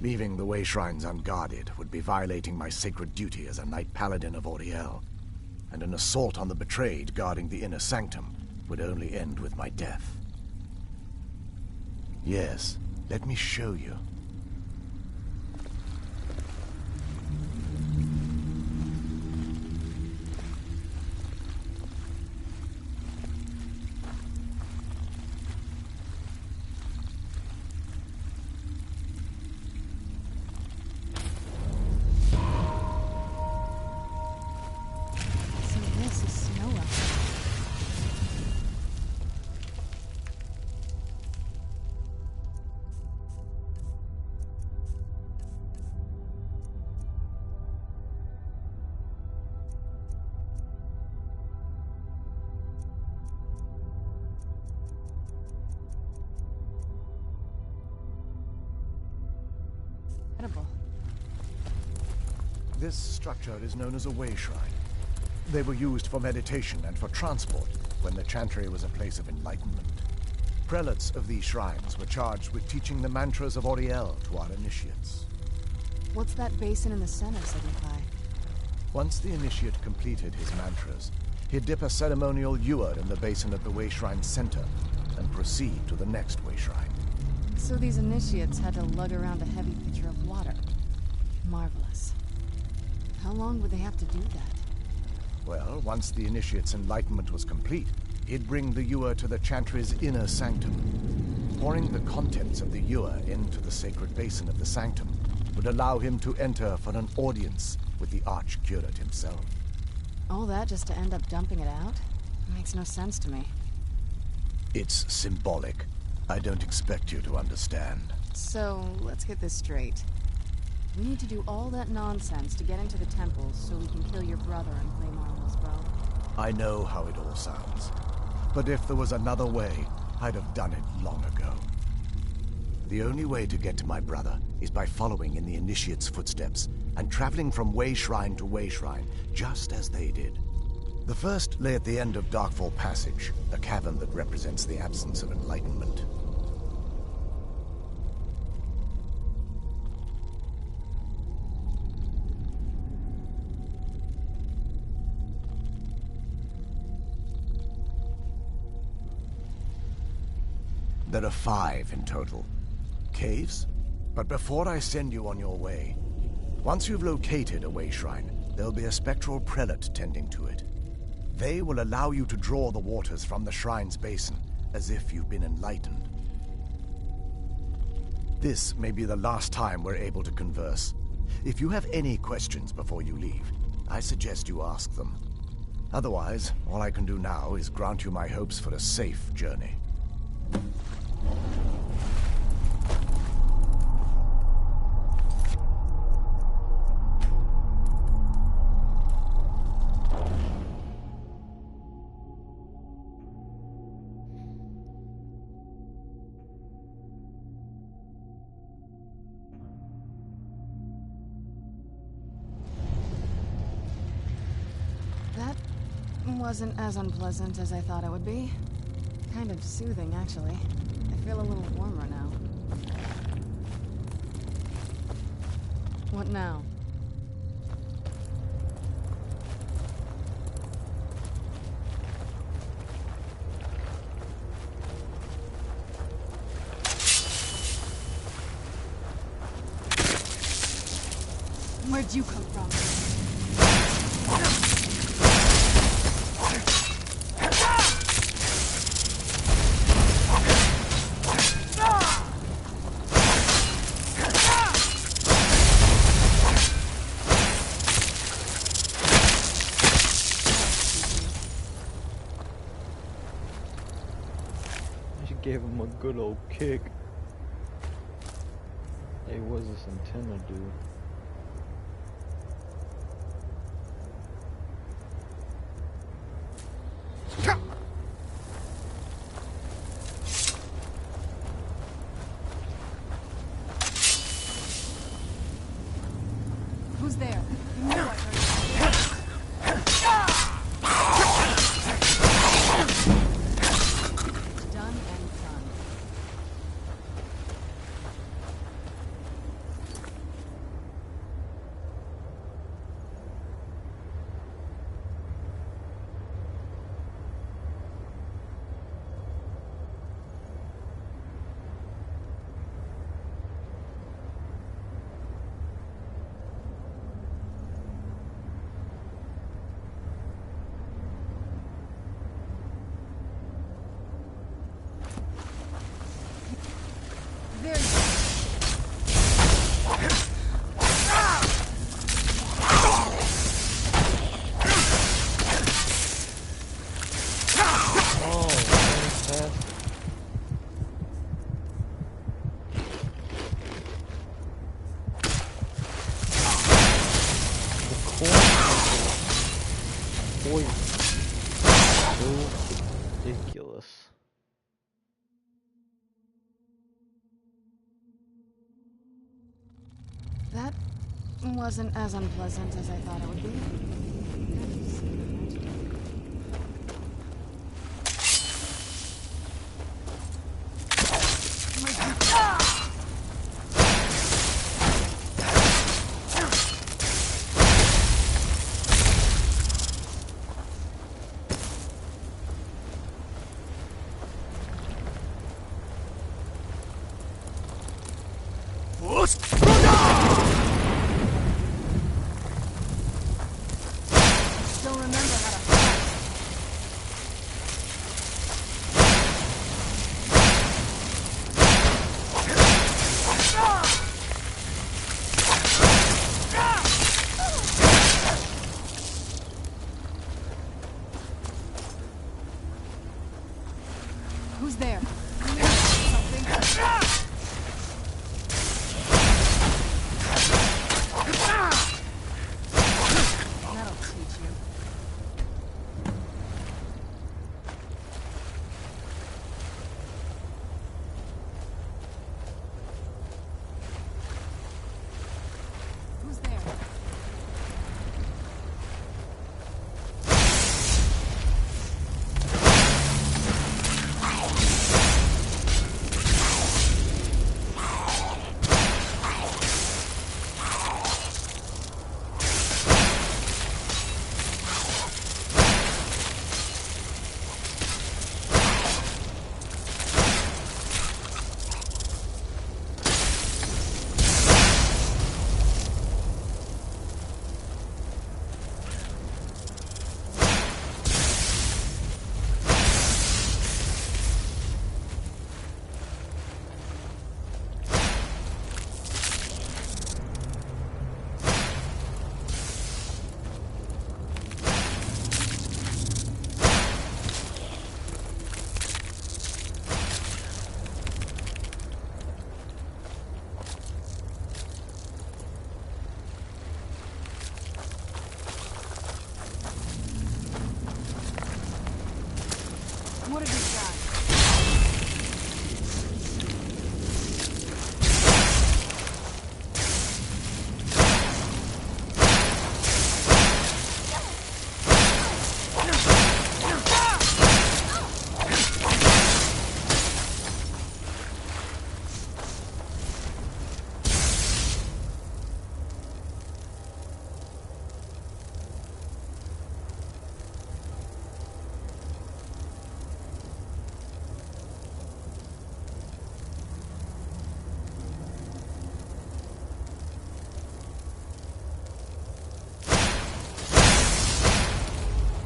Speaker 18: Leaving the way shrines unguarded would be violating my sacred duty as a Knight Paladin of Auriel. and an assault on the betrayed guarding the inner sanctum would only end with my death. Yes, let me show you.
Speaker 13: Incredible.
Speaker 18: This structure is known as a way shrine. They were used for meditation and for transport when the Chantry was a place of enlightenment. Prelates of these shrines were charged with teaching the mantras of Auriel to our initiates.
Speaker 13: What's that basin in the center signify?
Speaker 18: Once the initiate completed his mantras, he'd dip a ceremonial ewer in the basin at the way shrine's center and proceed to the next way shrine.
Speaker 13: So these initiates had to lug around a heavy pitcher of water. Marvelous. How long would they have to do that?
Speaker 18: Well, once the initiate's enlightenment was complete, he'd bring the ewer to the Chantry's inner sanctum. Pouring the contents of the ewer into the sacred basin of the sanctum would allow him to enter for an audience with the Archcurate himself.
Speaker 13: All that just to end up dumping it out? Makes no sense to me.
Speaker 18: It's symbolic. I don't expect you to understand.
Speaker 13: So, let's get this straight. We need to do all that nonsense to get into the temples so we can kill your brother and claim Arnold's throne.
Speaker 18: I know how it all sounds. But if there was another way, I'd have done it long ago. The only way to get to my brother is by following in the Initiate's footsteps and traveling from way shrine to way shrine, just as they did. The first lay at the end of Darkfall Passage, a cavern that represents the absence of enlightenment. There are 5 in total. Caves? But before I send you on your way, once you've located a way shrine, there'll be a spectral prelate tending to it. They will allow you to draw the waters from the shrine's basin, as if you've been enlightened. This may be the last time we're able to converse. If you have any questions before you leave, I suggest you ask them. Otherwise, all I can do now is grant you my hopes for a safe journey.
Speaker 13: That wasn't as unpleasant as I thought it would be. Kind of soothing, actually. I feel a little warmer now. What now? Where'd you come from?
Speaker 1: Gave him a good old kick. Hey, what's this antenna do?
Speaker 13: Who's there? You know I heard it. Done and done.
Speaker 1: so ridiculous.
Speaker 13: That wasn't as unpleasant as I thought it would be. Still remember how to fight. Who's there? Something. That'll teach you. Who's there? What have you got?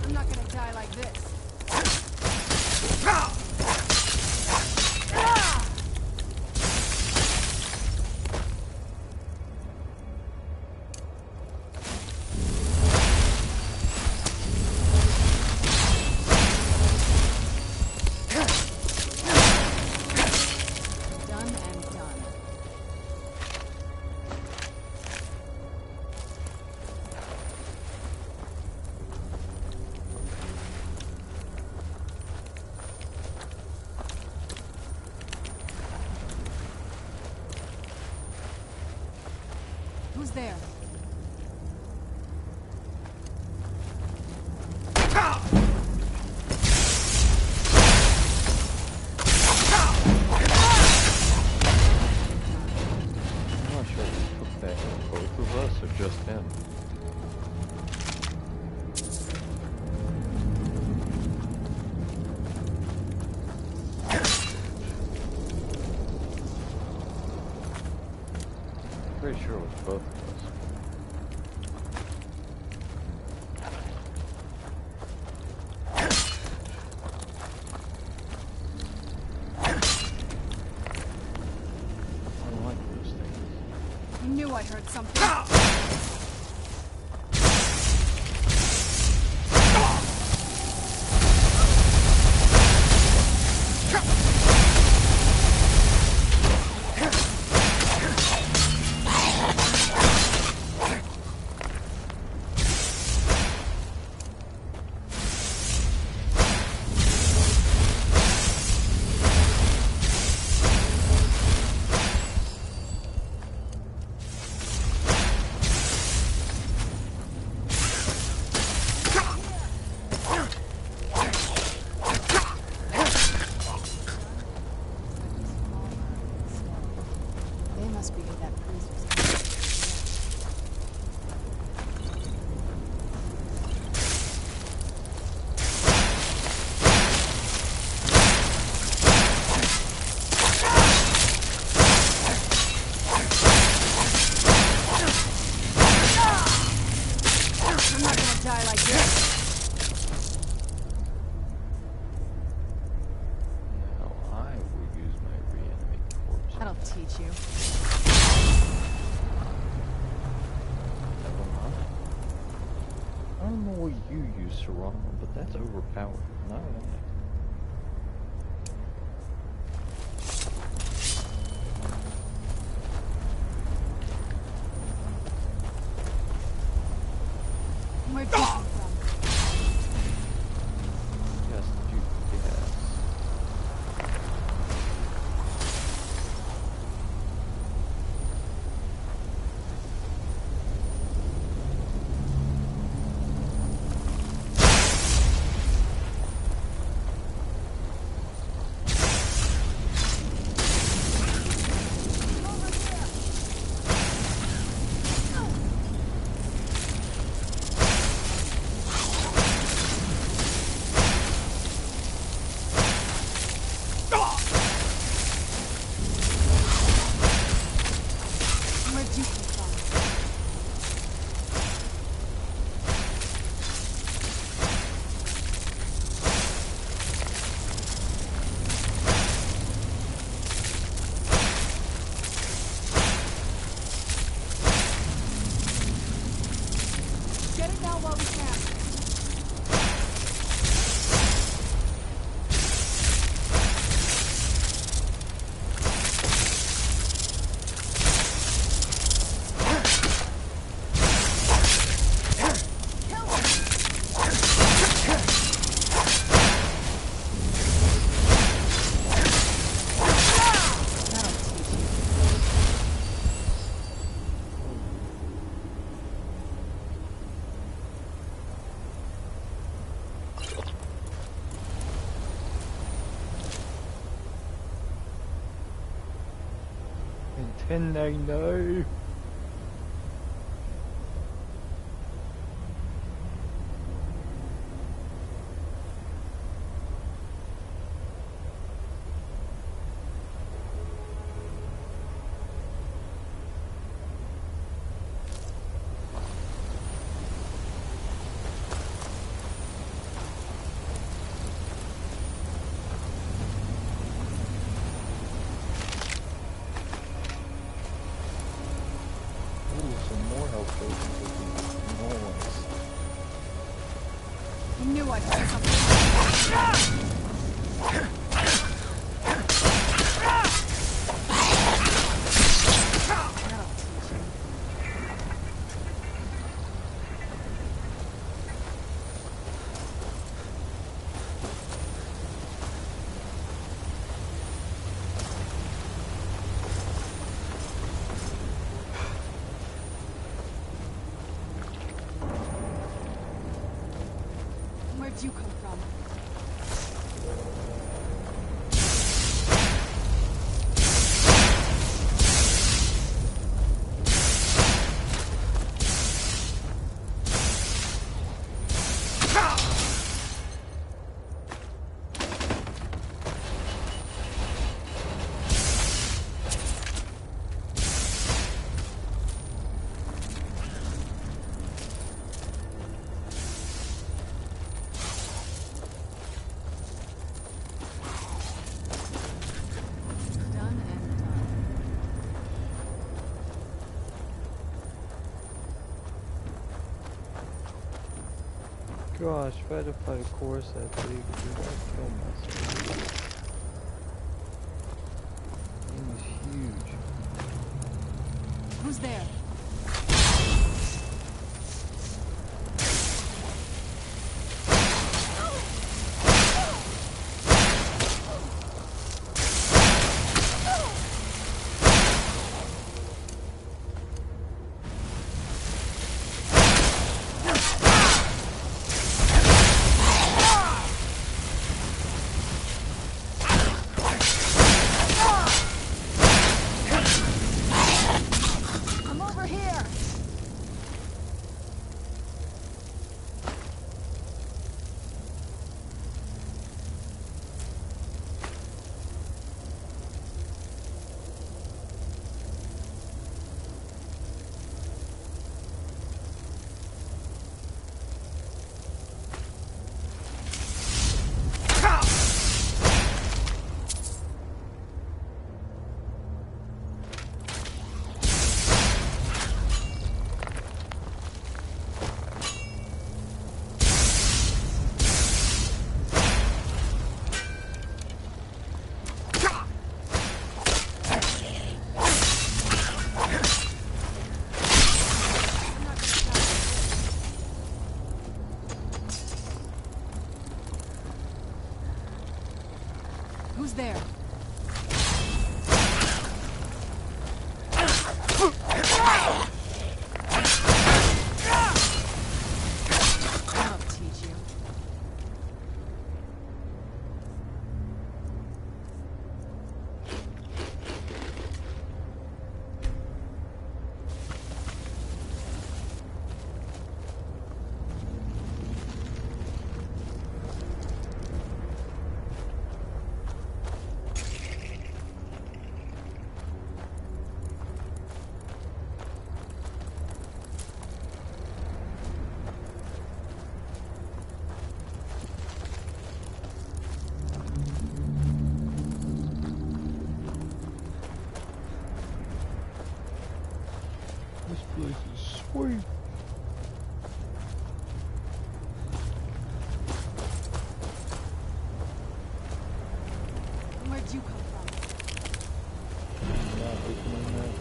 Speaker 13: I'm not gonna die like this. Done and done. Who's there?
Speaker 1: I'm not sure if he took that on both of us or just him. Pretty sure it was both of us. I don't like those things.
Speaker 13: I knew I heard something. must be where that priest was.
Speaker 2: I'm not gonna die like this.
Speaker 13: That'll teach you.
Speaker 1: Never mind. I don't know what you use, Serrano, but that's overpowered. Not right.
Speaker 13: Where'd you come from?
Speaker 1: Yes, yes.
Speaker 13: Where'd you come from?
Speaker 2: Get it now while we can.
Speaker 1: And 1099. Some more health potions would be nice.
Speaker 2: I knew I'd see something.
Speaker 13: Where'd you come from?
Speaker 1: Gosh, if I had to fight a course that big, dude, I'd kill myself. It was huge.
Speaker 2: Who's there?
Speaker 13: Who's there? I'll teach you.
Speaker 1: This place is sweet.
Speaker 13: Where'd you come from?
Speaker 1: Not opening that.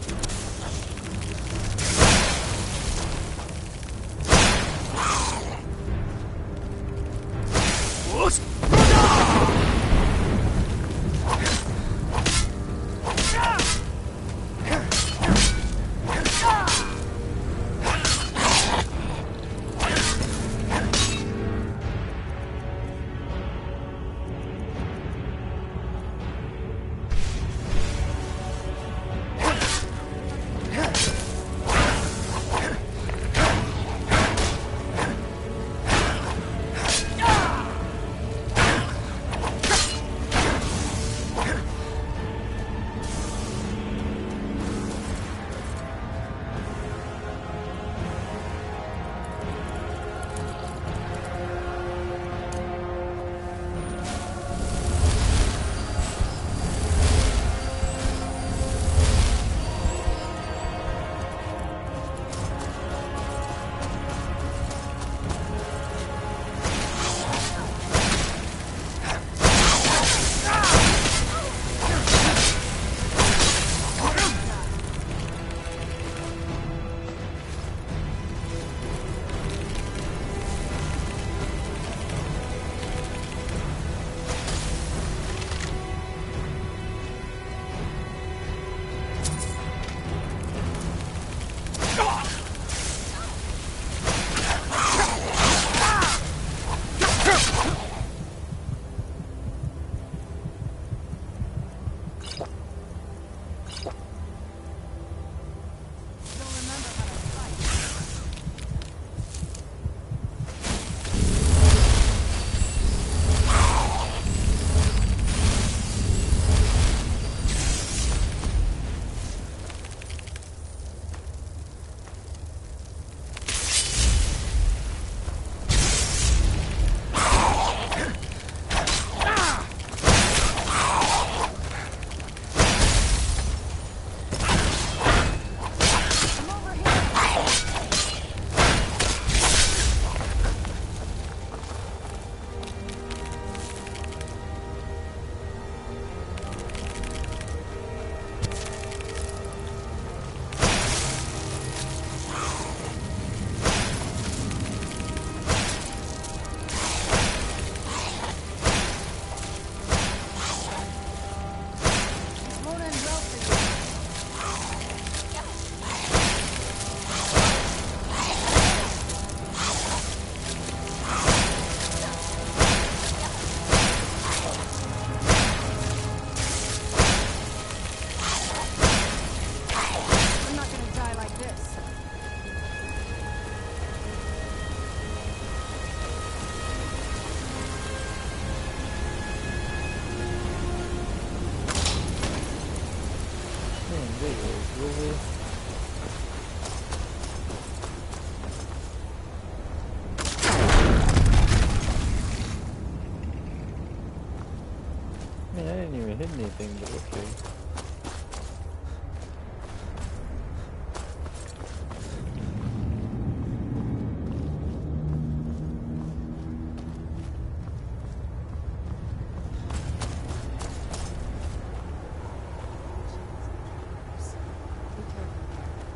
Speaker 1: Man, I didn't even hit anything, but okay.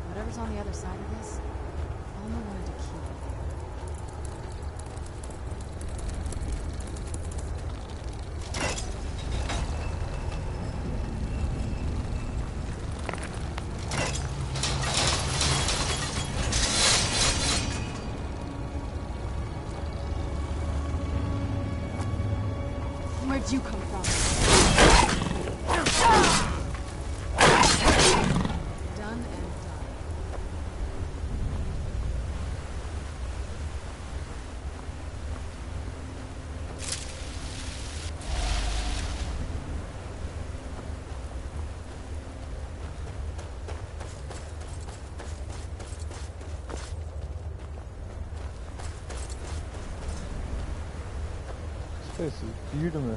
Speaker 13: Whatever's on the other side of this, Alma wanted to keep it there. Where'd you come from? Done and done.
Speaker 1: This is beautiful.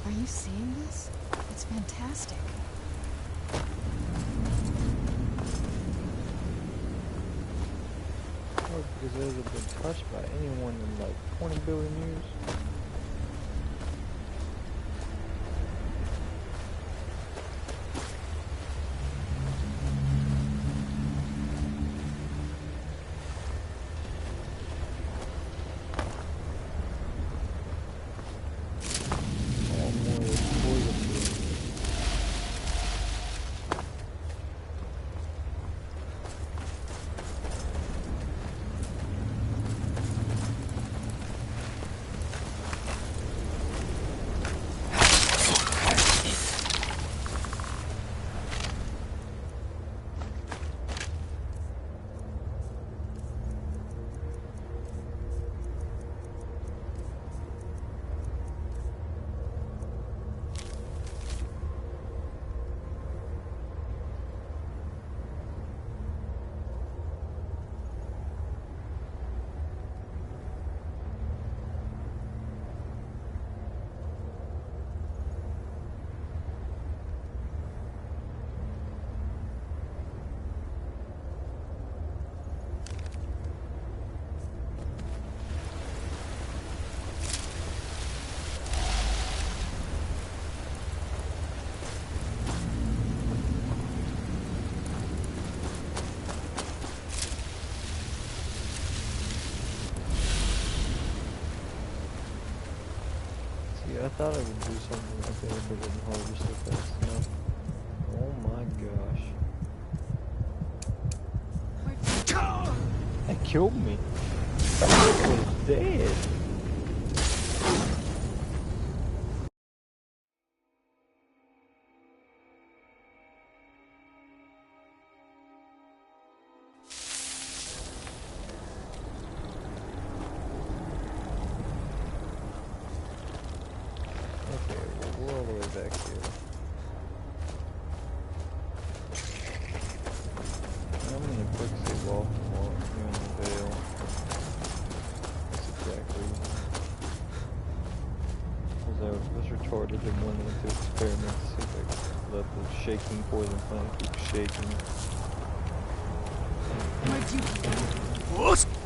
Speaker 13: Are you seeing this? It's fantastic.
Speaker 1: Oh, because it hasn't been touched by anyone in like 20 billion years. I thought I would do something like that, but it didn't harvest it fast enough. Oh my gosh. That killed me. I was dead. Shaking poison plant keeps shaking.
Speaker 13: Where'd you come from?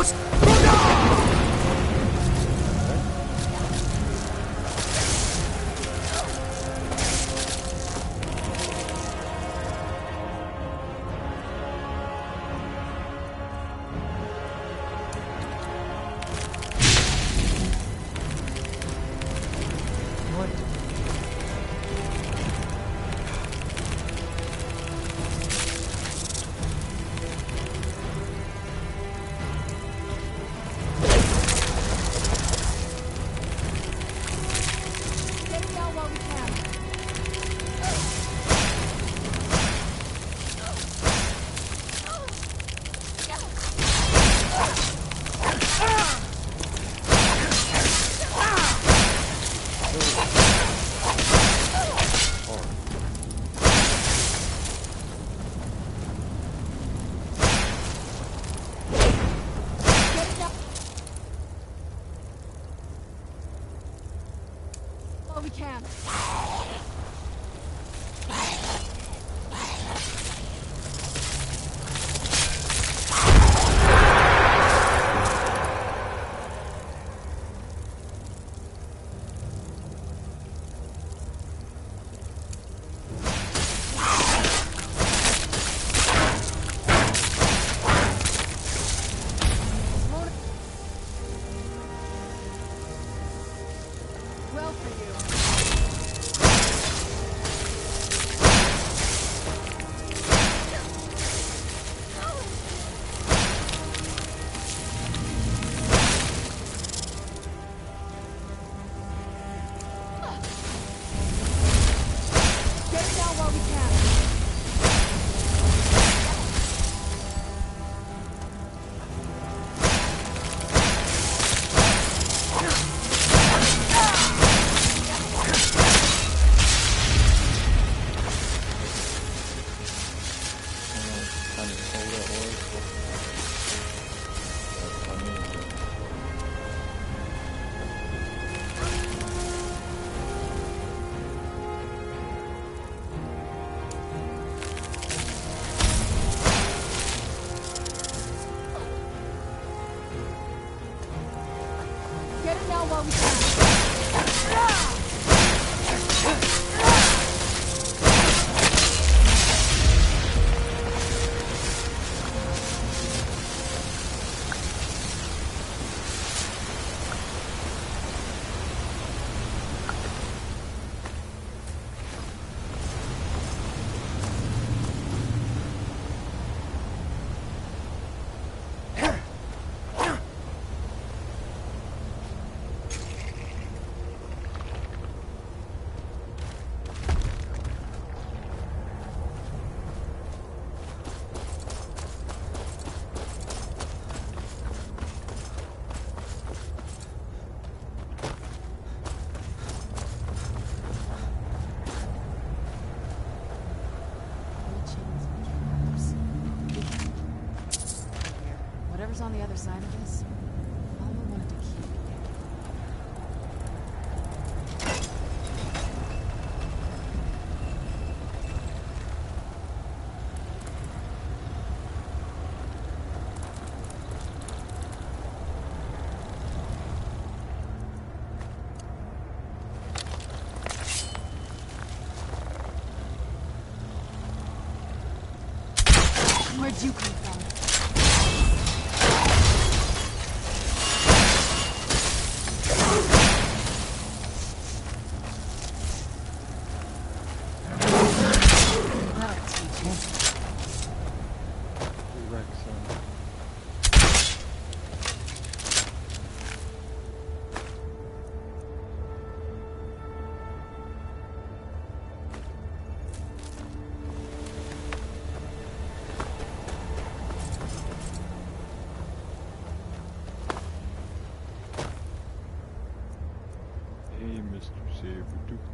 Speaker 5: Ghost!
Speaker 10: We can. Well for you. Get it down while we can. Get it now while we can.
Speaker 13: Whatever's on the other side of this, Alma wanted to keep it. Where'd you come from?
Speaker 1: Hey, Mr. Sabretooth.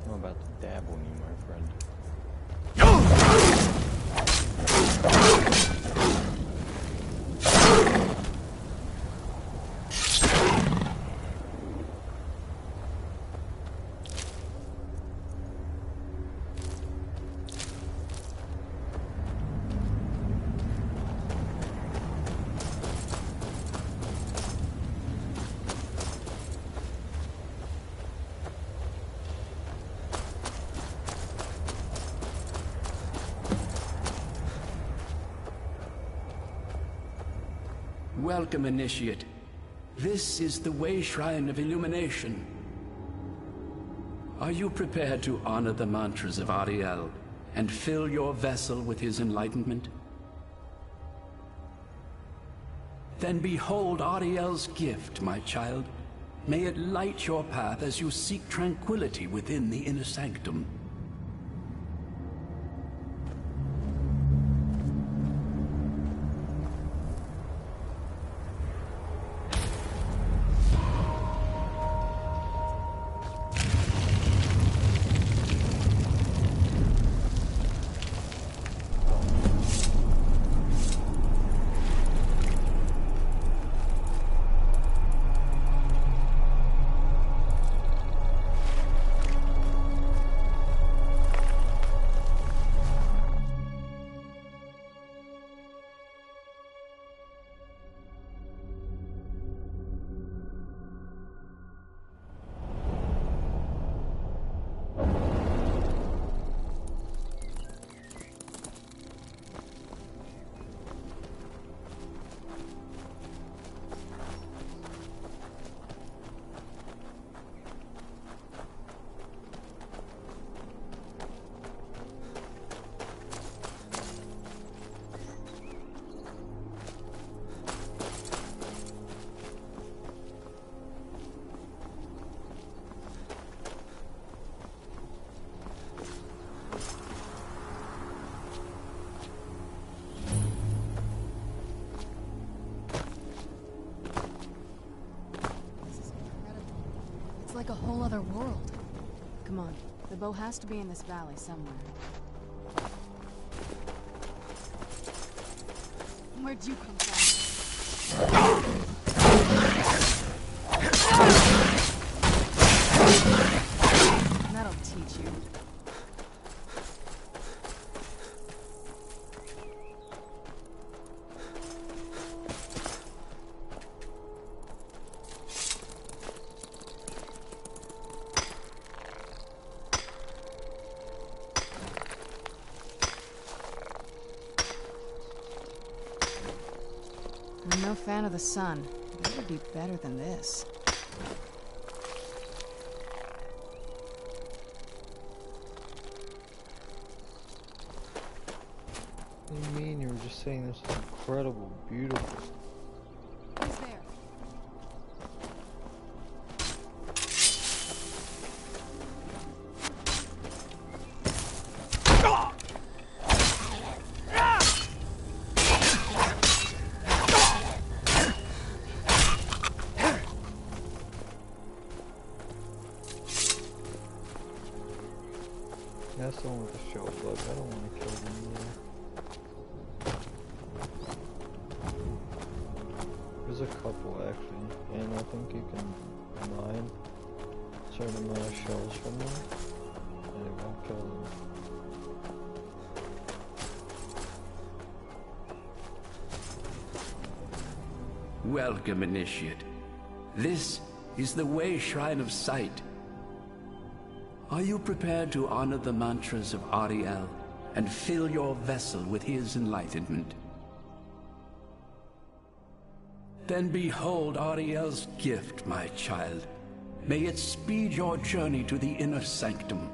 Speaker 1: I'm about to dabble you, my friend.
Speaker 19: Welcome, Initiate. This is the Way Shrine of Illumination. Are you prepared to honor the mantras of Ariel and fill your vessel with his enlightenment? Then behold Ariel's gift, my child. May it light your path as you seek tranquility within the inner sanctum.
Speaker 13: Like a whole other world. Come on, the bow has to be in this valley somewhere. Where'd you come from? That'll teach you. I'm no fan of the sun. It would be better than this.
Speaker 1: What do you mean? You were just saying this is incredible, beautiful.
Speaker 13: Who's there?
Speaker 1: That's the one with the show bug. I don't want to kill them either. There's a couple actually, and I think you can mine a certain amount of shells from them, and it won't kill them.
Speaker 19: Welcome, Initiate. This is the Way Shrine of Sight. Are you prepared to honor the mantras of Ariel and fill your vessel with his enlightenment? Then behold Ariel's gift, my child. May it speed your journey to the inner sanctum.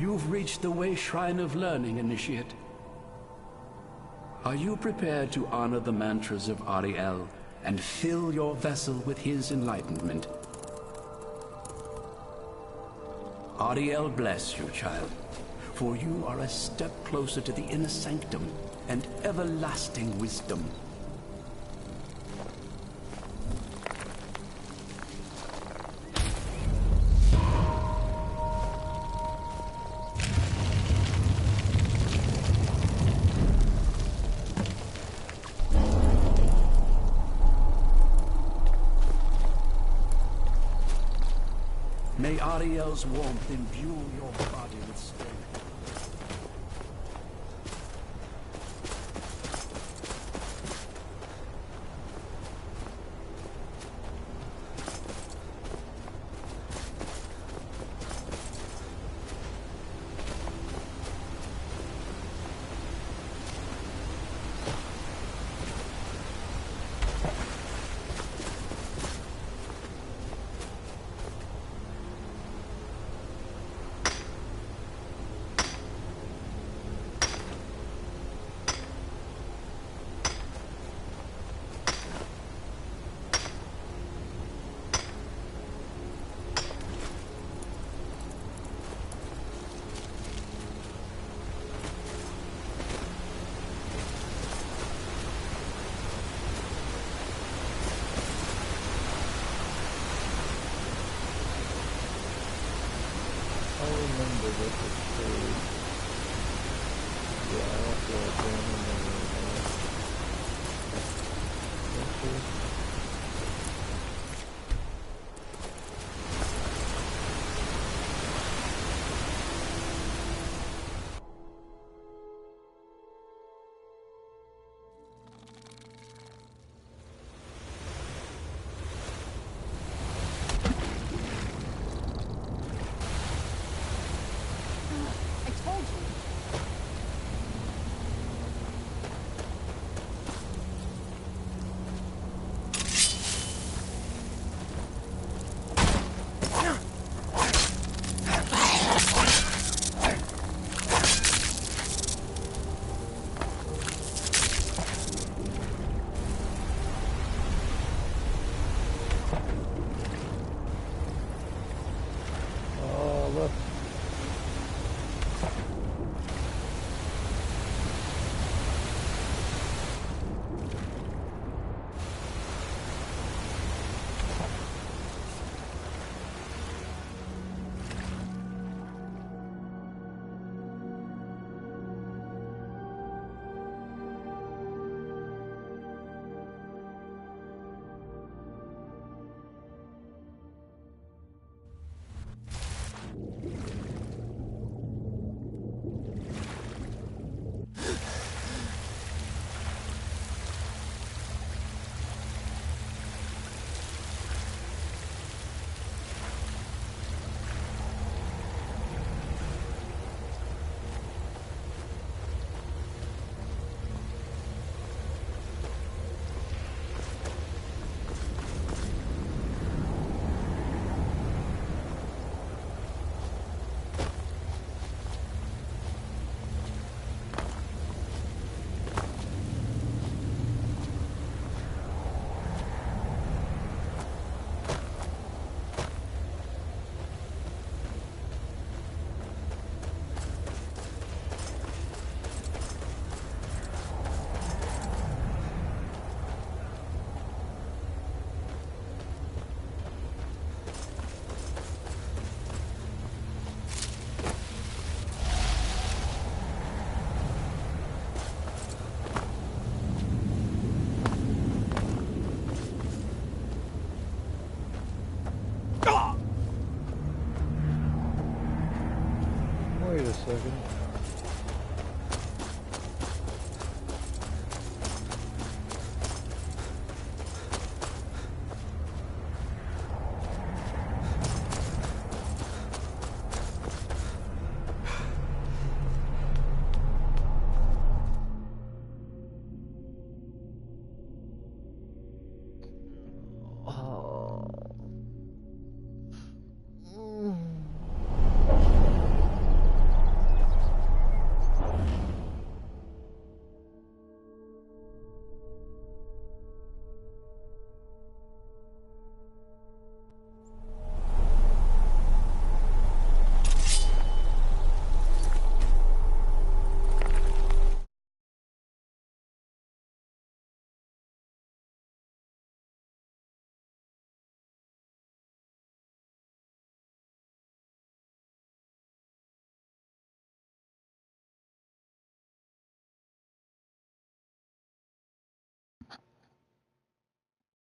Speaker 19: You've reached the Way Shrine of Learning, Initiate. Are you prepared to honor the mantras of Ariel and fill your vessel with his enlightenment? Ariel bless you, child, for you are a step closer to the inner sanctum and everlasting wisdom. May Ariel's warmth imbue your body with strength.
Speaker 1: I remember this story. Yeah, I have to
Speaker 10: I told you.